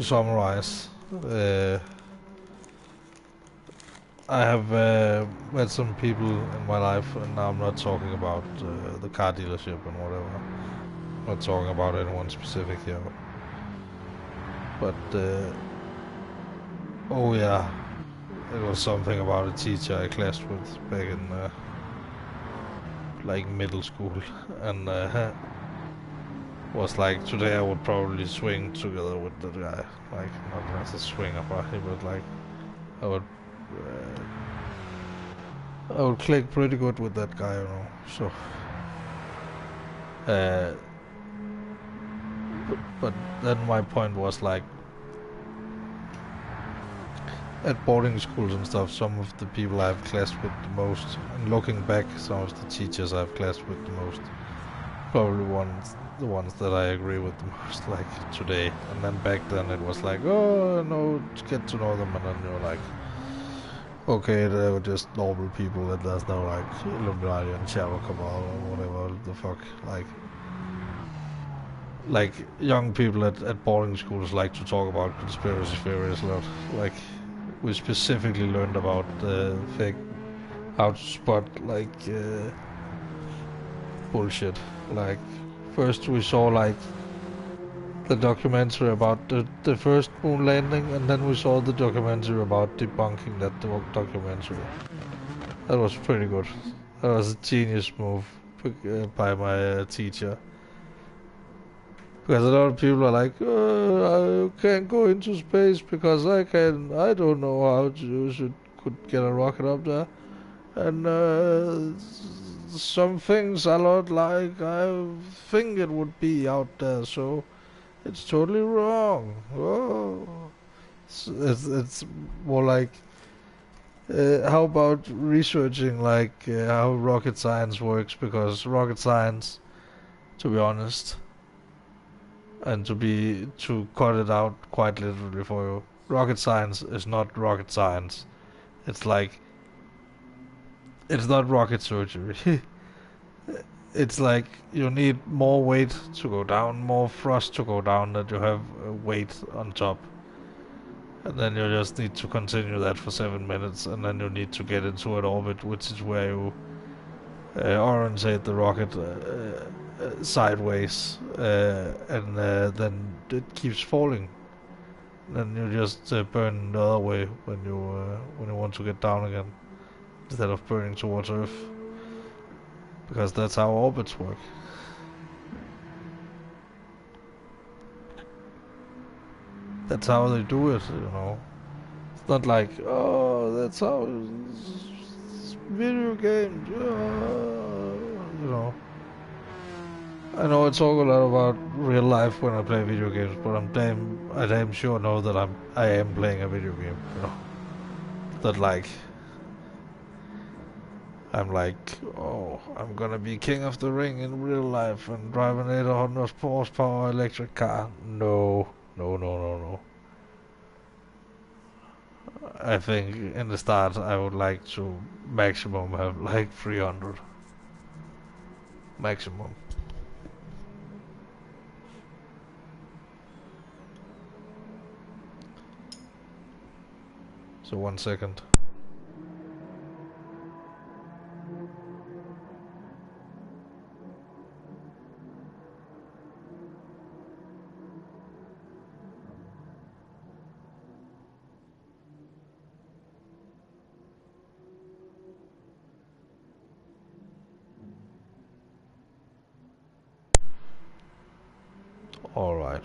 summarize, I have met some people in my life, and now I'm not talking about the car dealership and whatever. I'm not talking about anyone specific here. But, oh yeah, it was something about a teacher I classed with back in like middle school, and was like, today I would probably swing together with that guy. Like, not as a swinger party, but like, I would, I would click pretty good with that guy, you know. So, uh, but then my point was like, at boarding schools and stuff, some of the people I've classed with the most, and looking back, some of the teachers I've classed with the most, probably the ones that I agree with the most, like today. And then back then it was like, oh no, get to know them, and then you're like, okay, they were just normal people, and there's no like Illuminati and Shadow Cabal or whatever the fuck. Like young people at boarding schools like to talk about conspiracy theories a lot. Like, we specifically learned about fake, how to spot like bullshit. Like, first we saw like the documentary about the first moon landing, and then we saw the documentary about debunking that documentary. That was pretty good. That was a genius move by my teacher. Because a lot of people are like, I can't go into space because I don't know how could get a rocket up there. And some things are not like I think it would be out there, so it's totally wrong. Oh. It's more like, how about researching like how rocket science works? Because rocket science, to be honest, and to cut it out quite literally for you, rocket science is not rocket science. It's like, it's not rocket surgery. It's like you need more weight to go down, more thrust to go down, that you have weight on top. And then you just need to continue that for 7 minutes, and then you need to get into an orbit, which is where you orientate the rocket sideways, and then it keeps falling. Then you just burn the other way when you want to get down again, instead of burning towards Earth, because that's how orbits work. That's how they do it, you know. It's not like, oh, that's how video games, you know. I know I talk a lot about real life when I play video games, but I damn sure know that I am playing a video game, you know. That like, I'm like, oh, I'm gonna be king of the ring in real life and drive an 800 horsepower electric car. No, no, no, no, no. I think in the start I would like to maximum have like 300. Maximum. So 1 second. All right.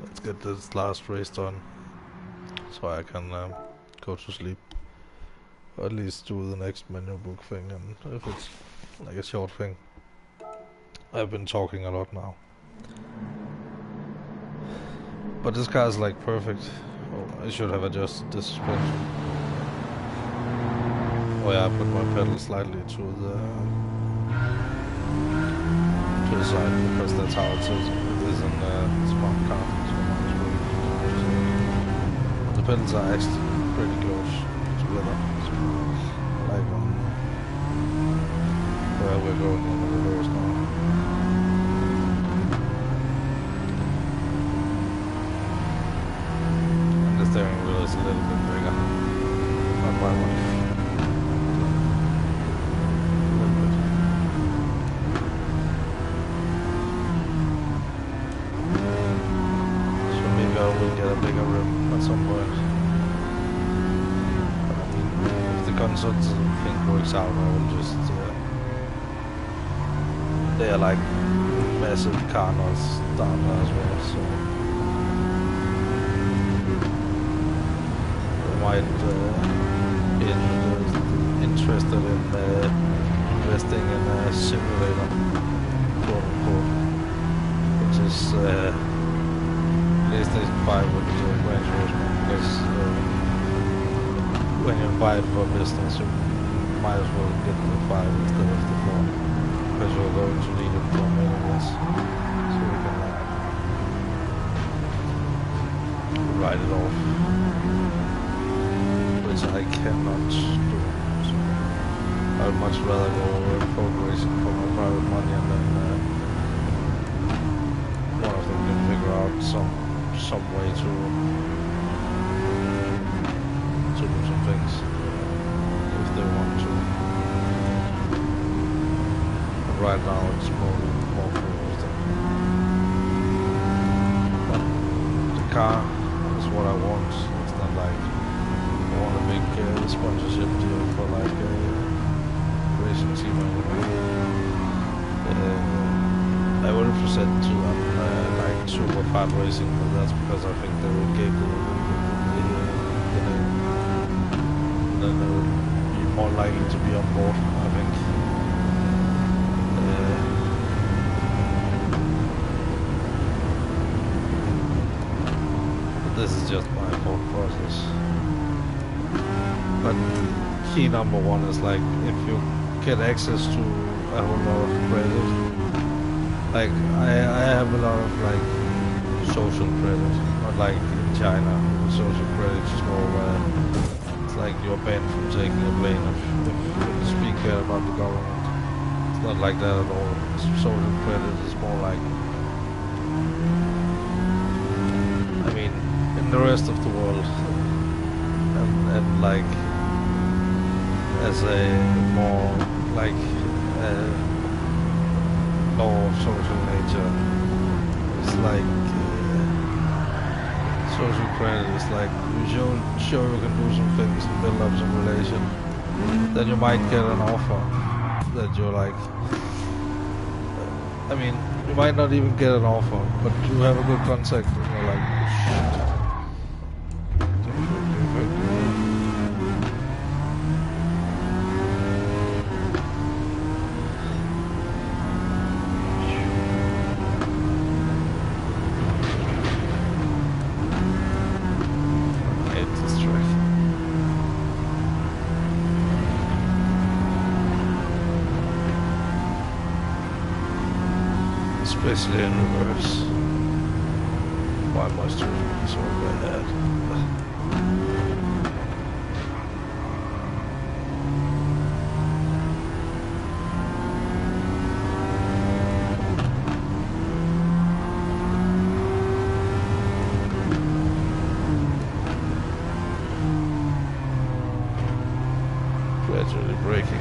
Let's get this last race done, so I can go to sleep. Or at least do the next menu book thing, and if it's like a short thing. I've been talking a lot now. But this car is like perfect. Oh, I should have adjusted the suspension. Oh yeah, I put my pedal slightly to the side because that's how it is in the smart car. So the pedals are actually pretty close together. So like where we're going in the reverse now. And the steering wheel is a little bit bigger. Not by much. Will get a bigger rim at some point. If the consoles thing works out, I will just they are like massive car nuts down there as well, so I might be interested in investing in a simulator, quote unquote, which is PlayStation 5 with Gran Turismo, because when you buy it for business, you might as well get the 5 instead of the 4, because you're going to need it for many years, so you can write it off, which I cannot do. So I would much rather go road racing for my private money, and then one of them can figure out some way to do some things if they want to. But right now it's more focused. But the car is what I want. It's not like I want a big sponsorship deal for like a racing team or anything. I would have said to them like super fast racing, but that's because I think they will giggle a little bit with the name. Then they would be more likely to be on board, I think. But this is just my thought process. But key number one is like if you get access to a whole lot of credit. Like, I have a lot of, like, social credit, not like in China. Social credit is more where it's like you're banned from taking a plane if you speak bad about the government. It's not like that at all. Social credit is more like, I mean, in the rest of the world, and like, as a more, like, law of social nature, it's like social credit is like you show you can do some things and build up some relation, then you might get an offer that you're like, I mean, you might not even get an offer, but you have a good contact and you're like, shit. Especially in reverse. Why must you be so bad? gradually braking.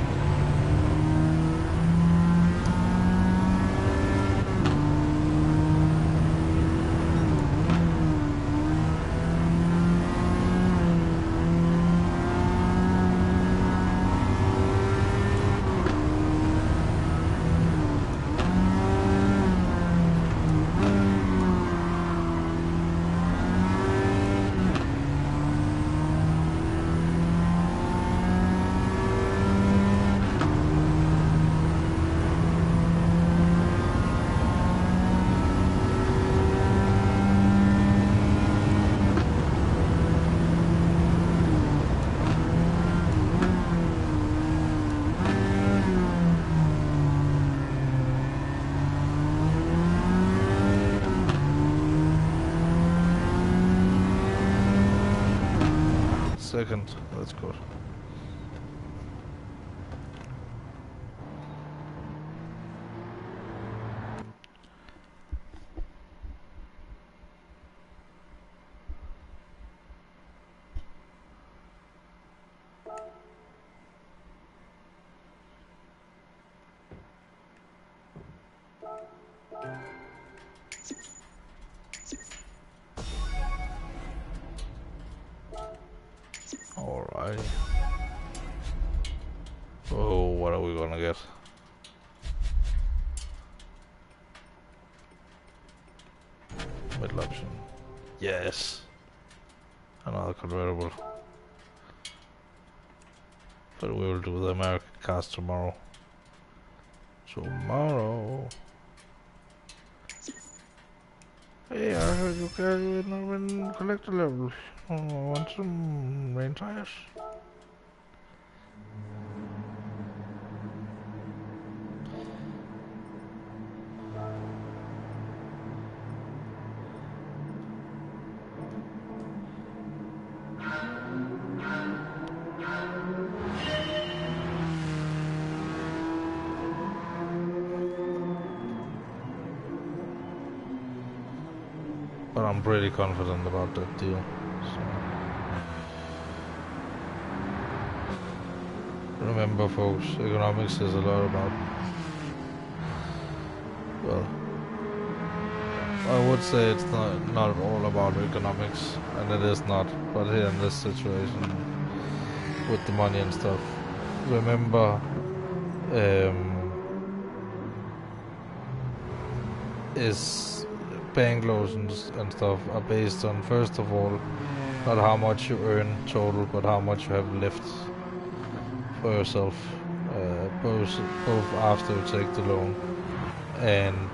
Second, that's good. Alright. Oh, what are we gonna get? Middle option. Yes. Another convertible. But we will do the American cars tomorrow. Hey, I heard you carry in collector level. Oh, I want some rain tires. But I'm pretty confident about that deal. So. Remember, folks, economics is a lot about. Well, I would say it's not all about economics, and it is not. But here in this situation, with the money and stuff, remember, is bank loans and stuff are based on, first of all, not how much you earn total, but how much you have left for yourself, both after you take the loan and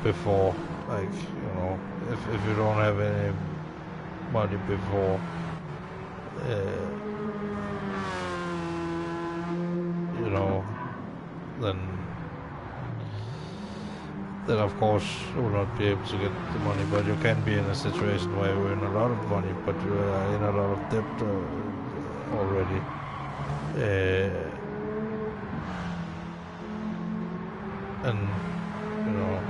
before. Like, you know, if you don't have any money before, you know, then of course you will not be able to get the money. But you can be in a situation where you earn a lot of money, but you are in a lot of debt already. And you know,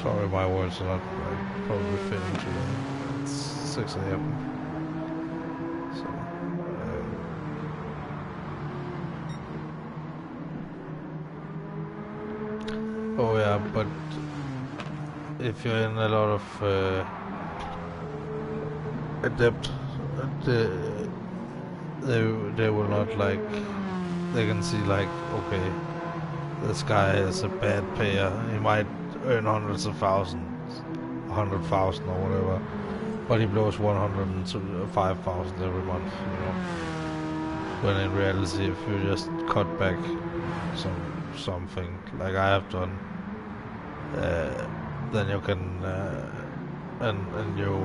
sorry, my words are not probably fitting today. It's 6 a.m. So, oh yeah, but if you're in a lot of debt, they will not, like, they can see like, okay, this guy is a bad payer. He might earn hundreds of thousands, 100,000 or whatever, but he blows 105,000 every month, you know. When in reality, if you just cut back something like I have done, then you can and you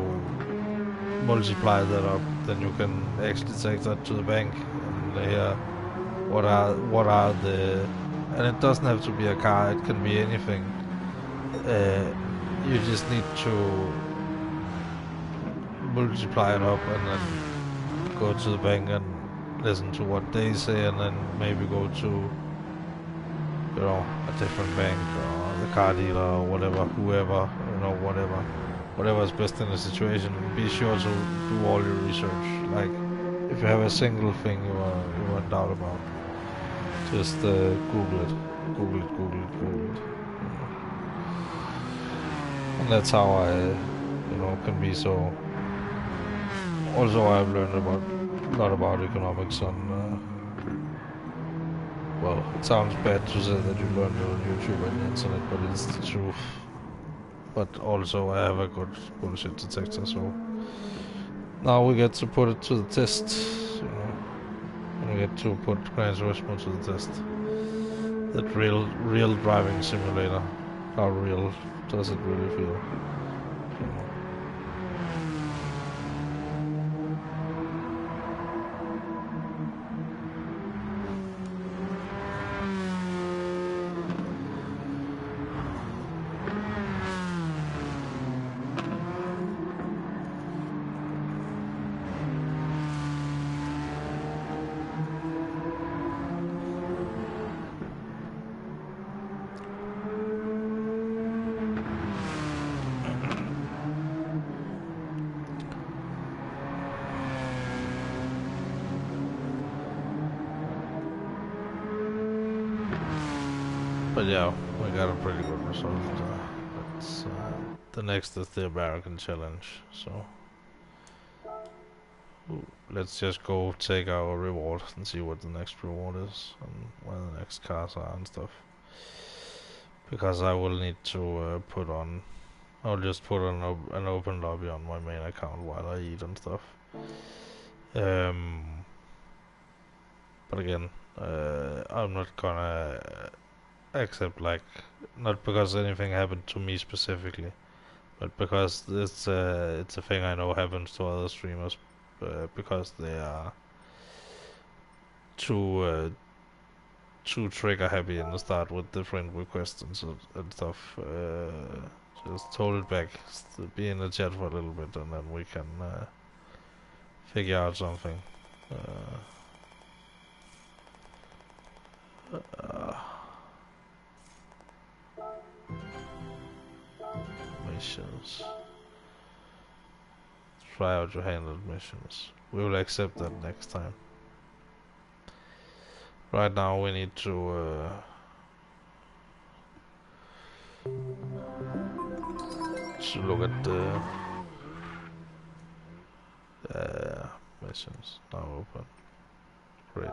multiply that up, then you can actually take that to the bank and hear what are the, and it doesn't have to be a car, it can be anything. You just need to multiply it up and then go to the bank and listen to what they say, and then maybe go to you know, a different bank or the car dealer or whatever, whoever, you know, whatever is best in the situation. Be sure to do all your research. Like, if you have a single thing you are in doubt about, just Google it, Google it, Google it, Google it. And that's how I, you know, can be so. Also, I've learned about a lot about economics on. Well, it sounds bad to say that you learned it on YouTube and the internet, but it's the truth. But also, I have a good bullshit detector, so now we get to put it to the test. You know, and we get to put Gran Turismo to the test. That real driving simulator. How real does it really feel? You know. But yeah, we got a pretty good result. It's, the next is the American Challenge, so let's just go take our reward and see what the next reward is and where the next cars are and stuff. Because I will need to put on. I'll just put an open lobby on my main account while I eat and stuff. But again, I'm not gonna accept, like, not because anything happened to me specifically, but because it's a thing I know happens to other streamers, because they are too trigger happy in the start with different requests and stuff. Just hold it back, be in the chat for a little bit, and then we can figure out something. Missions. Try out your handled missions. We will accept that next time. Right now we need to look at the missions now open. Great.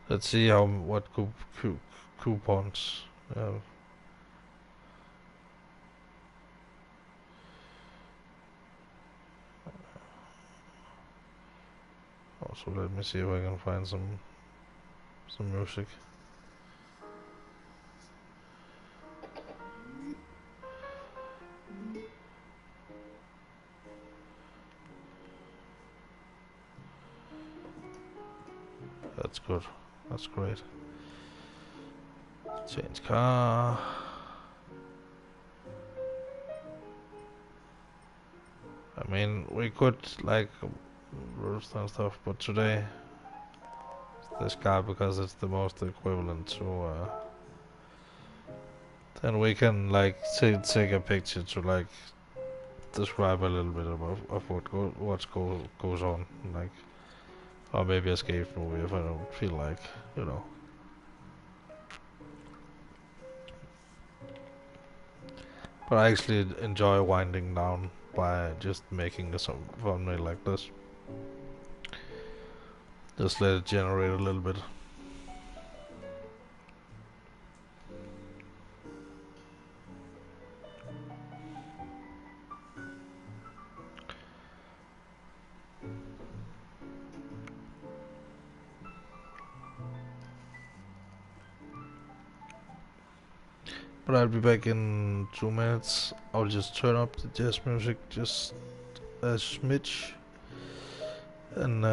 Let's see what coupons we have. Also, let me see if I can find some music. That's good. That's great. Change car. I mean, we could, like, roast and stuff, but today this car, because it's the most equivalent to then we can, like, take a picture to, like, describe a little bit of what goes on, like, or maybe a escape movie if I don't feel like, you know. But I actually enjoy winding down by just making a thumbnail like this. Just let it generate a little bit. But I'll be back in 2 minutes. I'll just turn up the jazz music just a smidge. And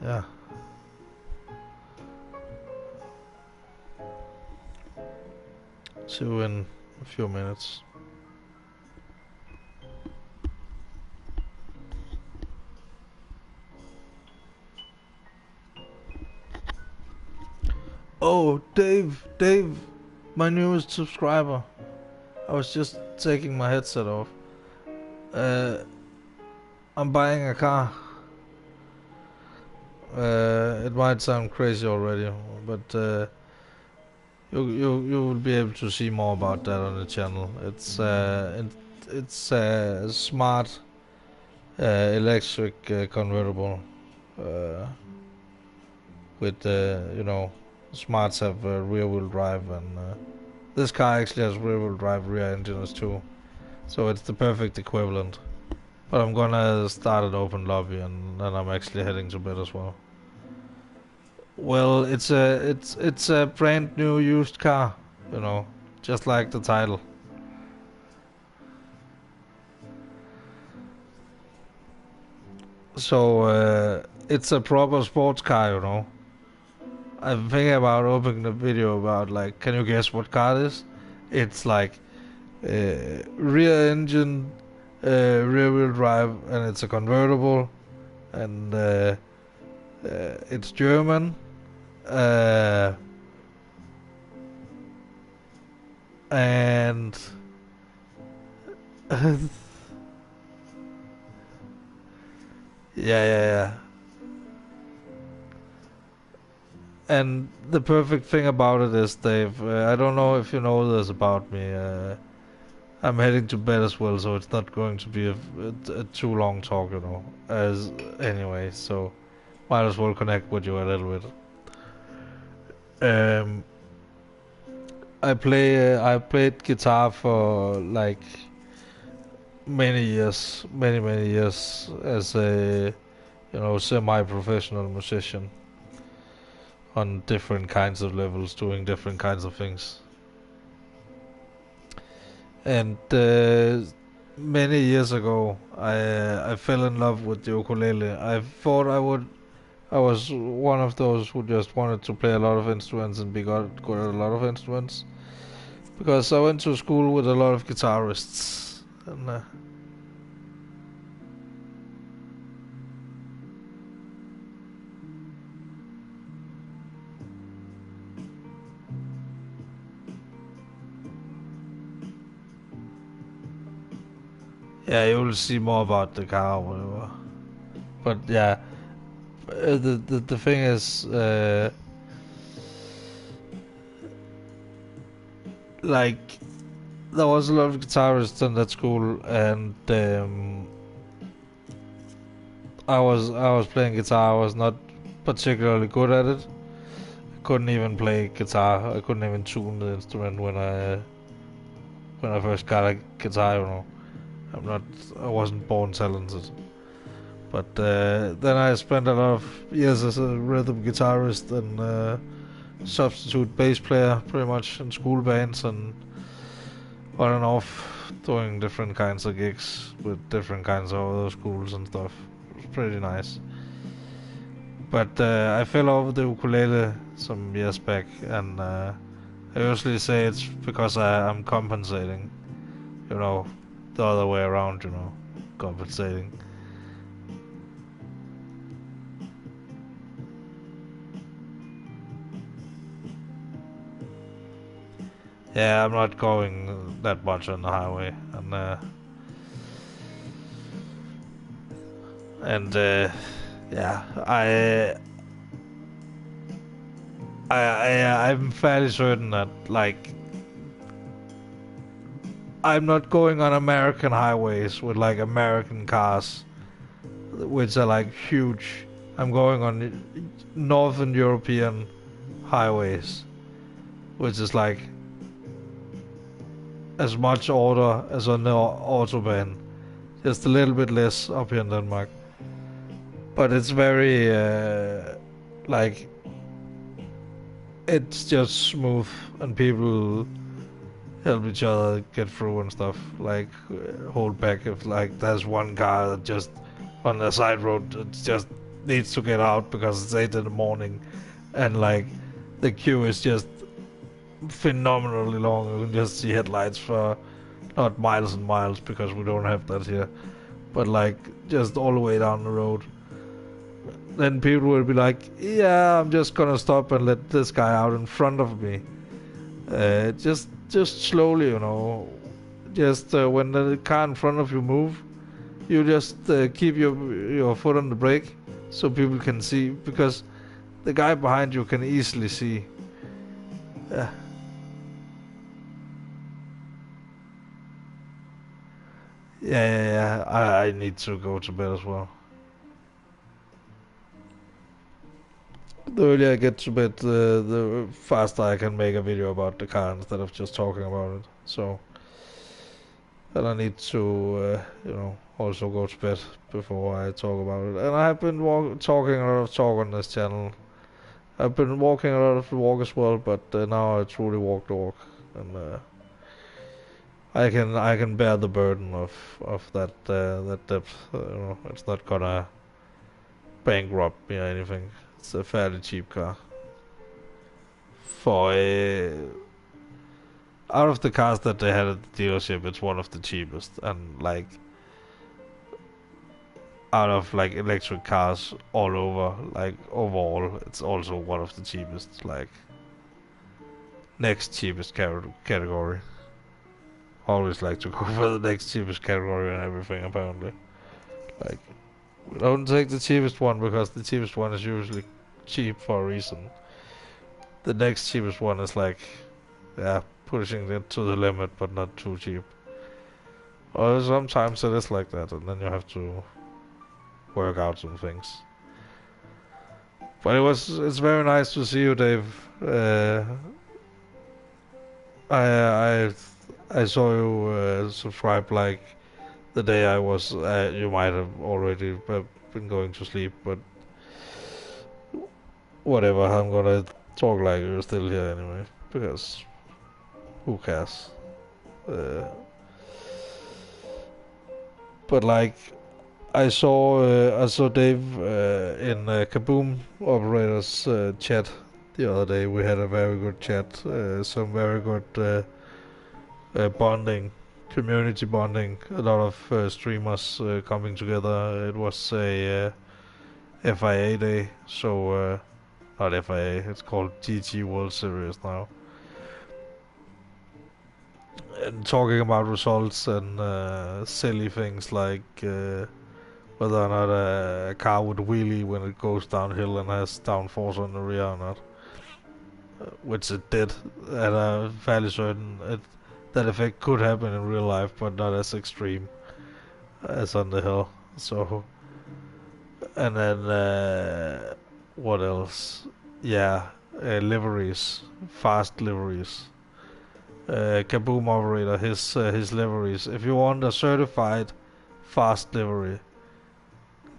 yeah. See you in a few minutes. Oh, Dave, my newest subscriber. I was just taking my headset off. Uh, I'm buying a car. It might sound crazy already, but you will be able to see more about that on the channel. It's a smart electric convertible uh, with smarts have rear wheel drive, and this car actually has rear wheel drive rear engines too. So it's the perfect equivalent. But I'm gonna start an open lobby, and then I'm actually heading to bed as well. Well, it's a brand new used car, you know, just like the title. So it's a proper sports car, you know. I'm thinking about opening a video about like, can you guess what car it is? It's like rear engine, rear wheel drive, and it's a convertible, and it's German. Uh, and yeah, yeah. And the perfect thing about it is, Dave, I don't know if you know this about me. I'm heading to bed as well, so it's not going to be a too long talk, you know. As anyway, so might as well connect with you a little bit. I played guitar for like many years as a semi-professional musician on different kinds of levels, doing different kinds of things. And many years ago, I fell in love with the ukulele. I thought I was one of those who just wanted to play a lot of instruments and be good at a lot of instruments, because I went to school with a lot of guitarists, and yeah, you will see more about the car or whatever. But yeah, the thing is, like there was a lot of guitarists in that school, and I was playing guitar. I was not particularly good at it. I couldn't even play guitar. I couldn't even tune the instrument when I first got a guitar. You know, I wasn't born talented. But then I spent a lot of years as a rhythm guitarist and substitute bass player, pretty much in school bands and on and off, doing different kinds of gigs with different kinds of other schools and stuff. It was pretty nice. But I fell over the ukulele some years back, and I usually say it's because I'm compensating. You know, the other way around. You know, compensating. Yeah, I'm not going that much on the highway, and yeah, I'm fairly certain that like I'm not going on American highways with like American cars, which are like huge. I'm going on Northern European highways, which is like as much order as on the autobahn, just a little bit less up here in Denmark. But it's very like it's just smooth, and people help each other get through and stuff. Like hold back if like there's one car that just on the side road that just needs to get out because it's 8 in the morning, and like the queue is just phenomenally long. You can just see headlights for not miles and miles because we don't have that here, but like just all the way down the road. then people will be like, yeah, I'm just gonna stop and let this guy out in front of me. Just slowly, you know. Just when the car in front of you move, you just keep your foot on the brake so people can see, because the guy behind you can easily see. Uh, yeah. I need to go to bed as well. The earlier I get to bed, the faster I can make a video about the car instead of just talking about it. So, and I need to, also go to bed before I talk about it. And I have been talking a lot of talk on this channel. I've been walking a lot of the walk as well, but now I truly walk the walk, and I can bear the burden of that depth. It's not gonna bankrupt me or anything. It's a fairly cheap car for out of the cars that they had at the dealership. It's one of the cheapest, and like out of like electric cars all over, like overall, it's also one of the cheapest. Like next cheapest category. Always like to go for the next cheapest category and everything. Apparently, like don't take the cheapest one because the cheapest one is usually cheap for a reason. The next cheapest one is like, yeah, pushing it to the limit, but not too cheap. Or sometimes it is like that, and then you have to work out some things. But it's very nice to see you, Dave. I saw you subscribe like the day I was. You might have already been going to sleep, but whatever. I'm gonna talk like you're still here anyway, because who cares? Uh, but like I saw Dave in Kaboom operators chat the other day. We had a very good chat, some very good bonding, community bonding. A lot of streamers coming together. It was a FIA day, so not FIA. It's called GT World Series now. And talking about results and silly things like whether or not a car would wheelie when it goes downhill and has downforce on the rear or not, which it did, and I'm fairly certain that effect could happen in real life, but not as extreme as on the hill. So, and then what else? Yeah, liveries, fast liveries. Kaboom operator, his liveries. If you want a certified fast livery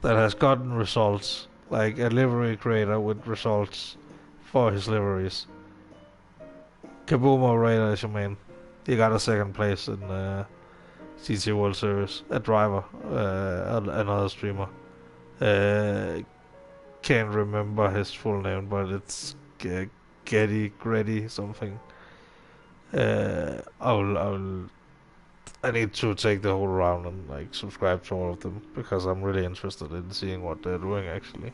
that has gotten results, like a livery creator with results for his liveries, Kaboom operator is your main. He got a second place in CT World Series. A driver, another streamer. Uh, can't remember his full name, but it's Getty something. I need to take the whole round and like subscribe to all of them because I'm really interested in seeing what they're doing actually.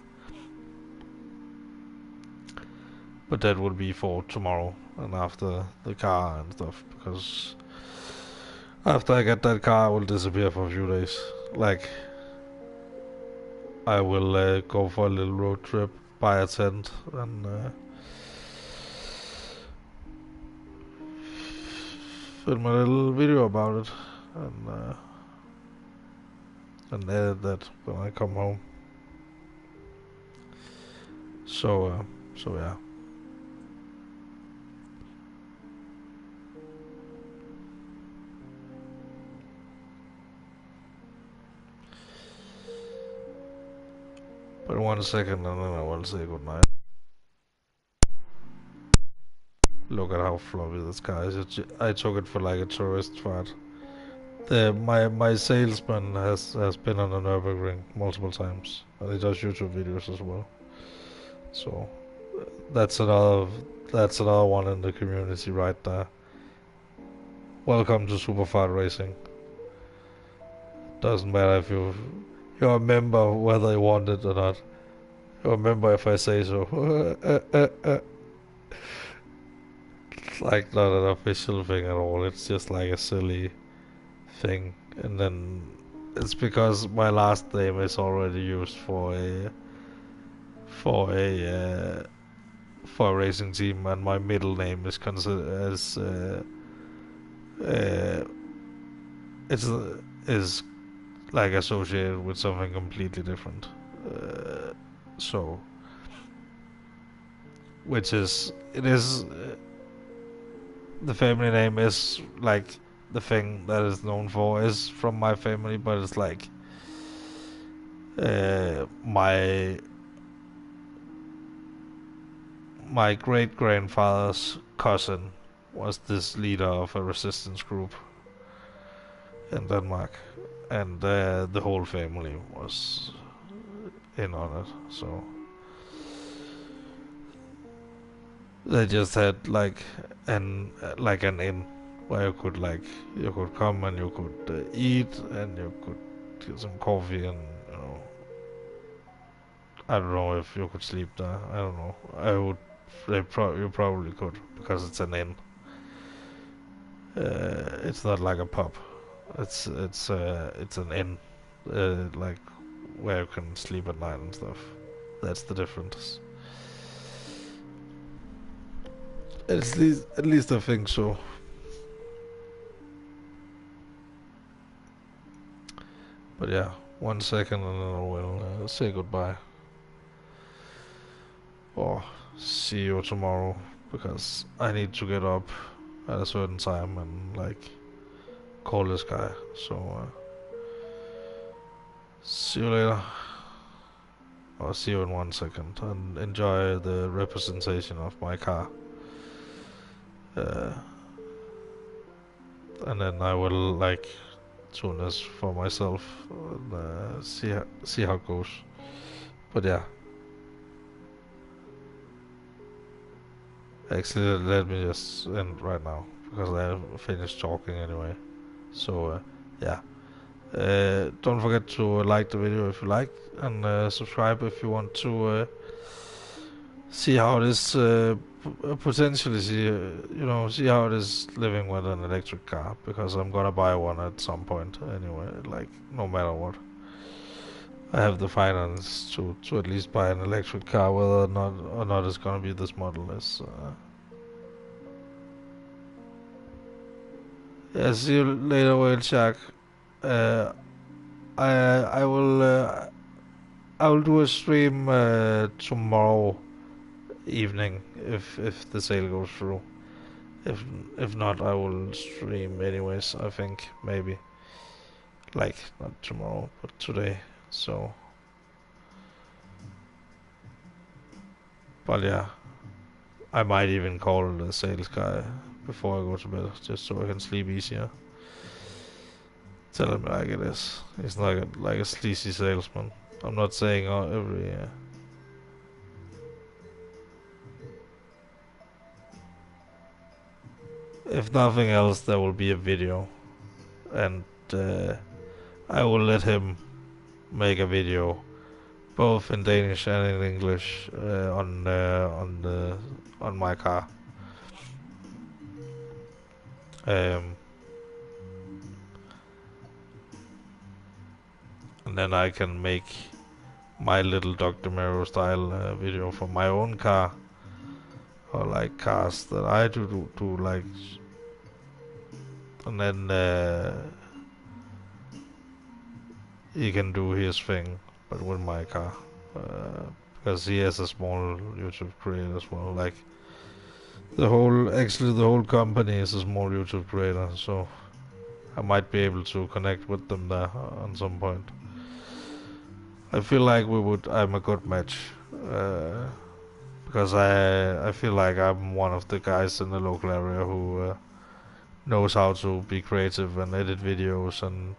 But that will be for tomorrow and after the car and stuff, because after I get that car I will disappear for a few days. Like I will go for a little road trip, buy a tent, and film a little video about it, and edit that when I come home. So yeah. But 1 second, and then I will say goodnight. Look at how floppy this car is. I took it for like a tourist spot. My salesman has been on the Nürburgring multiple times, and he does YouTube videos as well. So that's another one in the community right there. Welcome to Superfart Racing. Doesn't matter if you're a member, whether you want it or not. Remember if I say so. It's like not an official thing at all. It's just like a silly thing, and then it's because my last name is already used for a for a racing team, and my middle name is considered as uh, it's is like associated with something completely different. So, which is it is the family name is like the thing that is known for is from my family, but it's like my great grandfather's cousin was this leader of a resistance group in Denmark, and the whole family was in on it. So they just had an inn where you could come and you could eat and you could get some coffee and I don't know if you could sleep there. I don't know. I would. You probably could because it's an inn. It's not like a pub. It's an inn, like where you can sleep at night and stuff. That's the difference. At least I think so. But yeah, 1 second and then I will say goodbye or see you tomorrow because I need to get up at a certain time and like call this guy. So see you later. I'll see you in 1 second and enjoy the representation of my car. Uh, and then I will like tune this for myself and see how it goes. But yeah, actually let me just end right now because I have finished talking anyway. So yeah, don't forget to like the video if you like and subscribe if you want to see how it is potentially see how it is living with an electric car because I'm gonna buy one at some point anyway, like no matter what. I have the finance to at least buy an electric car, whether or not it's gonna be this model is. Yeah, see you later, Whale Shark. Uh, I will do a stream tomorrow evening if the sale goes through. If if not, I will stream anyways. I think maybe like not tomorrow, but today. So, but yeah, I might even call the sales guy before I go to bed, just so I can sleep easier. Tell him like it is. He's like a sleazy salesman. I'm not saying every. If nothing else, there will be a video, and I will let him make a video, both in Danish and in English, on my car. Um, and then I can make my little Dr. Mero style video for my own car, or like cars that I do like, and then he can do his thing, but with my car, because he has a small YouTube creator as well. Like actually the whole company is a small YouTube creator, so I might be able to connect with them there on some point. I feel like I'm a good match, because I feel like I'm one of the guys in the local area who knows how to be creative and edit videos and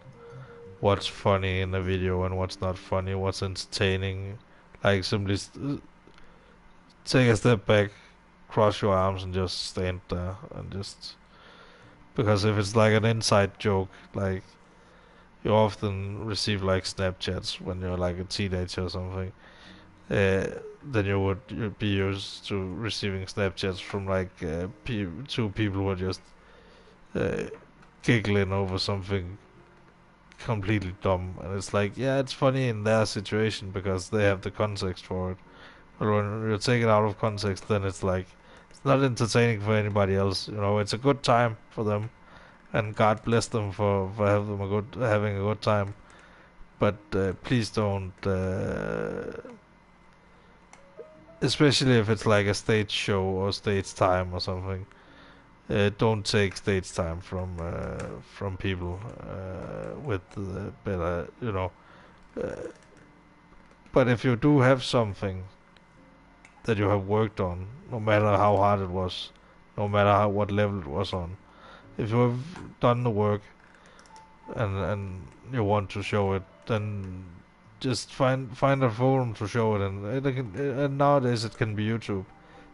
what's funny in a video and what's not funny, what's entertaining. Like simply take a step back, cross your arms and just stand there and just because if it's like an inside joke, like you often receive like Snapchats when you're like a teenager or something. uh, then you'd be used to receiving Snapchats from like two people who are just uh, giggling over something completely dumb, and it's like, yeah, it's funny in their situation because they have the context for it. But when you take it out of context, then it's like it's not entertaining for anybody else. You know, it's a good time for them, and God bless them for having a good time. But please don't, especially if it's like a stage show or stage time or something. Don't take stage time from people with better, you know. Uh, but if you do have something that you have worked on, no matter how hard it was, no matter what level it was on, if you have done the work and you want to show it, then just find a forum to show it, and nowadays it can be YouTube.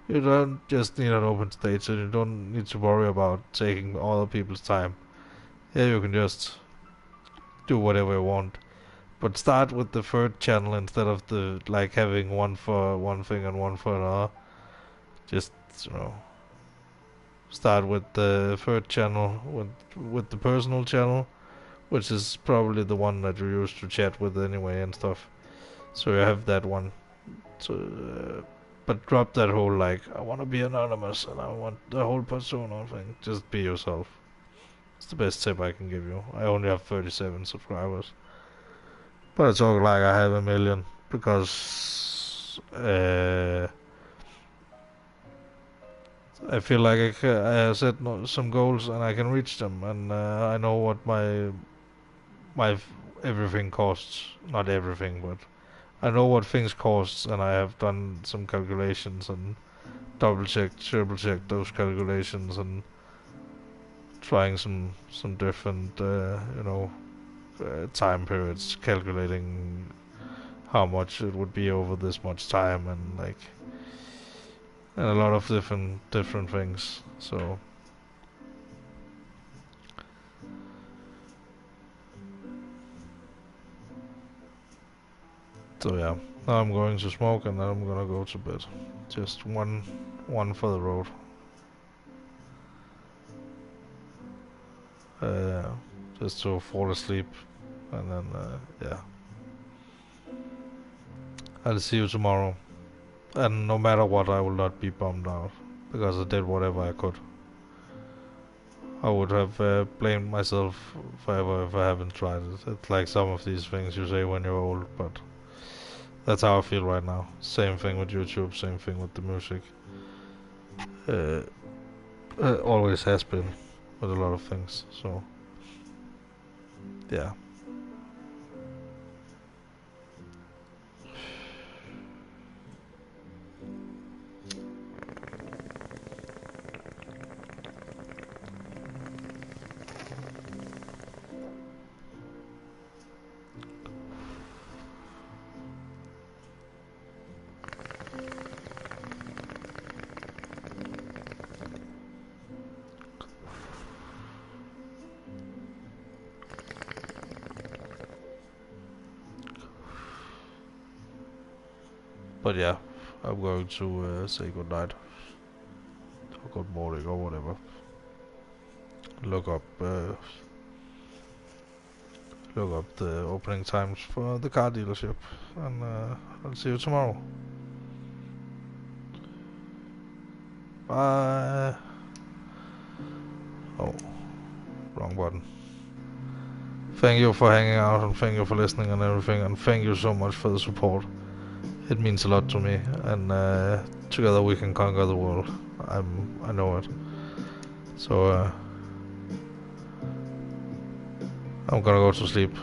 You don't just need an open stage, and you don't need to worry about taking other people's time. Here you can just do whatever you want. But start with the third channel instead of the like having one for one thing and one for another. Just you know, start with the third channel with the personal channel, which is probably the one that you use to chat with anyway and stuff. So you have that one. So, but drop that whole like I want to be anonymous and I want the whole persona thing. Just be yourself. It's the best tip I can give you. I only have 37 subscribers, but I talk like I have a million because I feel like I set some goals and I can reach them, and I know what my everything costs. Not everything, but I know what things cost, and I have done some calculations and double checked, triple checked those calculations, and trying some different time periods, calculating how much it would be over this much time, and like and a lot of different things. So yeah, now I'm going to smoke and then I'm gonna go to bed. Just one for the road. Uh, just to fall asleep, and then yeah, I'll see you tomorrow. And no matter what, I will not be bummed out because I did whatever I could. I would have blamed myself forever if I haven't tried it. It's like some of these things you say when you're old, but that's how I feel right now. Same thing with YouTube, same thing with the music. Uh, always has been with a lot of things. So, yeah. But yeah, I'm going to say goodnight or good morning or whatever. Look up, uh, look up the opening times for the car dealership, and I'll see you tomorrow. Bye. Oh, wrong button. Thank you for hanging out, and thank you for listening and everything, and thank you so much for the support. It means a lot to me, and together we can conquer the world. I know it. So I'm gonna go to sleep.